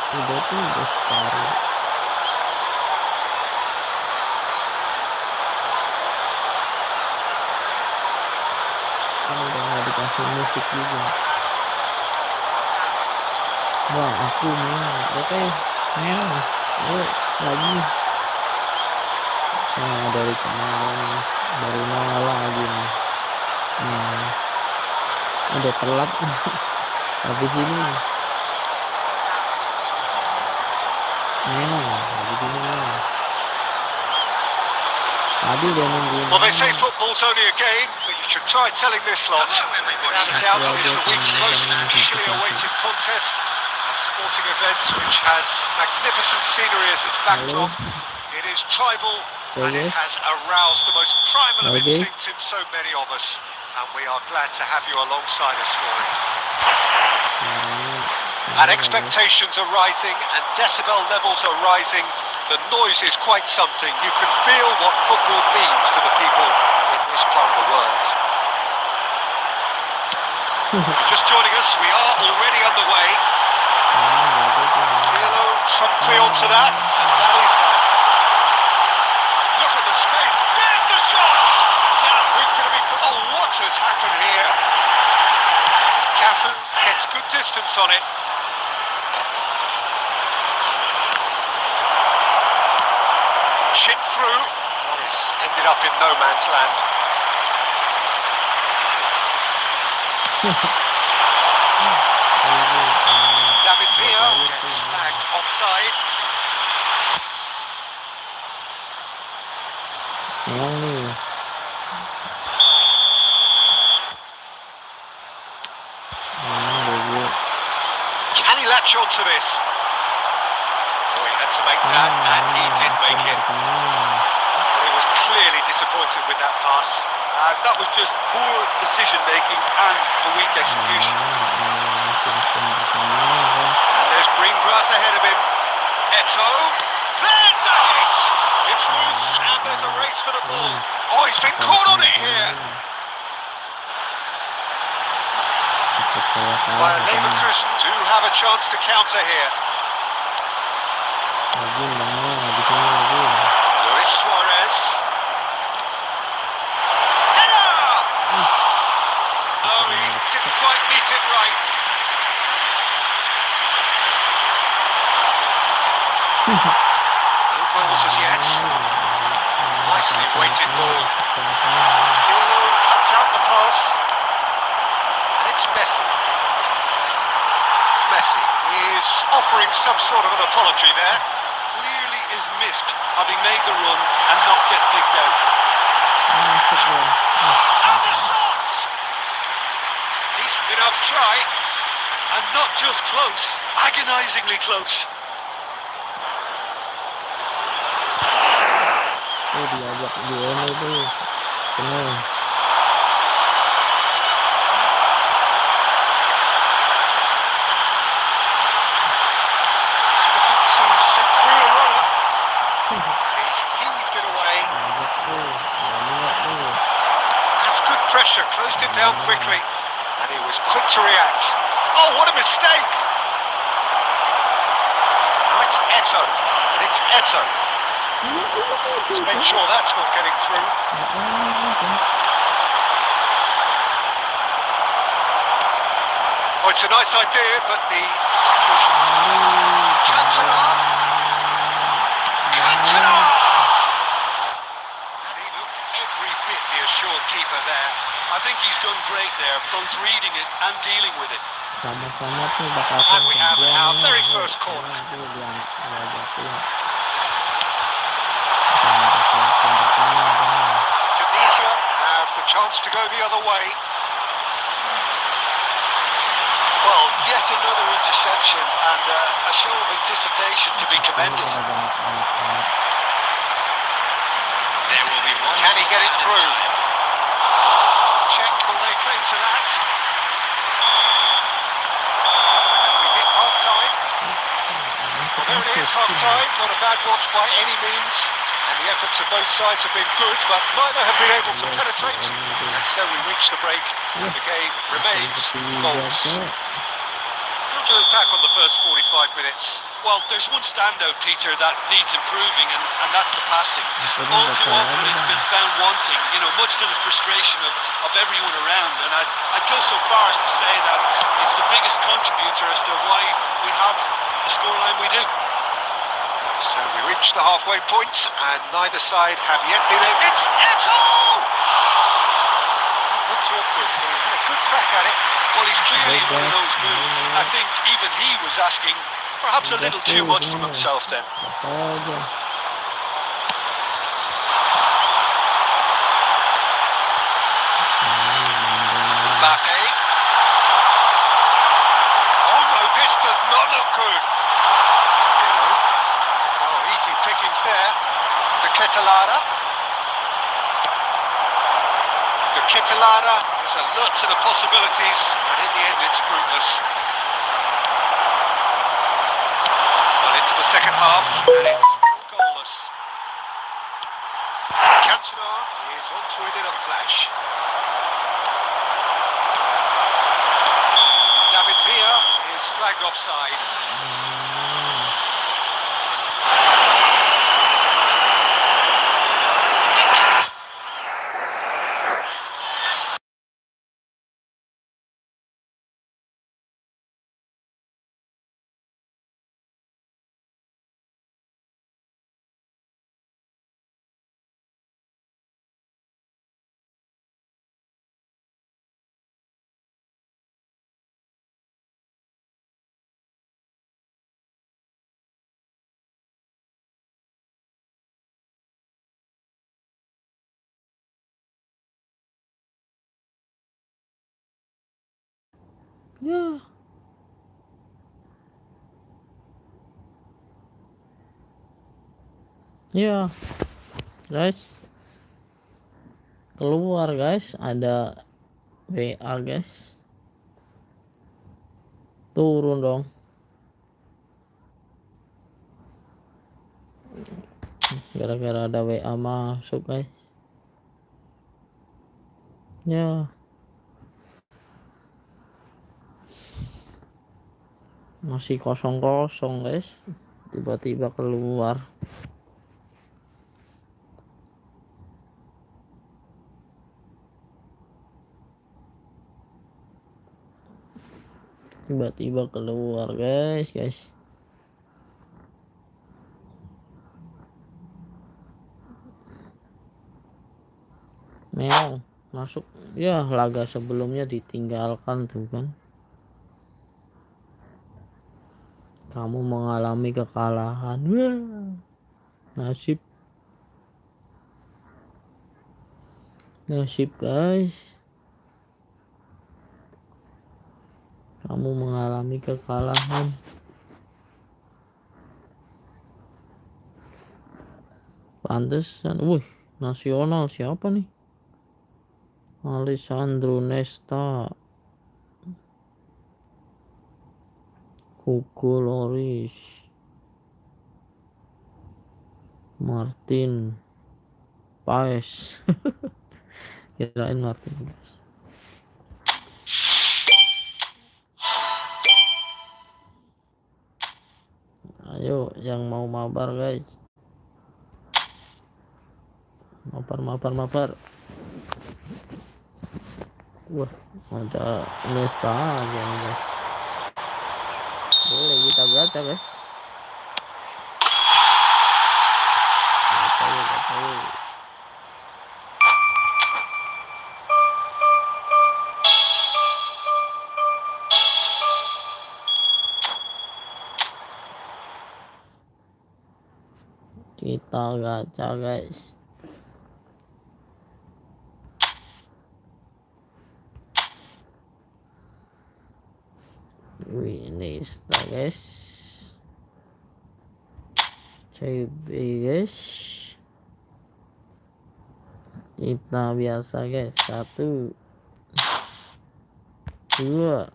Udah tuh udah separuh. Kan udah nggak dikasih musik juga. Bang aku mau, oke mau, yuk lagi. Nah dari kemarin baru nongol lagi nih. Udah telat habis ini. Tadi udah nungguin. Well, they say football's only a game, but you should try telling this lot. Without a doubt, it is the week's most eagerly awaited contest. A sporting event which has magnificent scenery as its backdrop. It is tribal and it has aroused the most primal of instincts in so many of us. And we are glad to have you alongside us for it. And expectations are rising and decibel levels are rising. The noise is quite something. You can feel what football means to the people in this part of the world. If you're just joining us, we are already underway. Kilo promptly onto that, and that is that. Look at the space. There's the shot! Now, who's going to be... Oh, what has happened here? Cafu gets good distance on it. Chip through. This ended up in no man's land. David Villa gets flagged offside. Can he latch on to this? Oh, he had to make that, and he did make it. But he was clearly disappointed with that pass. That was just poor decision making and a weak execution. And there's green grass ahead of him. Eto. There's the hit. It's loose, and there's a race for the ball. Oh, he's been caught on it here. But Leverkusen do have a chance to counter here. Luis Suarez. Header! Oh, he didn't quite meet it right. No goals as yet. Nicely weighted ball. Pirlo cuts out the pass. And it's Messi. Messi is offering some sort of an apology there. Clearly is miffed, having made the run and not get picked out. And the shot! Decent enough try. And not just close, agonisingly close. Diajak gini tuh seneng. To set free a runner. He's heaved it away. That's good pressure, closed it down quickly. And he was quick to react. Oh, what a mistake! Now it's Eto. And it's Eto. Let's make sure that's not getting through. Oh, it's a nice idea, but the execution. Cantona! Cantona! And he looked every bit the assured keeper there. I think he's done great there, both reading it and dealing with it. Sama-sama tuh bakal And we have our very first corner. Tunisia have the chance to go the other way. Well, yet another interception and a show of anticipation to be commended. There will be one. Can he get it through? Check will they claim to that. And we hit half-time. Well, there it is, half-time. Not a bad watch by any means. And the efforts of both sides have been good, but neither have been able to penetrate. And so we reach the break, and the game remains goals. How do you look back on the first 45 minutes? Well, there's one standout, Peter, that needs improving, and that's the passing. All too often it's been found wanting, much to the frustration of everyone around. And I'd go so far as to say that it's the biggest contributor as to why we have the scoreline we do. So we reach the halfway point, and neither side have yet been able... It's Eto! That looked awkward, but he had a good crack at it. Well, he's clearly one of those moves. I think even he was asking perhaps a little too much from himself then. Mbappe. Oh no, this does not look good. Oh, easy pickings there. De Ketelada. De Ketelada is alert to the possibilities, but in the end it's fruitless. Well, into the second half, and it's still goalless. Cantona is onto it in a flash. David Villa is flagged offside. Ya. Ya. Guys. Keluar, guys. Ada WA, guys. Turun dong. Gara-gara ada WA masuk, guys. Ya. Masih kosong-kosong, guys. Tiba-tiba keluar. Tiba-tiba keluar, guys. Meong masuk ya, laga sebelumnya ditinggalkan tuh kan. Kamu mengalami kekalahan. Wah, nasib guys, kamu mengalami kekalahan. Pantesan, wih, nasional siapa nih? Alessandro Nesta, Hugo Loris, Martin Paes. Kirain Martin Paes. Ayo yang mau mabar guys, mabar. Wah, ada Nesta aja nih guys. Boleh kita gacha guys. Gacha yuk. Kita gacha guys. Wih, Nesta guys. CB guys. Kita biasa guys. 1 2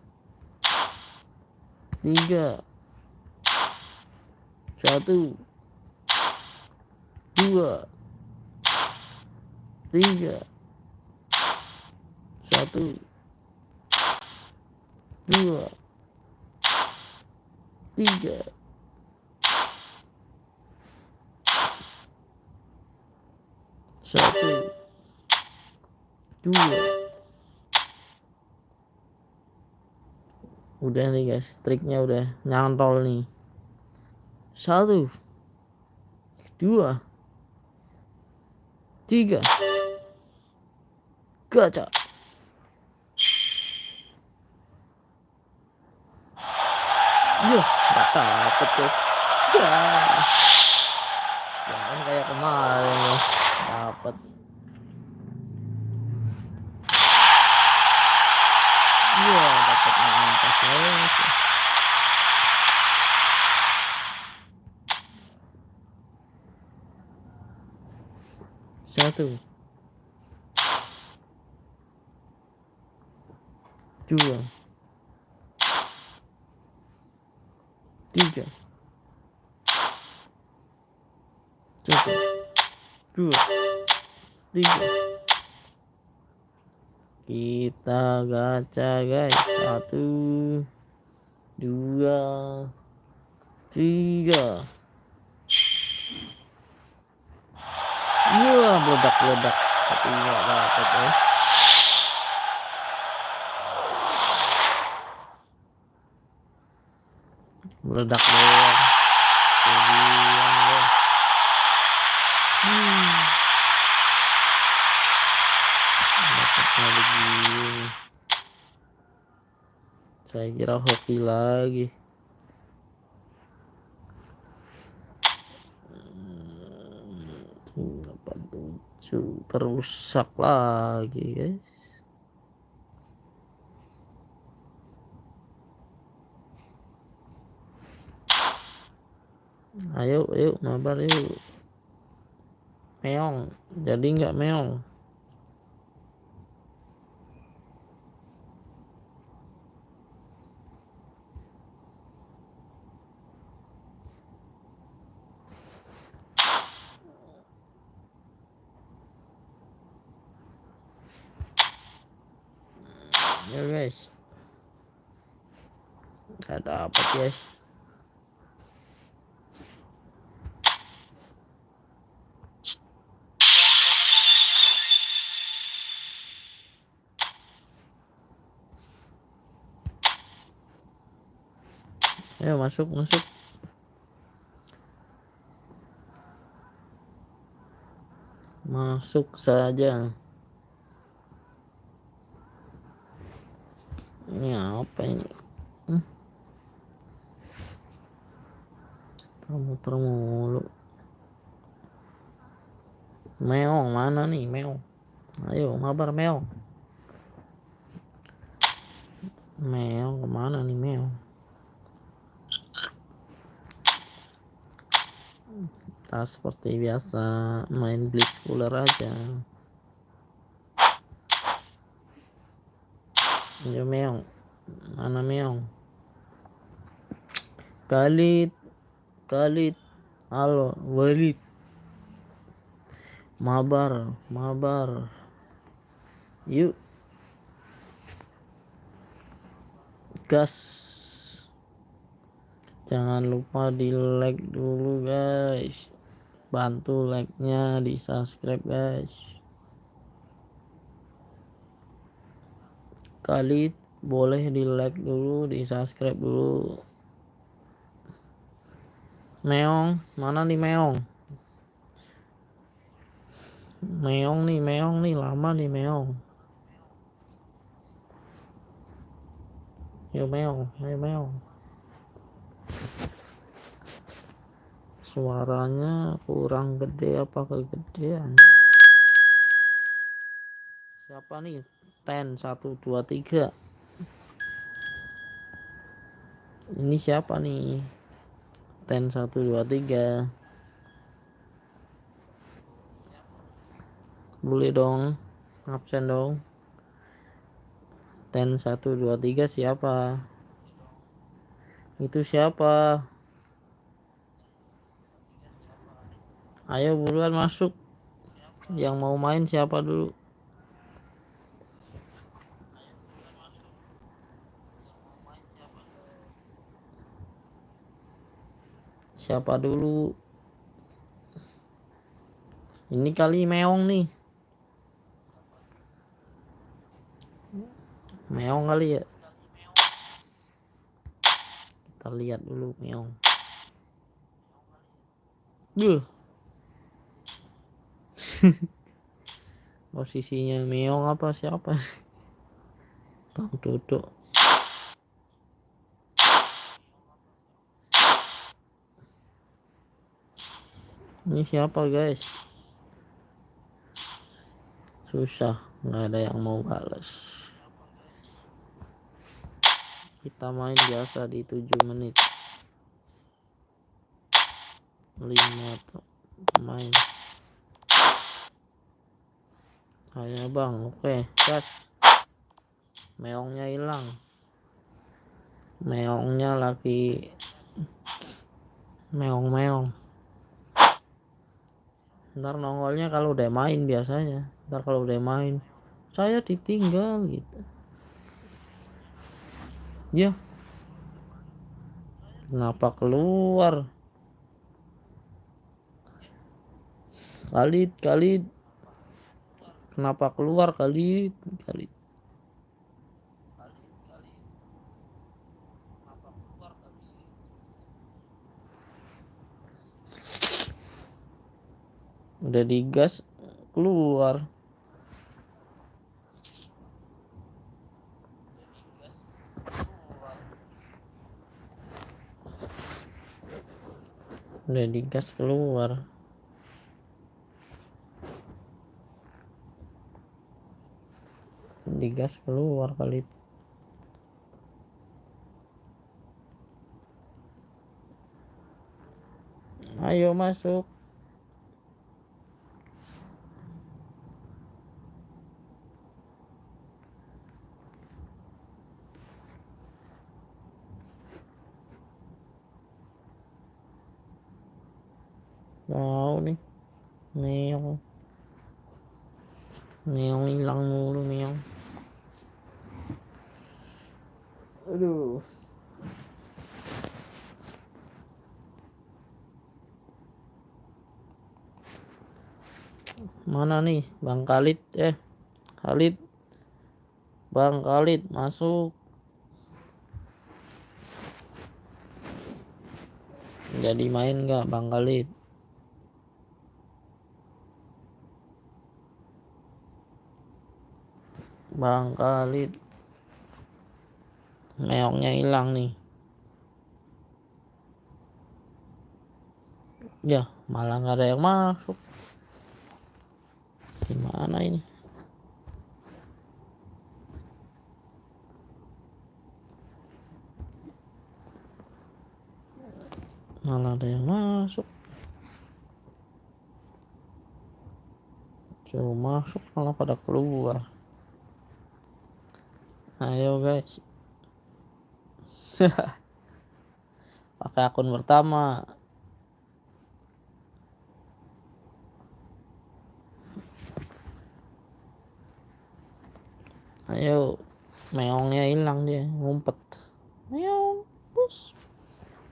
3 1 2 3 1 2 3 1 2. Udah nih guys, triknya udah nyantol nih. 1 2 3 gacha. Ya, nggak dapet guys. Ya, jangan kayak kemarin guys, dapet. Ya, dapat mengantas guys. 1 2 3 1 2 3. Kita gacha guys. 1 2 3. Wah, meledak tapi nggak dapat guys. Meledak doang. Kegian guys. Dapatnya begini. Saya kira hoki lagi. Perusak lagi guys. Ayo mabar yuk. Meong, jadi nggak meong. Ya guys, nggak dapat guys. Ayo masuk. Masuk saja. Ini apa ini? Muter mulu. Meong mana nih meong? Ayo mabar meong. Meong kemana nih meong? Kita seperti biasa main blitz cooler aja. Ayo meong. Mana meong? Khalid. Halo, Walid. Mabar. Yuk. Gas. Jangan lupa di like dulu guys. Bantu like-nya, di subscribe guys. Kali boleh di like dulu, di subscribe dulu. Meong, mana nih meong? Meong nih, lama nih meong. Ayo meong. Suaranya kurang gede apa kegedean? Siapa nih? 10 1 2 3. Ini siapa nih? 10 1 2 3. Boleh dong. Absen dong. 10 1 2 3 siapa? Itu siapa? Ayo buruan masuk. Yang mau main siapa dulu? Siapa dulu? Ini kali meong nih. Meong kali ya. Kita lihat dulu meong. Posisinya meong apa siapa? Bang Duduk. Ini siapa guys? Susah, nggak ada yang mau balas. Kita main biasa di 7 menit. 5 pemain. Ayo bang, oke, gas. Meongnya hilang. Meongnya lagi meong. Ntar nongolnya kalau udah main biasanya. Ntar kalau udah main saya ditinggal gitu. Ya. Kenapa keluar? Khalid. Kenapa keluar Khalid? Udah digas keluar. Udah digas keluar. Digas keluar kali. Ayo masuk. Mau nih. Meong hilang mulu meong. Aduh. Mana nih Bang Khalid? Khalid. Bang Khalid masuk. Jadi main nggak Bang Khalid? Bang Khalid. Meongnya hilang nih. Ya, malah nggak ada yang masuk. Gimana ini? Malah ada yang masuk. Coba masuk malah pada keluar. Ayo guys. Pakai akun pertama. Ayo. Meongnya hilang dia, ngumpet. Meong, bus.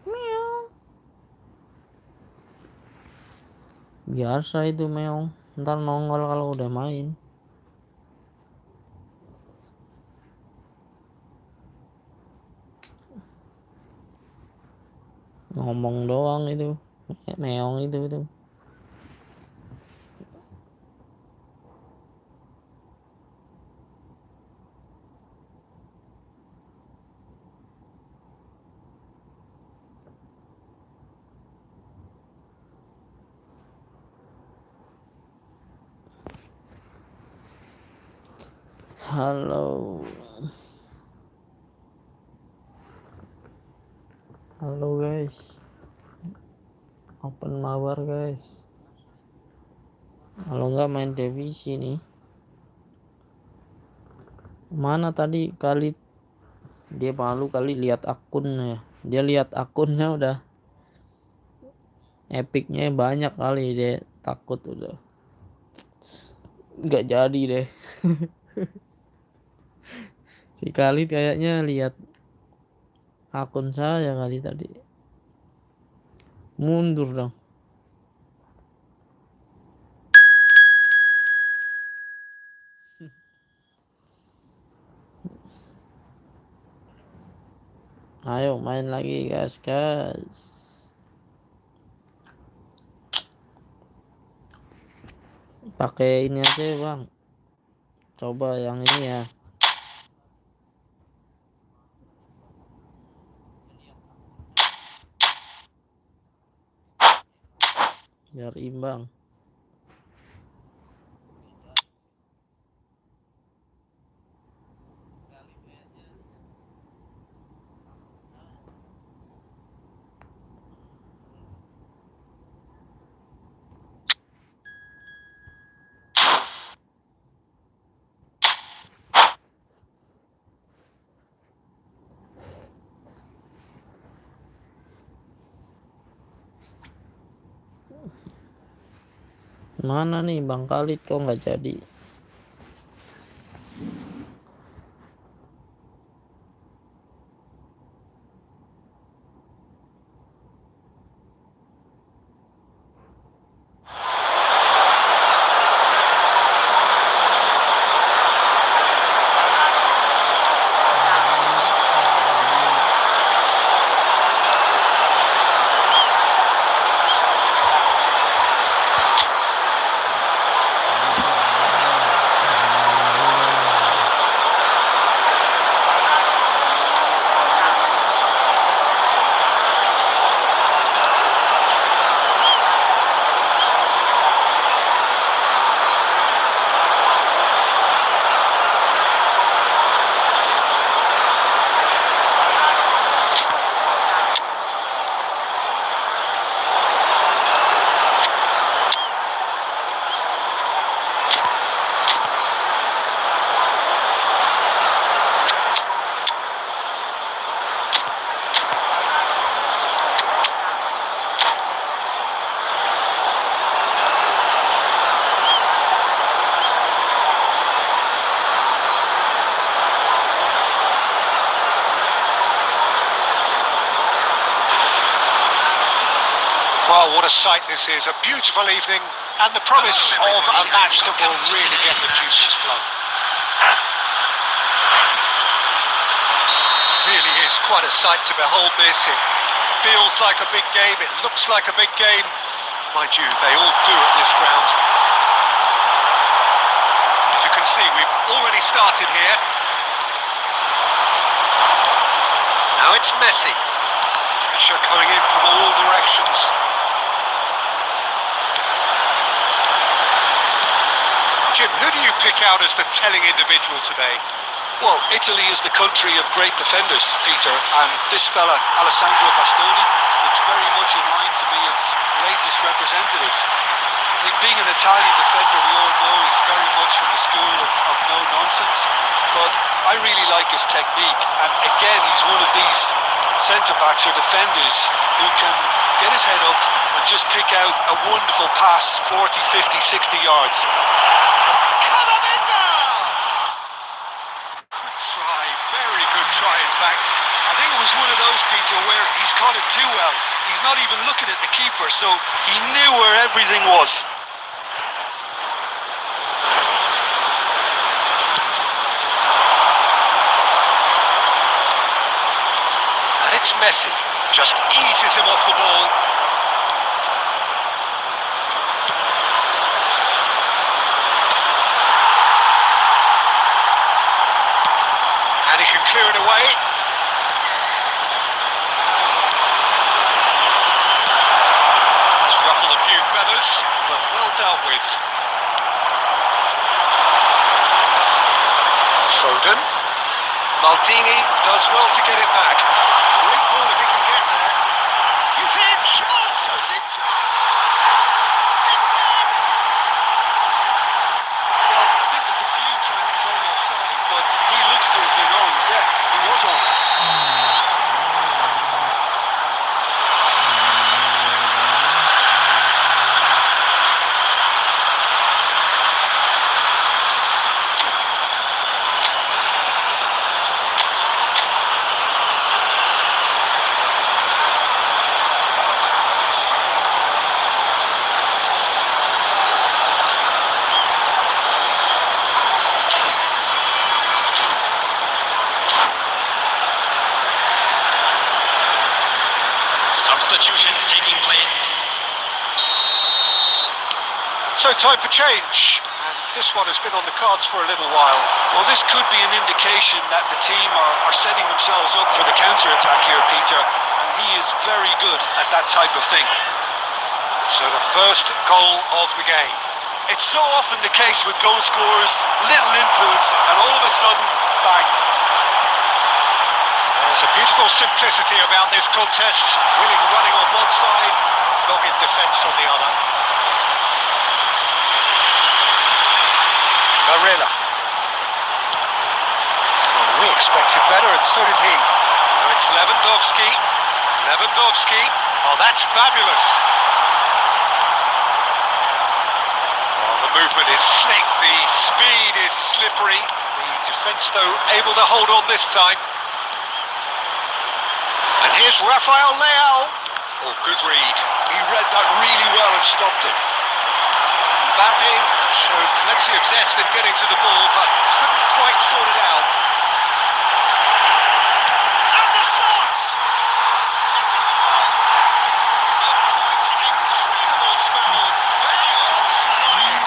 Meong. Biasa itu meong. Ntar nongol kalau udah main. Ngomong doang itu. Meong itu. Halo. Halo guys. Open mabar guys. Kalau nggak main divisi nih. Mana tadi kali dia malu kali lihat akunnya. Dia lihat akunnya udah epicnya banyak kali, dia takut udah. Nggak jadi deh. Si kali kayaknya lihat akun saya kali tadi. Mundur dong. Ayo main lagi guys. Pakai ini aja bang. Coba yang ini ya. Biar imbang. Mana nih Bang Khalid kok nggak jadi? Well, what a sight this is. A beautiful evening and the promise of a match that will really get the juices flowing. Really is quite a sight to behold this. It feels like a big game. It looks like a big game. Mind you, they all do at this ground. As you can see, we've already started here. Now it's Messi. Pressure coming in from all directions. Jim, who do you pick out as the telling individual today? Well, Italy is the country of great defenders, Peter, and this fella, Alessandro Bastoni, looks very much in line to be its latest representative. I think being an Italian defender, we all know he's very much from the school of no nonsense, but I really like his technique, and again, he's one of these centre-backs or defenders who can get his head up and just pick out a wonderful pass, 40, 50, 60 yards. Try, very good try in fact. I think it was one of those, Peter, where he's caught it too well. He's not even looking at the keeper, so he knew where everything was. And it's Messi, just eases him off the ball. And he can clear it away. Has ruffled a few feathers, but well dealt with. Foden. Maldini does well to get it back. Great ball if he can get there. He's in! Oh, shooting chance! It's in! Well, I think there's a few trying to claim offside, but he looks to have been on. Yeah, he was on. Substitutions taking place. So time for change. And this one has been on the cards for a little while. Well, this could be an indication that the team are setting themselves up for the counter-attack here, Peter, and he is very good at that type of thing. So the first goal of the game. It's so often the case with goal scorers, little influence, and all of a sudden, bang. There's a beautiful simplicity about this contest. Willing running on one side, dogged defence on the other. Barella. Well, we expected better, and so did he. Now it's Lewandowski. Lewandowski. Oh, that's fabulous. Well, the movement is slick, the speed is slippery. The defence, though, able to hold on this time. And here's Rafael Leao. Oh, good read. He read that really well and stopped it. Mbappe showed plenty of zest in getting to the ball, but couldn't quite sort it out. And the shot! That's a goal! A quite incredible spell. They are flying.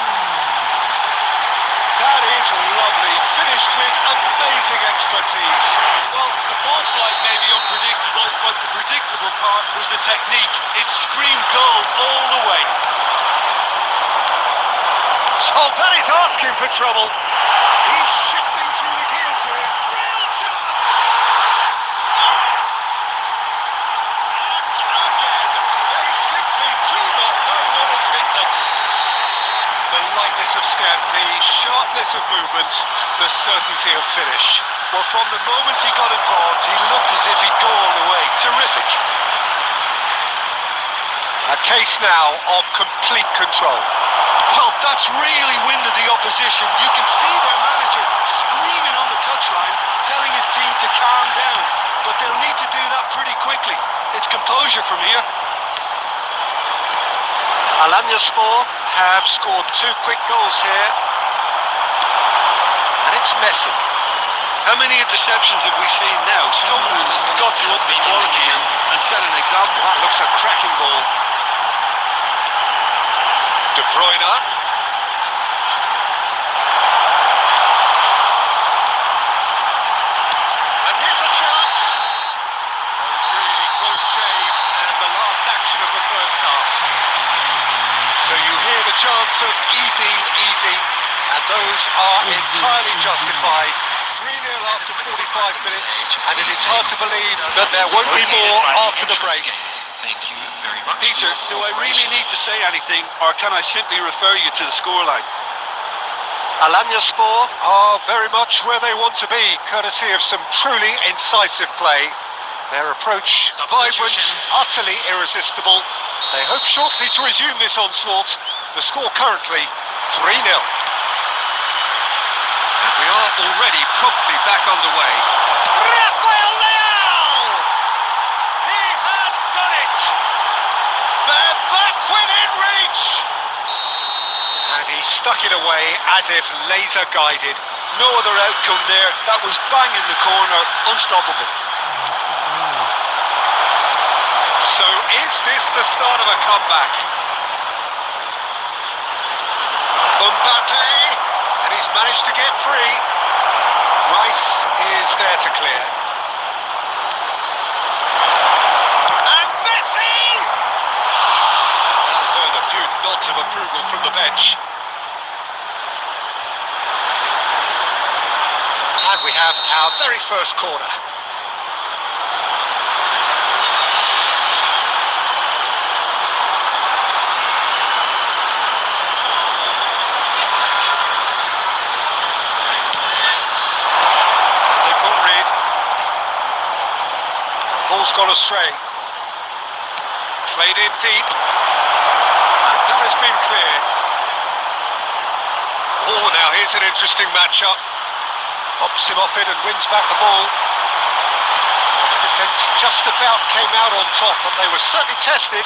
That is lovely. Finished with amazing expertise. Well, the ball flight may be unpredictable, but the predictable part was the technique. It screamed goal all the way. Oh, that is asking for trouble. He's shifting through the gears here. Real chance! Yes! And again, they simply do not know what has hit them. The lightness of step, the sharpness of movement, the certainty of finish. Well, from the moment he got involved, he looked as if he'd go all the way. Terrific. A case now of complete control. Well, that's really winded the opposition. You can see their manager screaming on the touchline, telling his team to calm down. But they'll need to do that pretty quickly. It's composure from here. Alanyaspor have scored 2 quick goals here. And it's Messi. How many interceptions have we seen now? Someone's got to up the quality and set an example. That looks a cracking ball. De Bruyne. And here's a chance. a chance of easy, and those are entirely justified. 3-0 after 45 minutes, and it is hard to believe that there won't be more after the break. Thank you very much. Peter, do I really need to say anything, or can I simply refer you to the scoreline? Alanyaspor are very much where they want to be, courtesy of some truly incisive play. Their approach vibrant, utterly irresistible. They hope shortly to resume this onslaught. The score currently 3-0. And we are already promptly back underway. Rafael Leao! He has done it! They're back within reach! And he stuck it away as if laser guided. No other outcome there. That was bang in the corner, unstoppable. So is this the start of a comeback? Mbappe, and he's managed to get free. Rice is there to clear. And Messi! That has earned a few nods of approval from the bench. And we have our very first corner. Ball's gone astray. Played in deep. And that has been cleared. Oh, now here's an interesting matchup. Pops him off it and wins back the ball. The defence just about came out on top, but they were certainly tested.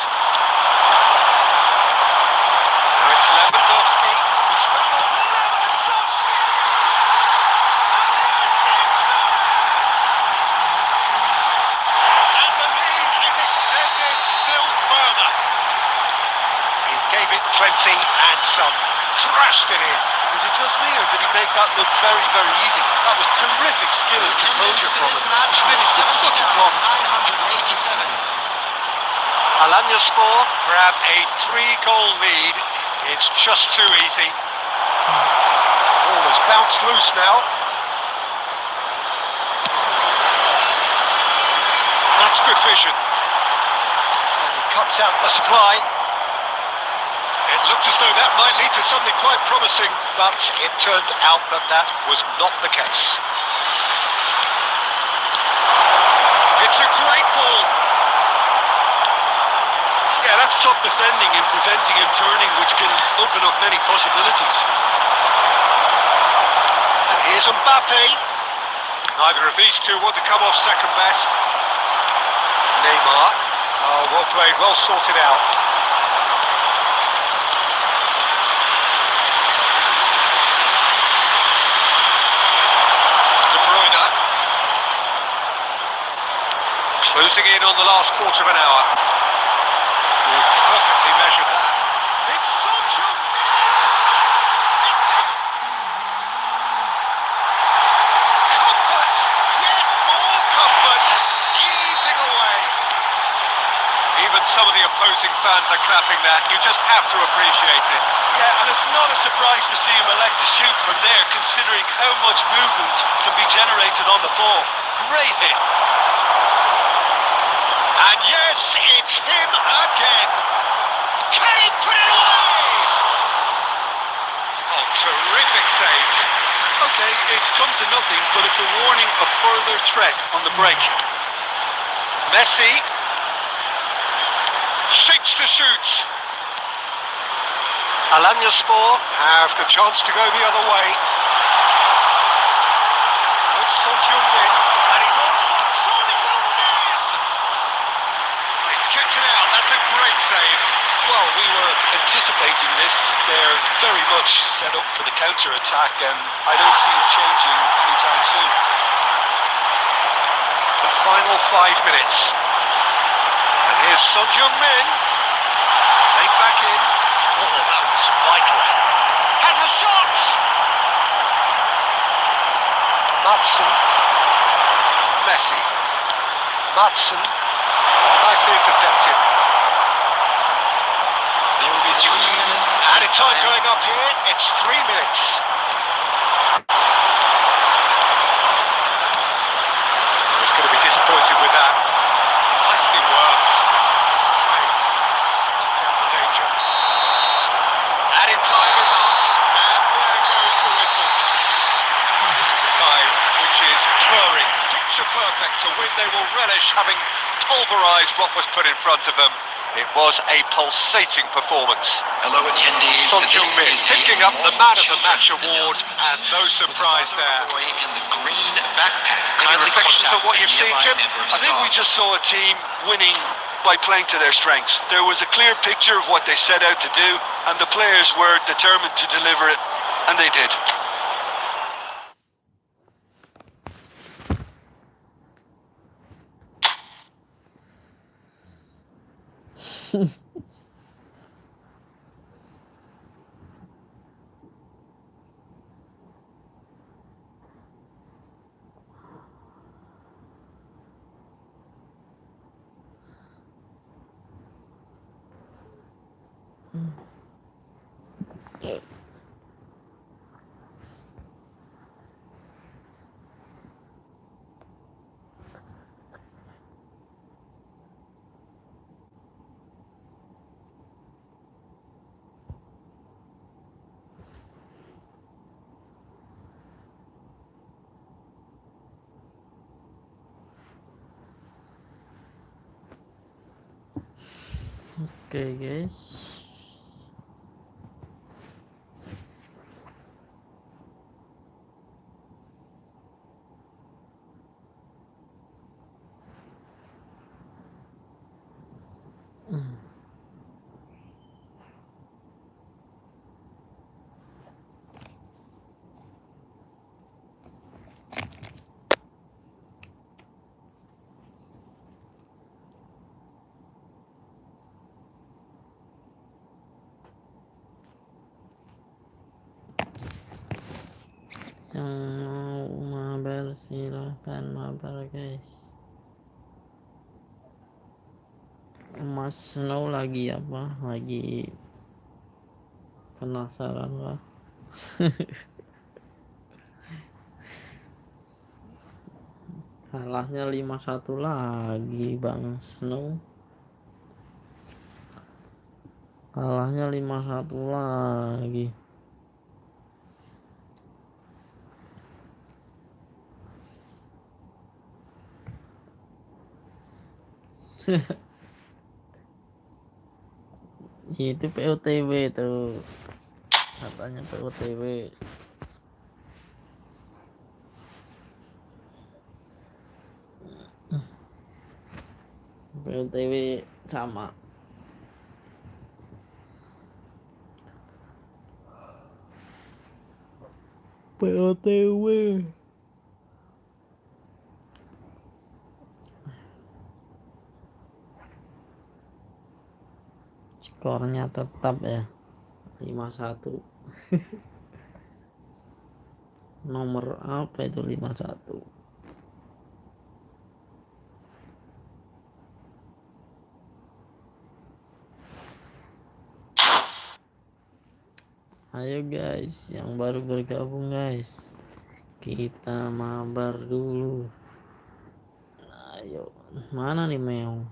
Now it's Lewandowski. He's found Lewandowski! And the assist! And the lead is extended still further. He gave it plenty and some. Thrashed it in. Is it just me, or did he make that look very, very easy? That was terrific skill and composure from him. He finished with such aplomb. 987. Alanyaspor grab a 3-goal lead. It's just too easy. Ball has bounced loose now. That's good vision. And he cuts out the supply. It looked as though that might lead to something quite promising, but it turned out that that was not the case. It's a great ball. Yeah, that's top defending and preventing him turning, which can open up many possibilities. And here's Mbappe. Neither of these two want to come off second best. Neymar. Oh, well played, well sorted out. Closing in on the last quarter of an hour. Oh, perfectly measured that. It's Sancho! Comfort! Yet more comfort! Easing away. Even some of the opposing fans are clapping that. You just have to appreciate it. Yeah, and it's not a surprise to see him elect to shoot from there, considering how much movement can be generated on the ball. Great hit. And yes, it's him again. Can he put it away? Oh, terrific save. Okay, it's come to nothing, but it's a warning of further threat on the break. Messi shapes to shoot. Alanyaspor have the chance to go the other way. It's Son Heung-min, and he's on Son Heung-min! He's kicked it out, that's a great save. Well, we were anticipating this. They're very much set up for the counter-attack, and I don't see it changing anytime soon. The final 5 minutes. And here's Son Heung-min. Played back in. Oh, that was vital. Has a shot! Madsen. Messi. Madsen. Nicely intercepted. There will be 3 minutes. Added time going up here, it's 3 minutes. He's going to be disappointed with that. Nicely worked. Snuffed out the danger. Added time is up, and there goes the whistle. This is a side which is purring, picture perfect, a win they will relish, having pulverised what was put in front of them. It was a pulsating performance. Hello attendees. Sambil This is picking a up the Man of the Match children's award, and no surprise there. boy in the green backpack. Any Kindly reflections on contact what the you've seen, nearby Jim? member of I think we staff. just saw a team winning by playing to their strengths. There was a clear picture of what they set out to do, and the players were determined to deliver it, and they did. Oke guys. Yang mau mabar silahkan mabar guys. Mas Snow lagi apa? Lagi penasaran lah. Kalahnya 5-1 lagi Bang Snow. Kalahnya 5-1 lagi. Itu POTW tuh. Katanya POTW. POTW sama. POTW. Skornya tetap ya 5-1. Nomor apa itu 5-1? Ayo guys, yang baru bergabung guys, kita mabar dulu. Ayo, mana nih Meo?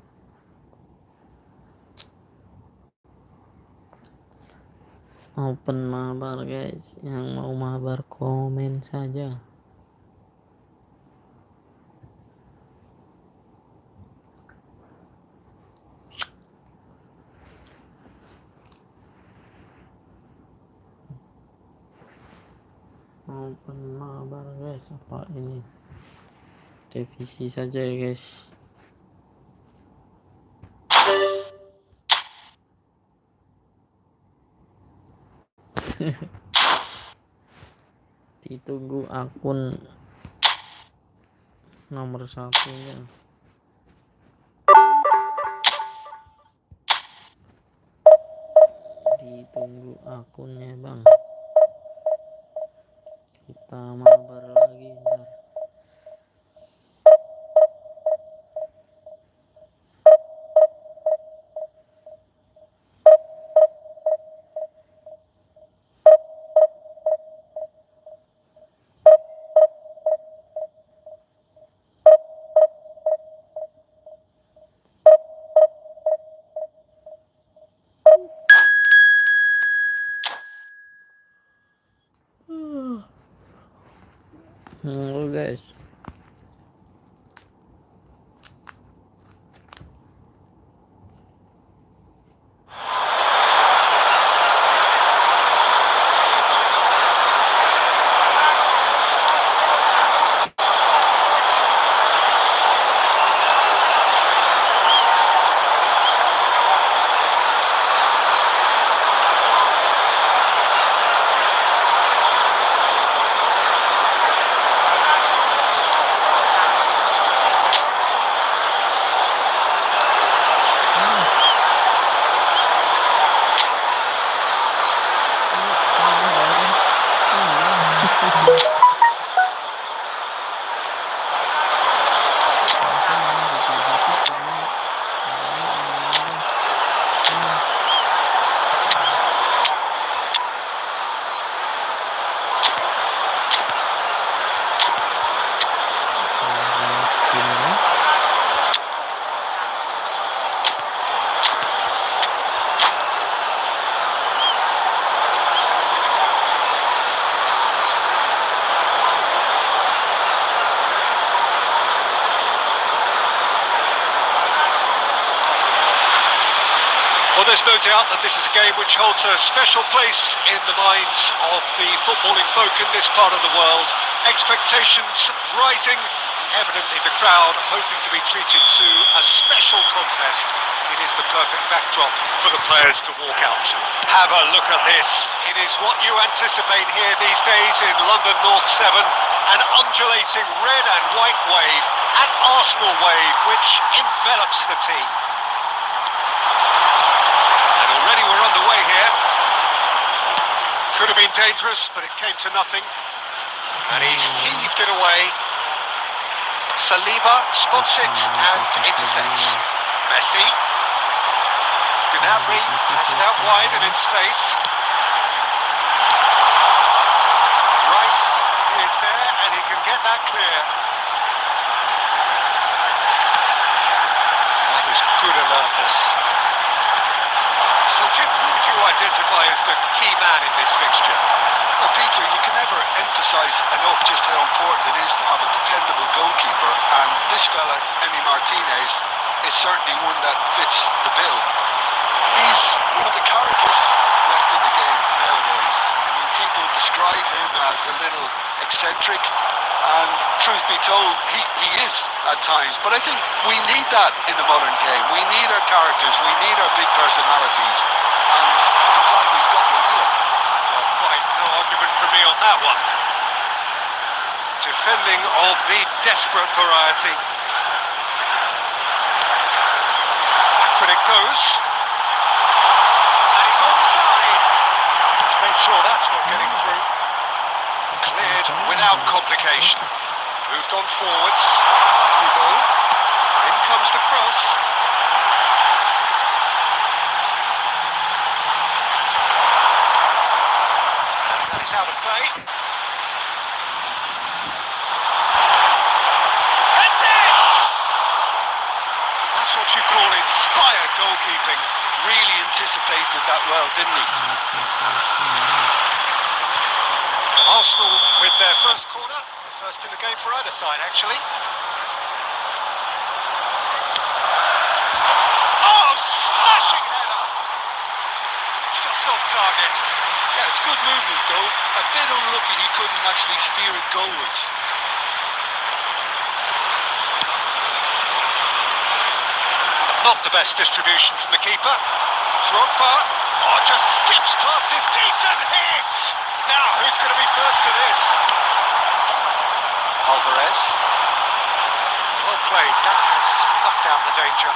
Open mabar guys, yang mau mabar komen saja. Open mabar guys, apa ini? Divisi saja ya guys. Ditunggu akun nomor 1-nya. Ditunggu akunnya bang. Kita mabar lagi ntar. Well, there's no doubt that this is a game which holds a special place in the minds of the footballing folk in this part of the world. Expectations rising, evidently the crowd hoping to be treated to a special contest. It is the perfect backdrop for the players to walk out to. Have a look at this. It is what you anticipate here these days in London North 7. An undulating red and white wave, an Arsenal wave which envelops the team. And already we're underway here. Could have been dangerous, but it came to nothing. And he's heaved it away. Saliba spots it and intercepts. Messi. Gnabry has it out wide and in space. Rice is there and he can get that clear. That is good alertness. So Jim, who would you identify as the key man in this fixture? Well, Peter, you can never emphasise enough just how important it is to have a dependable goalkeeper, and this fella, Emi Martinez, is certainly one that fits the bill. He's one of the characters left in the game nowadays. I mean, people describe him as a little eccentric, and truth be told, he is at times. But I think we need that in the modern game. We need our characters, we need our big personalities, and I'm glad we've got one here. Well, quite no argument from me on that one. Defending of the desperate variety. Back when it goes. And he's onside. Let's make sure that's not getting through. Cleared without complication. Moved on forwards. Kubo. In comes the cross. And that is out of play. That's it! That's what you call inspired goalkeeping. Really anticipated that well, didn't he? Arsenal with their first corner, the first in the game for either side actually. Oh, smashing header! Just off target. Yeah, it's good movement though. A bit unlucky he couldn't actually steer it goalwards. Not the best distribution from the keeper. Drogba, oh, just skips past his decent hit! Now, who's going to be first to this? Alvarez. Well played, that has snuffed out the danger.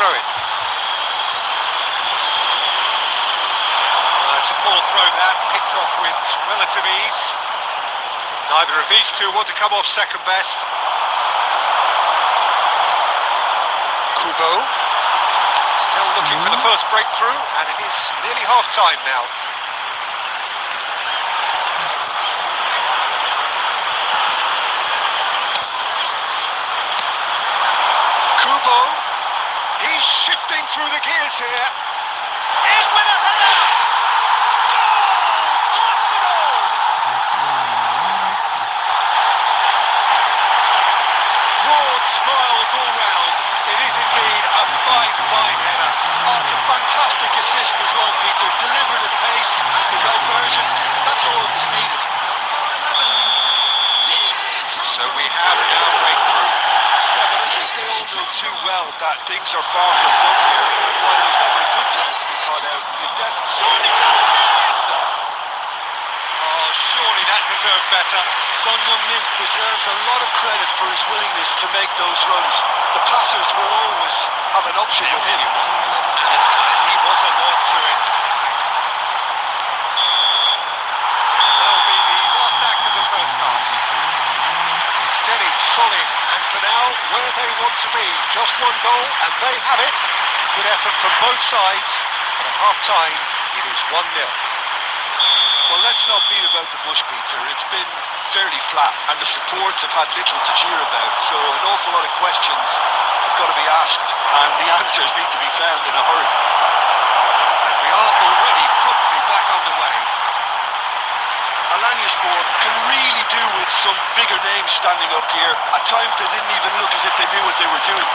Throw it. It's a poor throw that, picked off with relative ease. Neither of these two want to come off second best. Kubo. Still looking for the first breakthrough, and it is nearly half-time now. Kubo, he's shifting through the gears here. In with a header! Goal! Arsenal! Broad smiles all round. It is indeed a fine, fine header. Oh, it's a fantastic assist as well, Peter. Delivered at pace, the diversion, that's all that was needed. So we have our breakthrough. Yeah, but I think they all know too well that things are far from done here. And while there's never a good time to be caught out, you definitely... Oh, surely that deserved better. Son Heung-min deserves a lot of credit for his willingness to make those runs. The passers will always have an option with him. And he was alert to it. And that'll be the last act of the first half. Steady, solid, and for now, where they want to be. Just one goal, and they have it. Good effort from both sides. But at half-time, it is 1-0. Well, let's not beat about the bush, Peter. It's been fairly flat, and the support have had little to cheer about. So an awful lot of questions have got to be asked, and the answers need to be found in a hurry. And we are already promptly back underway. Alanyaspor can really do with some bigger names standing up here. At times they didn't even look as if they knew what they were doing.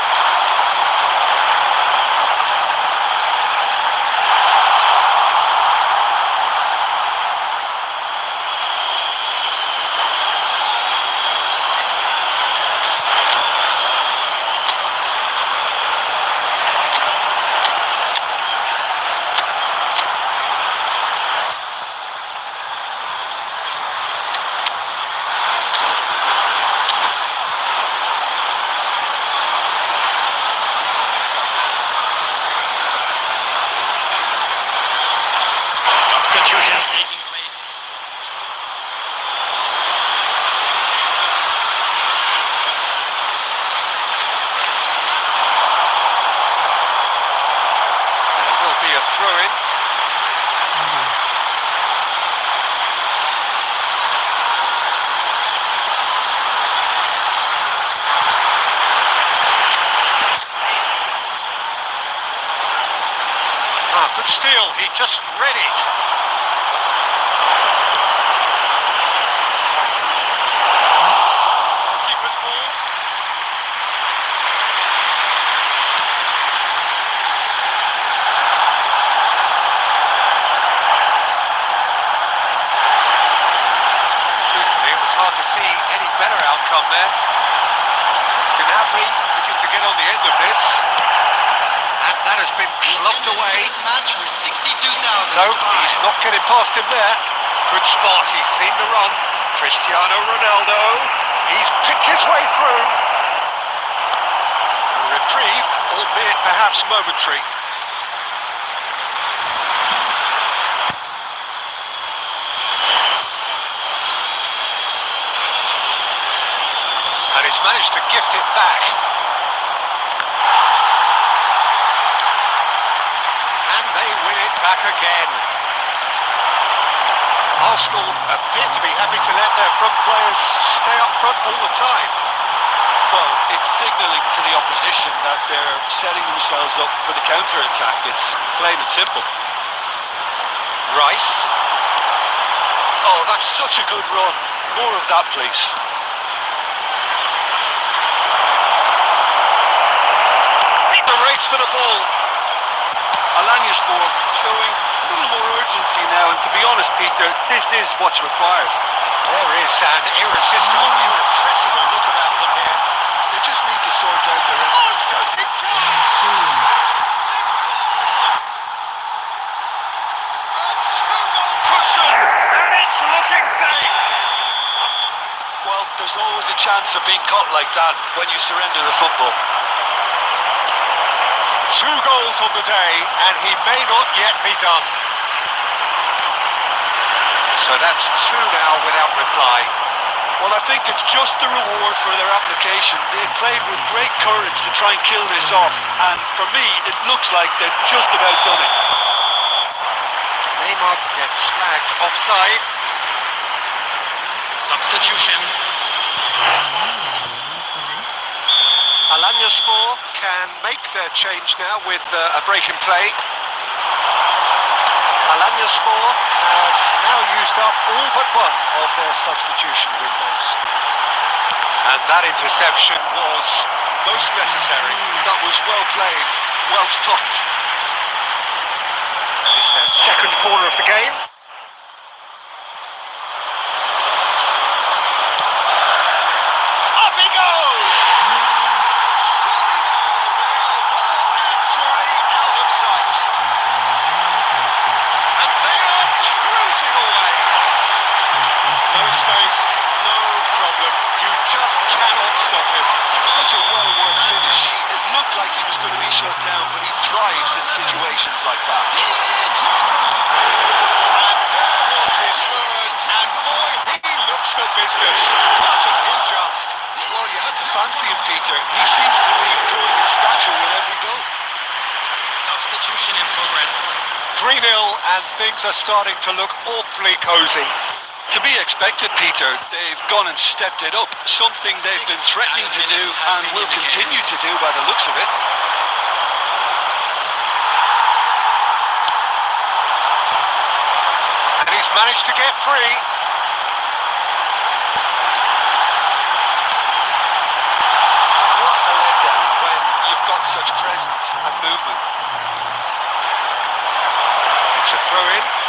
steal, he just read it. Keeper's ball. Truthfully, it was hard to see any better outcome there. Gnabry looking to get on the end of this. And that has been clubbed away. This match was 62,000. No, he's not getting past him there. Good spot, he's seen the run. Cristiano Ronaldo. He's picked his way through. A reprieve, albeit perhaps momentary. And he's managed to gift it back. And they win it back again. Arsenal appear to be happy to let their front players stay up front all the time. Well, it's signalling to the opposition that they're setting themselves up for the counter-attack. It's plain and simple. Rice. Oh, that's such a good run. More of that, please. The race for the ball. Alanyaspor showing a little more urgency now, and to be honest, Peter, this is what's required. There is an irresistible, irrepressible look about them here. They just need to sort out their... Oh, shooting chance! They've scored! A two-goal cushion, and it's looking safe. Well, there's always a chance of being caught like that when you surrender the football. 2 goals on the day, and he may not yet be done. So that's 2 now without reply. Well, I think it's just the reward for their application. They've played with great courage to try and kill this off, and for me, it looks like they've just about done it. Neymar gets flagged offside. Substitution. Alanyaspor can make their change now with a break in play. Alanyaspor have now used up all but one of their substitution windows. And that interception was most necessary. That was well played, well stopped. It's their second corner of the game. Up he goes! Surely now they are well actually out of sight. And they are cruising away. No space, no problem. You just cannot stop him. Such a well-worked finish. It looked like he was going to be shut down, but he thrives in situations like that. And there was his third, and boy, he looks the business, doesn't he just? Well, you had to fancy him, Peter. He seems to be growing in stature with every goal. Substitution in progress. 3-0, and things are starting to look awfully cosy. To be expected, Peter. They've gone and stepped it up. Something they've been threatening to do and will continue to do by the looks of it. And he's managed to get free. What a letdown when you've got such presence and movement. It's a throw-in.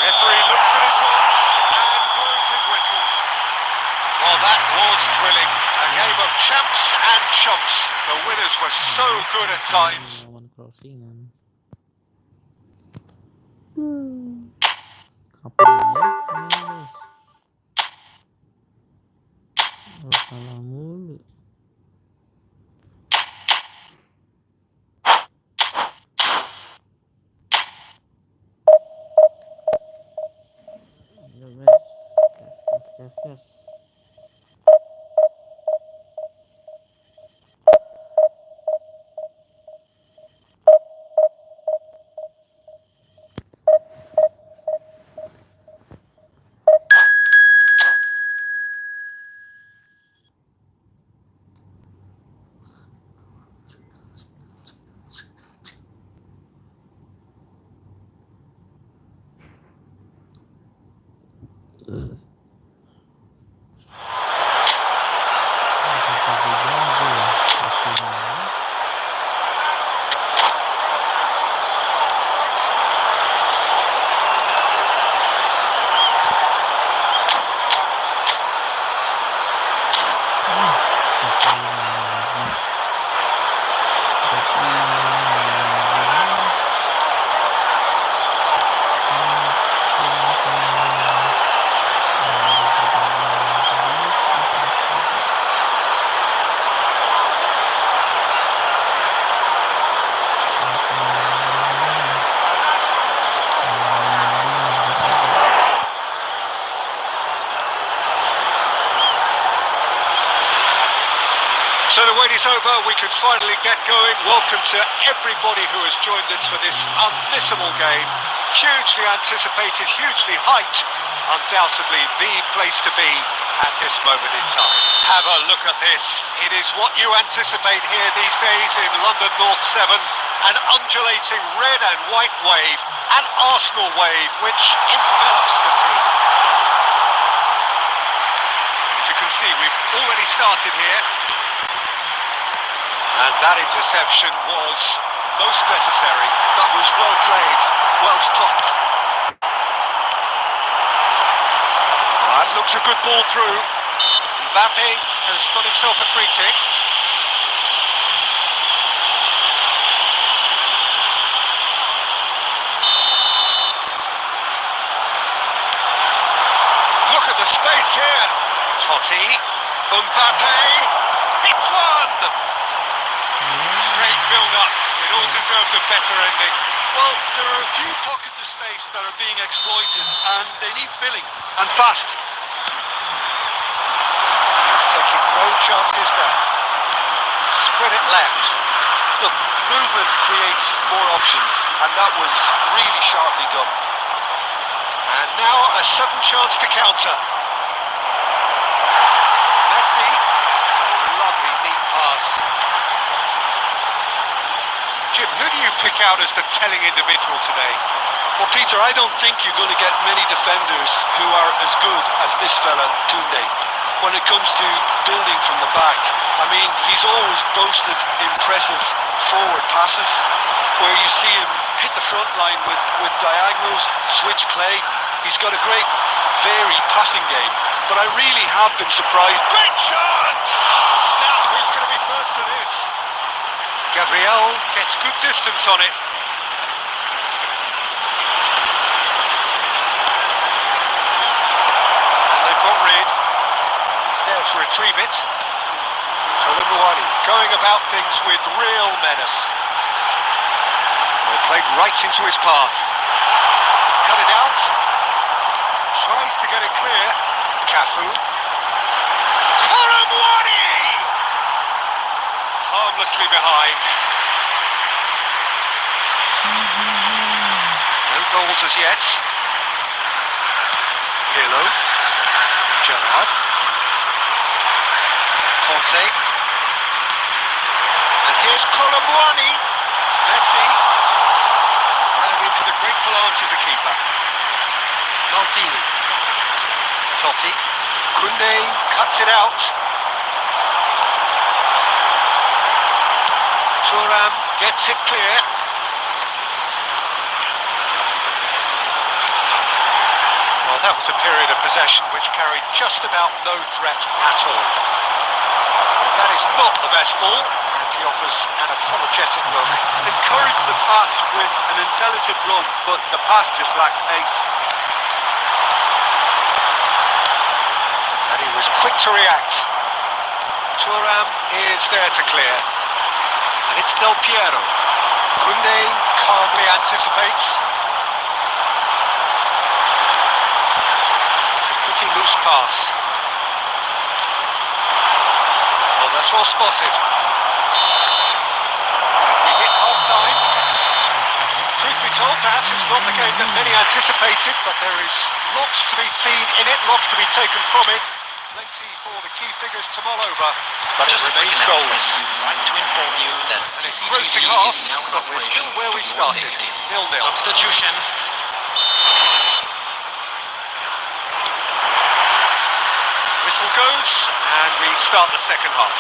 Referee looks at his watch and blows his whistle. Well, that was thrilling. A game of champs and chumps. The winners were so good at times. Lawan crossingan. Kapan ya? Oh, salah mulu. Ayo guys, gas. So the wait is over, we can finally get going. Welcome to everybody who has joined us for this unmissable game. Hugely anticipated, hugely hyped. Undoubtedly the place to be at this moment in time. Have a look at this. It is what you anticipate here these days in London North 7. An undulating red and white wave, an Arsenal wave which envelops the team. As you can see, we've already started here. And that interception was most necessary. That was well played, well stopped. That looks a good ball through. Mbappe has got himself a free kick. Look at the space here. Totti, Mbappe, hits one! Great build-up. It all deserved a better ending. Well, there are a few pockets of space that are being exploited, and they need filling, and fast. He's taking no chances there. Spread it left. Look, movement creates more options, and that was really sharply done. And now a sudden chance to counter. Messi. It's a lovely neat pass. Jim, who do you pick out as the telling individual today? Well, Peter, I don't think you're going to get many defenders who are as good as this fella, Koundé, when it comes to building from the back. I mean, he's always boasted impressive forward passes, where you see him hit the front line with diagonals, switch play. He's got a great, varied passing game, but I really have been surprised. Great chance! Now, who's going to be first to this? Gabriel gets good distance on it. And they've got Reed. He's there to retrieve it. Colomboani going about things with real menace. They played right into his path. He's cut it out. Tries to get it clear. Cafu. Colomboani! Harmlessly behind. No goals as yet. Pirlo. Gerrard. Conte. And here's Colomboani. Messi. And into the grateful arms of the keeper. Maldini. Totti. Koundé cuts it out. Thuram gets it clear. Well, that was a period of possession which carried just about no threat at all. Well, that is not the best ball, and he offers an apologetic look. Encouraged the pass with an intelligent run, but the pass just lacked pace. And he was quick to react. Thuram is there to clear. And it's Del Piero. Koundé calmly anticipates. It's a pretty loose pass. Well, that's well spotted. And we hit half-time. Truth be told, perhaps it's not the game that many anticipated, but there is lots to be seen in it, lots to be taken from it. Plenty for the key figures to mull over, but it remains goalless. Right to inform you that And it's CCTV grossing is half, now but we're still operating where we towards started. safety. 0-0. Substitution. Whistle goes, and we start the second half.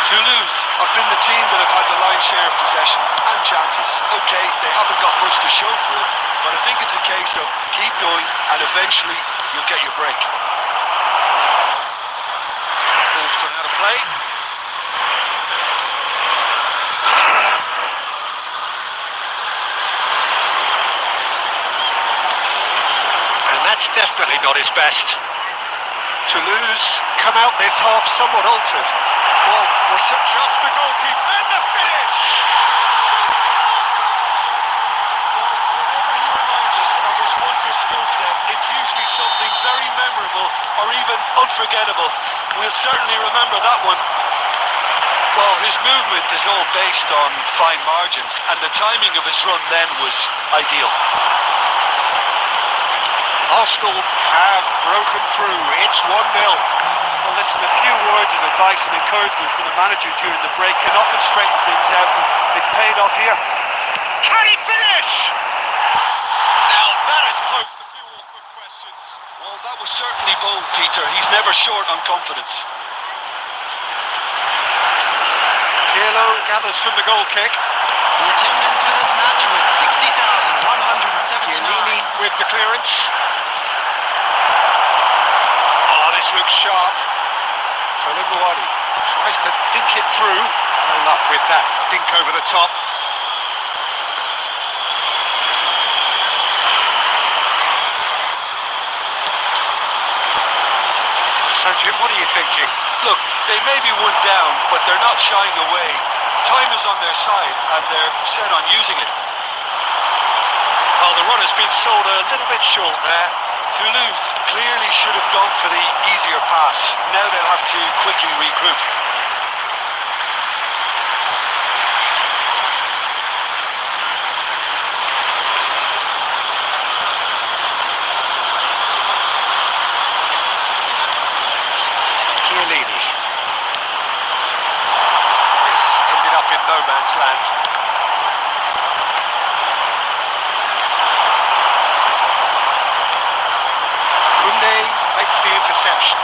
Toulouse have been the team that have had the lion's share of possession and chances. Okay, they haven't got much to show for it, but I think it's a case of keep going and eventually you'll get your break. Ball's gone out of play. And that's definitely not his best. Toulouse come out this half somewhat altered. Well, just the goalkeeper and the finish! Superb goal! Well, whatever he reminds us of his wonder skill set, it's usually something very memorable or even unforgettable. We'll certainly remember that one. Well, his movement is all based on fine margins, and the timing of his run then was ideal. Arsenal have broken through. It's 1-0. Well, listen, a few words of advice and encouragement from the manager during the break can often straighten things out, and it's paid off here. Can he finish? Now that has posed a few awkward questions. Well, that was certainly bold, Peter. He's never short on confidence. Pirlo gathers from the goal kick. The attendance for this match was 60,179. Chiellini with the clearance. Oh, this looks sharp. Koulibaly tries to dink it through. No luck with that dink over the top. So, Jim, what are you thinking? Look, they may be one down, but they're not shying away. Time is on their side, and they're set on using it. Well, the run has been sold a little bit short there. Toulouse clearly should have gone for the easier pass. Now they'll have to quickly regroup. Chiellini. This ended up in no man's land. Koundé makes the interception.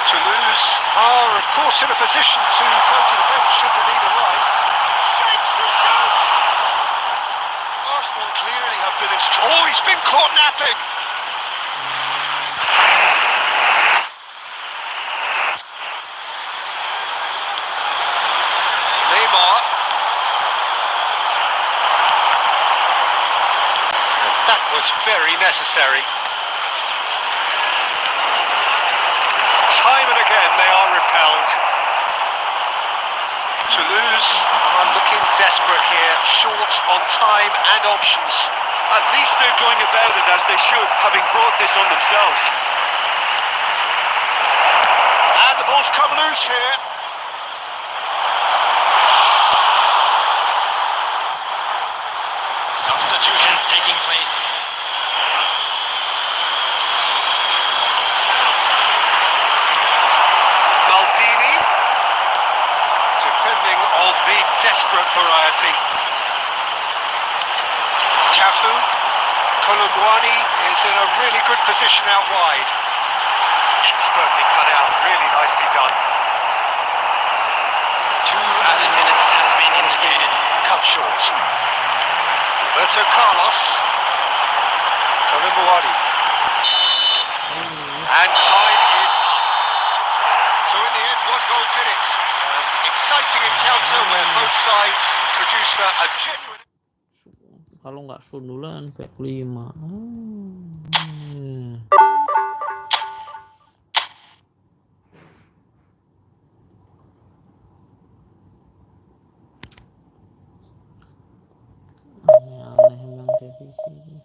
Toulouse are, of course, in a position to go to the bench should the need arise. Saves the chance! Arsenal clearly have been Oh, he's been caught napping! Neymar. And that was very necessary. Time and again they are repelled. Toulouse are looking desperate here, short on time and options. At least they're going about it as they should, having brought this on themselves. And the ball's come loose here. Substitutions taking place. Maldini, defending of the desperate variety. Cafu, Koulibaly is in a really good position out wide. Expertly cut out, really nicely done. 2 added minutes has been indicated. Cut short. Roberto Carlos. Koulibaly. And time is up. So in the end, one goal did it. An exciting encounter where both sides produced a genuine... Kalau nggak sundulan back 5. Aneh emang Decisive.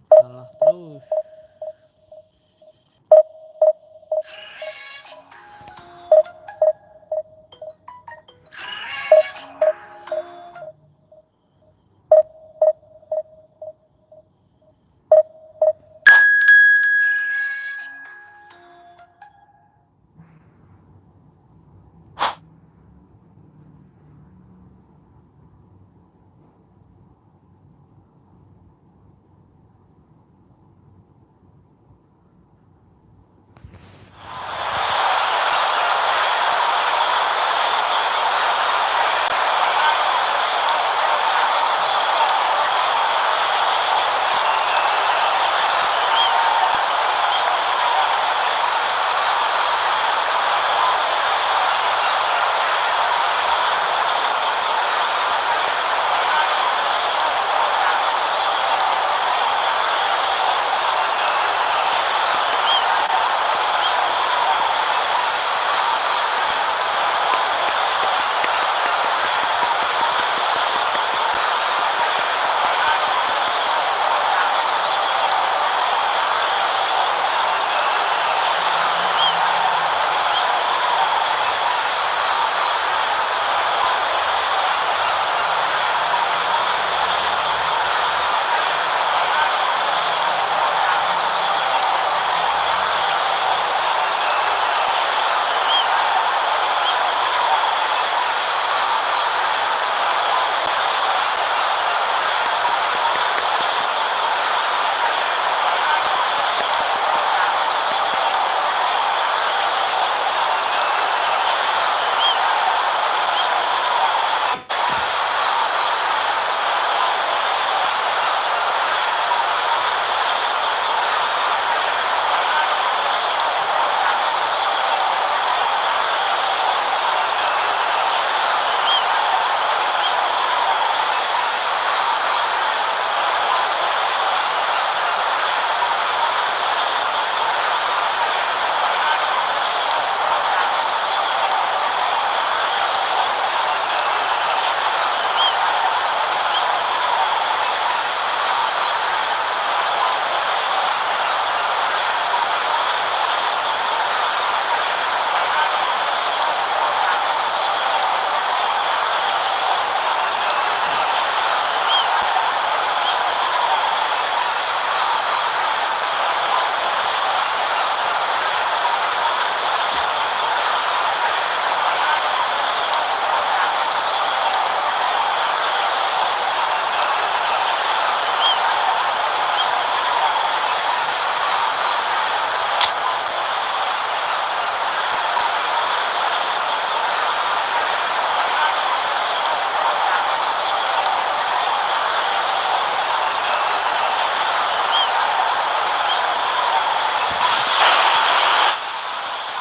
Kalah terus.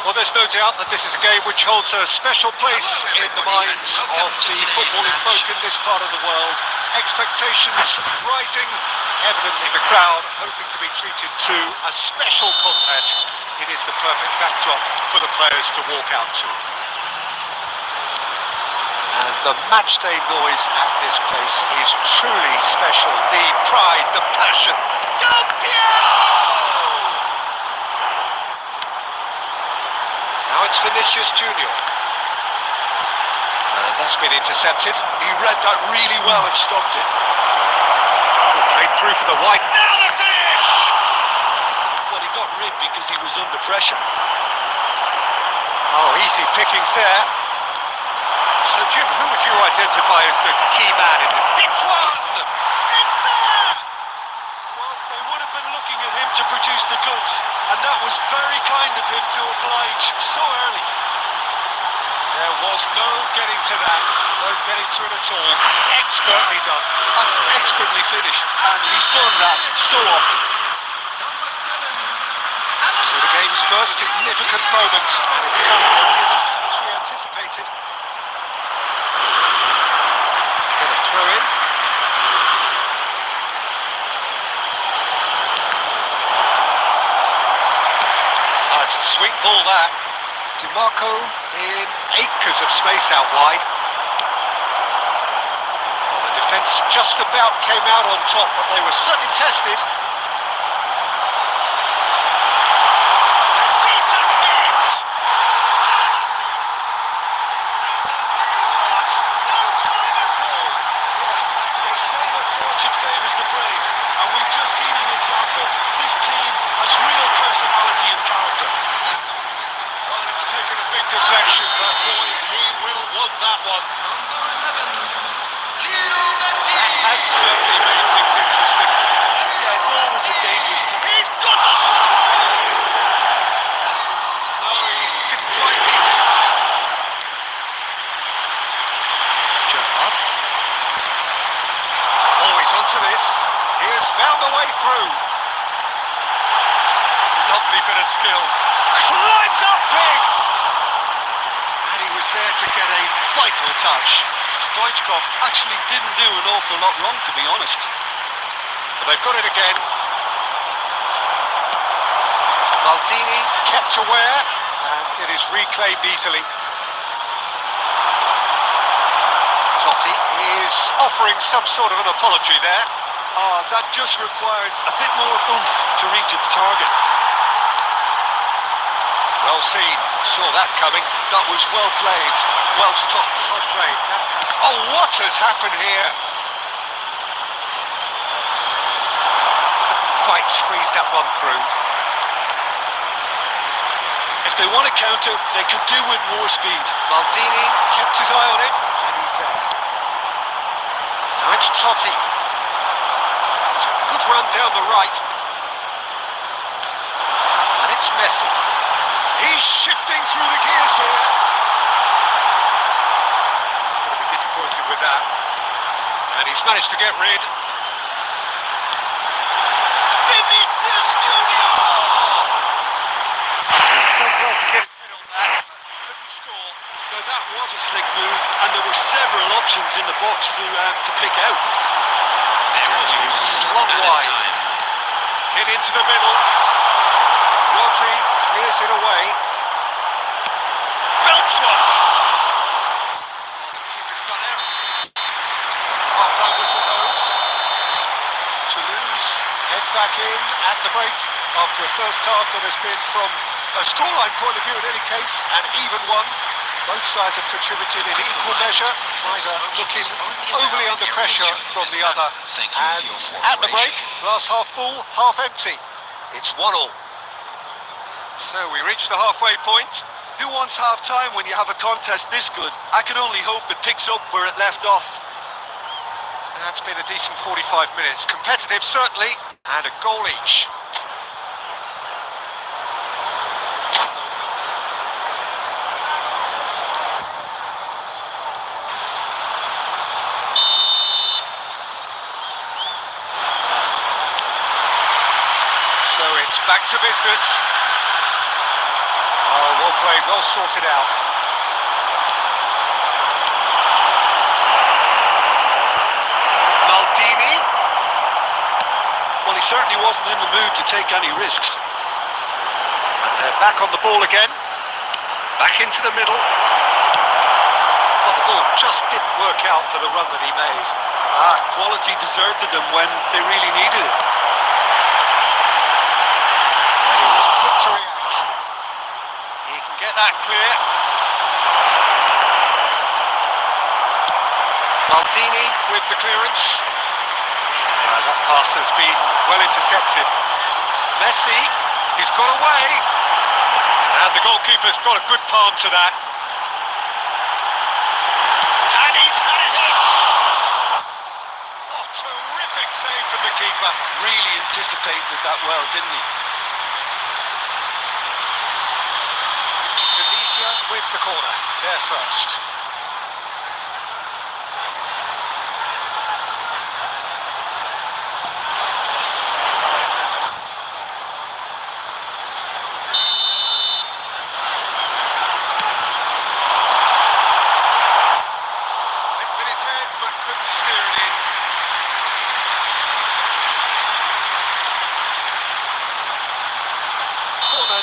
Well, there's no doubt that this is a game which holds a special place in the minds of the footballing folk in this part of the world. Expectations rising, evidently the crowd hoping to be treated to a special contest. It is the perfect backdrop for the players to walk out to. And the matchday noise at this place is truly special. The pride, the passion. Del Piero! Now it's Vinicius Junior. And that's been intercepted. He read that really well and stopped it. Played through for the white. Now the finish! Well, he got rid because he was under pressure. Oh, easy pickings there. So, Jim, who would you identify as the key man in it? It's one! It's there! Well, they would have been looking at him to produce the goods, and that was very kind of him to oblige so early. There was no getting to that, no getting to it at all. Expertly done. That's expertly finished, and he's done that so often. So the game's first significant moment, and it's come earlier than perhaps we anticipated. Get a throw in. It's a sweet ball that. DiMarco in acres of space out wide. Well, the defence just about came out on top, but they were certainly tested. That's decent hit! No time at all. They say that fortune favours the brave, and we've just seen an example. This team has real personality and character. Well, it's taken a big deflection, but boy, he will want that one. That has certainly made things interesting. Yeah, it's always a dangerous time. He's got the shot! No, he didn't quite hit it. Gerrard. Oh, he's onto this. He has found the way through. Lovely bit of skill. Climbs up big! And he was there to get a vital touch. Stoichkov actually didn't do an awful lot wrong, to be honest. But they've got it again. Maldini kept aware, and it is reclaimed easily. Totti is offering some sort of an apology there. That just required a bit more oomph to reach its target. Well seen, saw that coming. That was well played, well stopped. Well played. Oh, what has happened here? Couldn't quite squeeze that one through. If they want to counter, they could do with more speed. Maldini kept his eye on it, and he's there. Now it's Totti. It's a good run down the right. And it's Messi. He's shifting through the gears here. He's going to be disappointed with that. And he's managed to get rid. Vinicius Junior! He's done well to get rid on that. Couldn't score. Now that was a slick move, and there were several options in the box to pick out. Slung wide. Hit into the middle. Rodri clears it away. Belts one. Keeper's done everything. Half-time whistle goes. Toulouse head back in at the break after a first half that has been, from a scoreline point of view in any case, an even one. Both sides have contributed in equal measure, neither looking overly under pressure from the other. And at the break, glass half full, half empty. It's 1-1. So we reach the halfway point. Who wants half-time when you have a contest this good? I can only hope it picks up where it left off. That's been a decent 45 minutes. Competitive, certainly, and a goal each. So it's back to business. Oh, well played, well sorted out. Maldini. Well, he certainly wasn't in the mood to take any risks. And they're back on the ball again. Back into the middle. Well, the ball just didn't work out for the run that he made. Quality deserted them when they really needed it. And he was quick to react. He can get that clear. Maldini with the clearance. That pass has been well intercepted. Messi, he's got away. And the goalkeeper's got a good palm to that. And he's had it hit. Oh, terrific save from the keeper. Really anticipated that well, didn't he? Tunisia with the corner. They're first.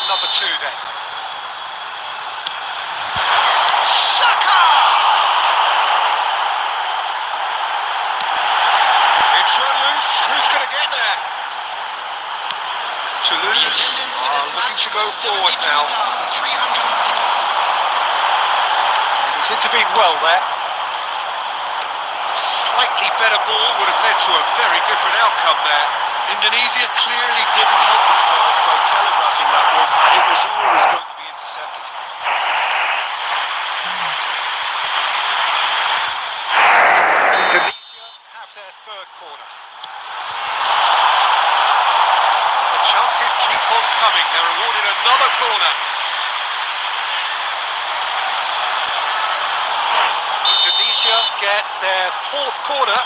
Number 2 then. Saka! It's run loose. Who's going to get there? Toulouse are looking to go forward now. And he's intervened well there. A slightly better ball would have led to a very different outcome there. Indonesia clearly didn't help themselves by telegraphing that one. It was always going to be intercepted. Indonesia have their third corner. The chances keep on coming. They're awarded another corner. Indonesia get their fourth corner.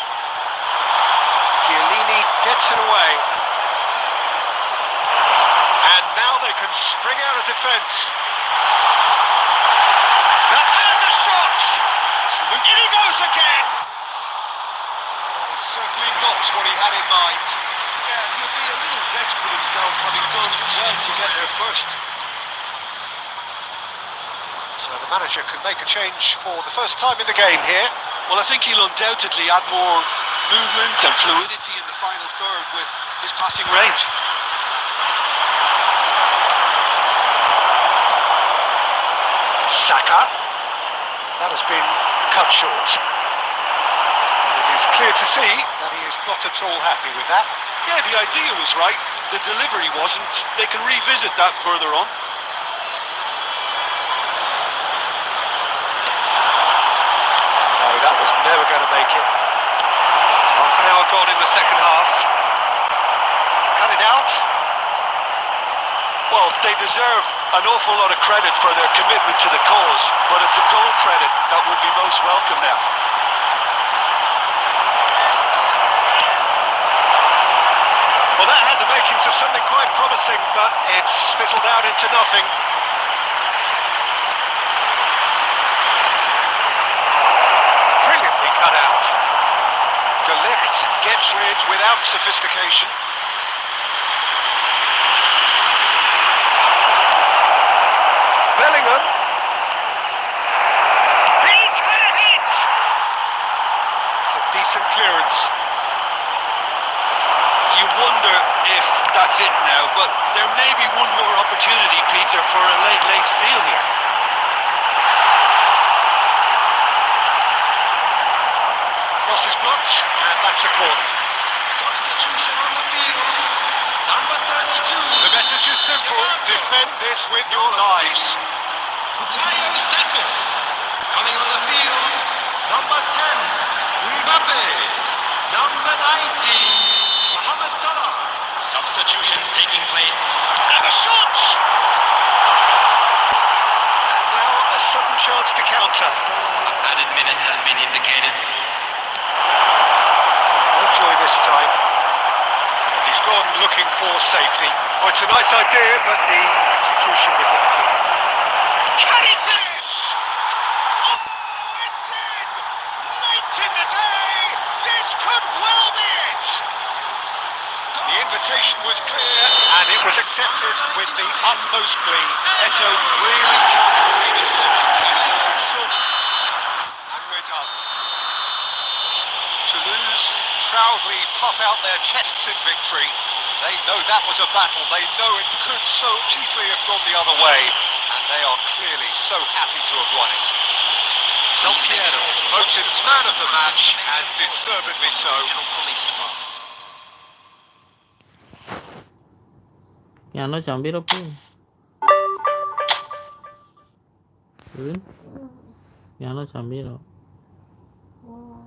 Chiellini gets it away. And now they can spring out of defence. And the shot! In he goes again! It's certainly not what he had in mind. Yeah, he'll be a little vexed with himself having done well to get there first. So the manager can make a change for the first time in the game here. Well, I think he'll undoubtedly add more movement and fluidity in the final third with his passing range. Saka. That has been cut short. And it is clear to see that he is not at all happy with that. Yeah, the idea was right. The delivery wasn't. They can revisit that further on. No, that was never going to make it. Half an hour gone in the second half. He's cut it out. Well, they deserve an awful lot of credit for their commitment to the cause, but it's a goal credit that would be most welcome now. Well, that had the makings of something quite promising, but it's fizzled out into nothing. Brilliantly cut out. De Ligt gets rid without sophistication. Bellingham. He's had a hit! It's a decent clearance. You wonder if that's it now, but there may be one more opportunity, Peter, for a late steal here. Cross is blocked, and that's a corner. Substitution on the field. Number 32. The message is simple: defend this with your lives. Coming on the field. Number 10. Mbappe. Number 19. Mohamed Salah. Substitutions taking place. And the shot! And now a sudden chance to counter. Added minute has been indicated. No joy this time. And he's gone looking for safety. Oh, it's a nice idea, but the execution was lacking. accepted with the utmost glee. Eto really can't believe his luck. He was allowed some. And we're done. Toulouse proudly puff out their chests in victory. They know that was a battle. They know it could so easily have gone the other way. And they are clearly so happy to have won it. Del Piero voted man of the match, and deservedly so. Piano sambil apa? Piano sambil.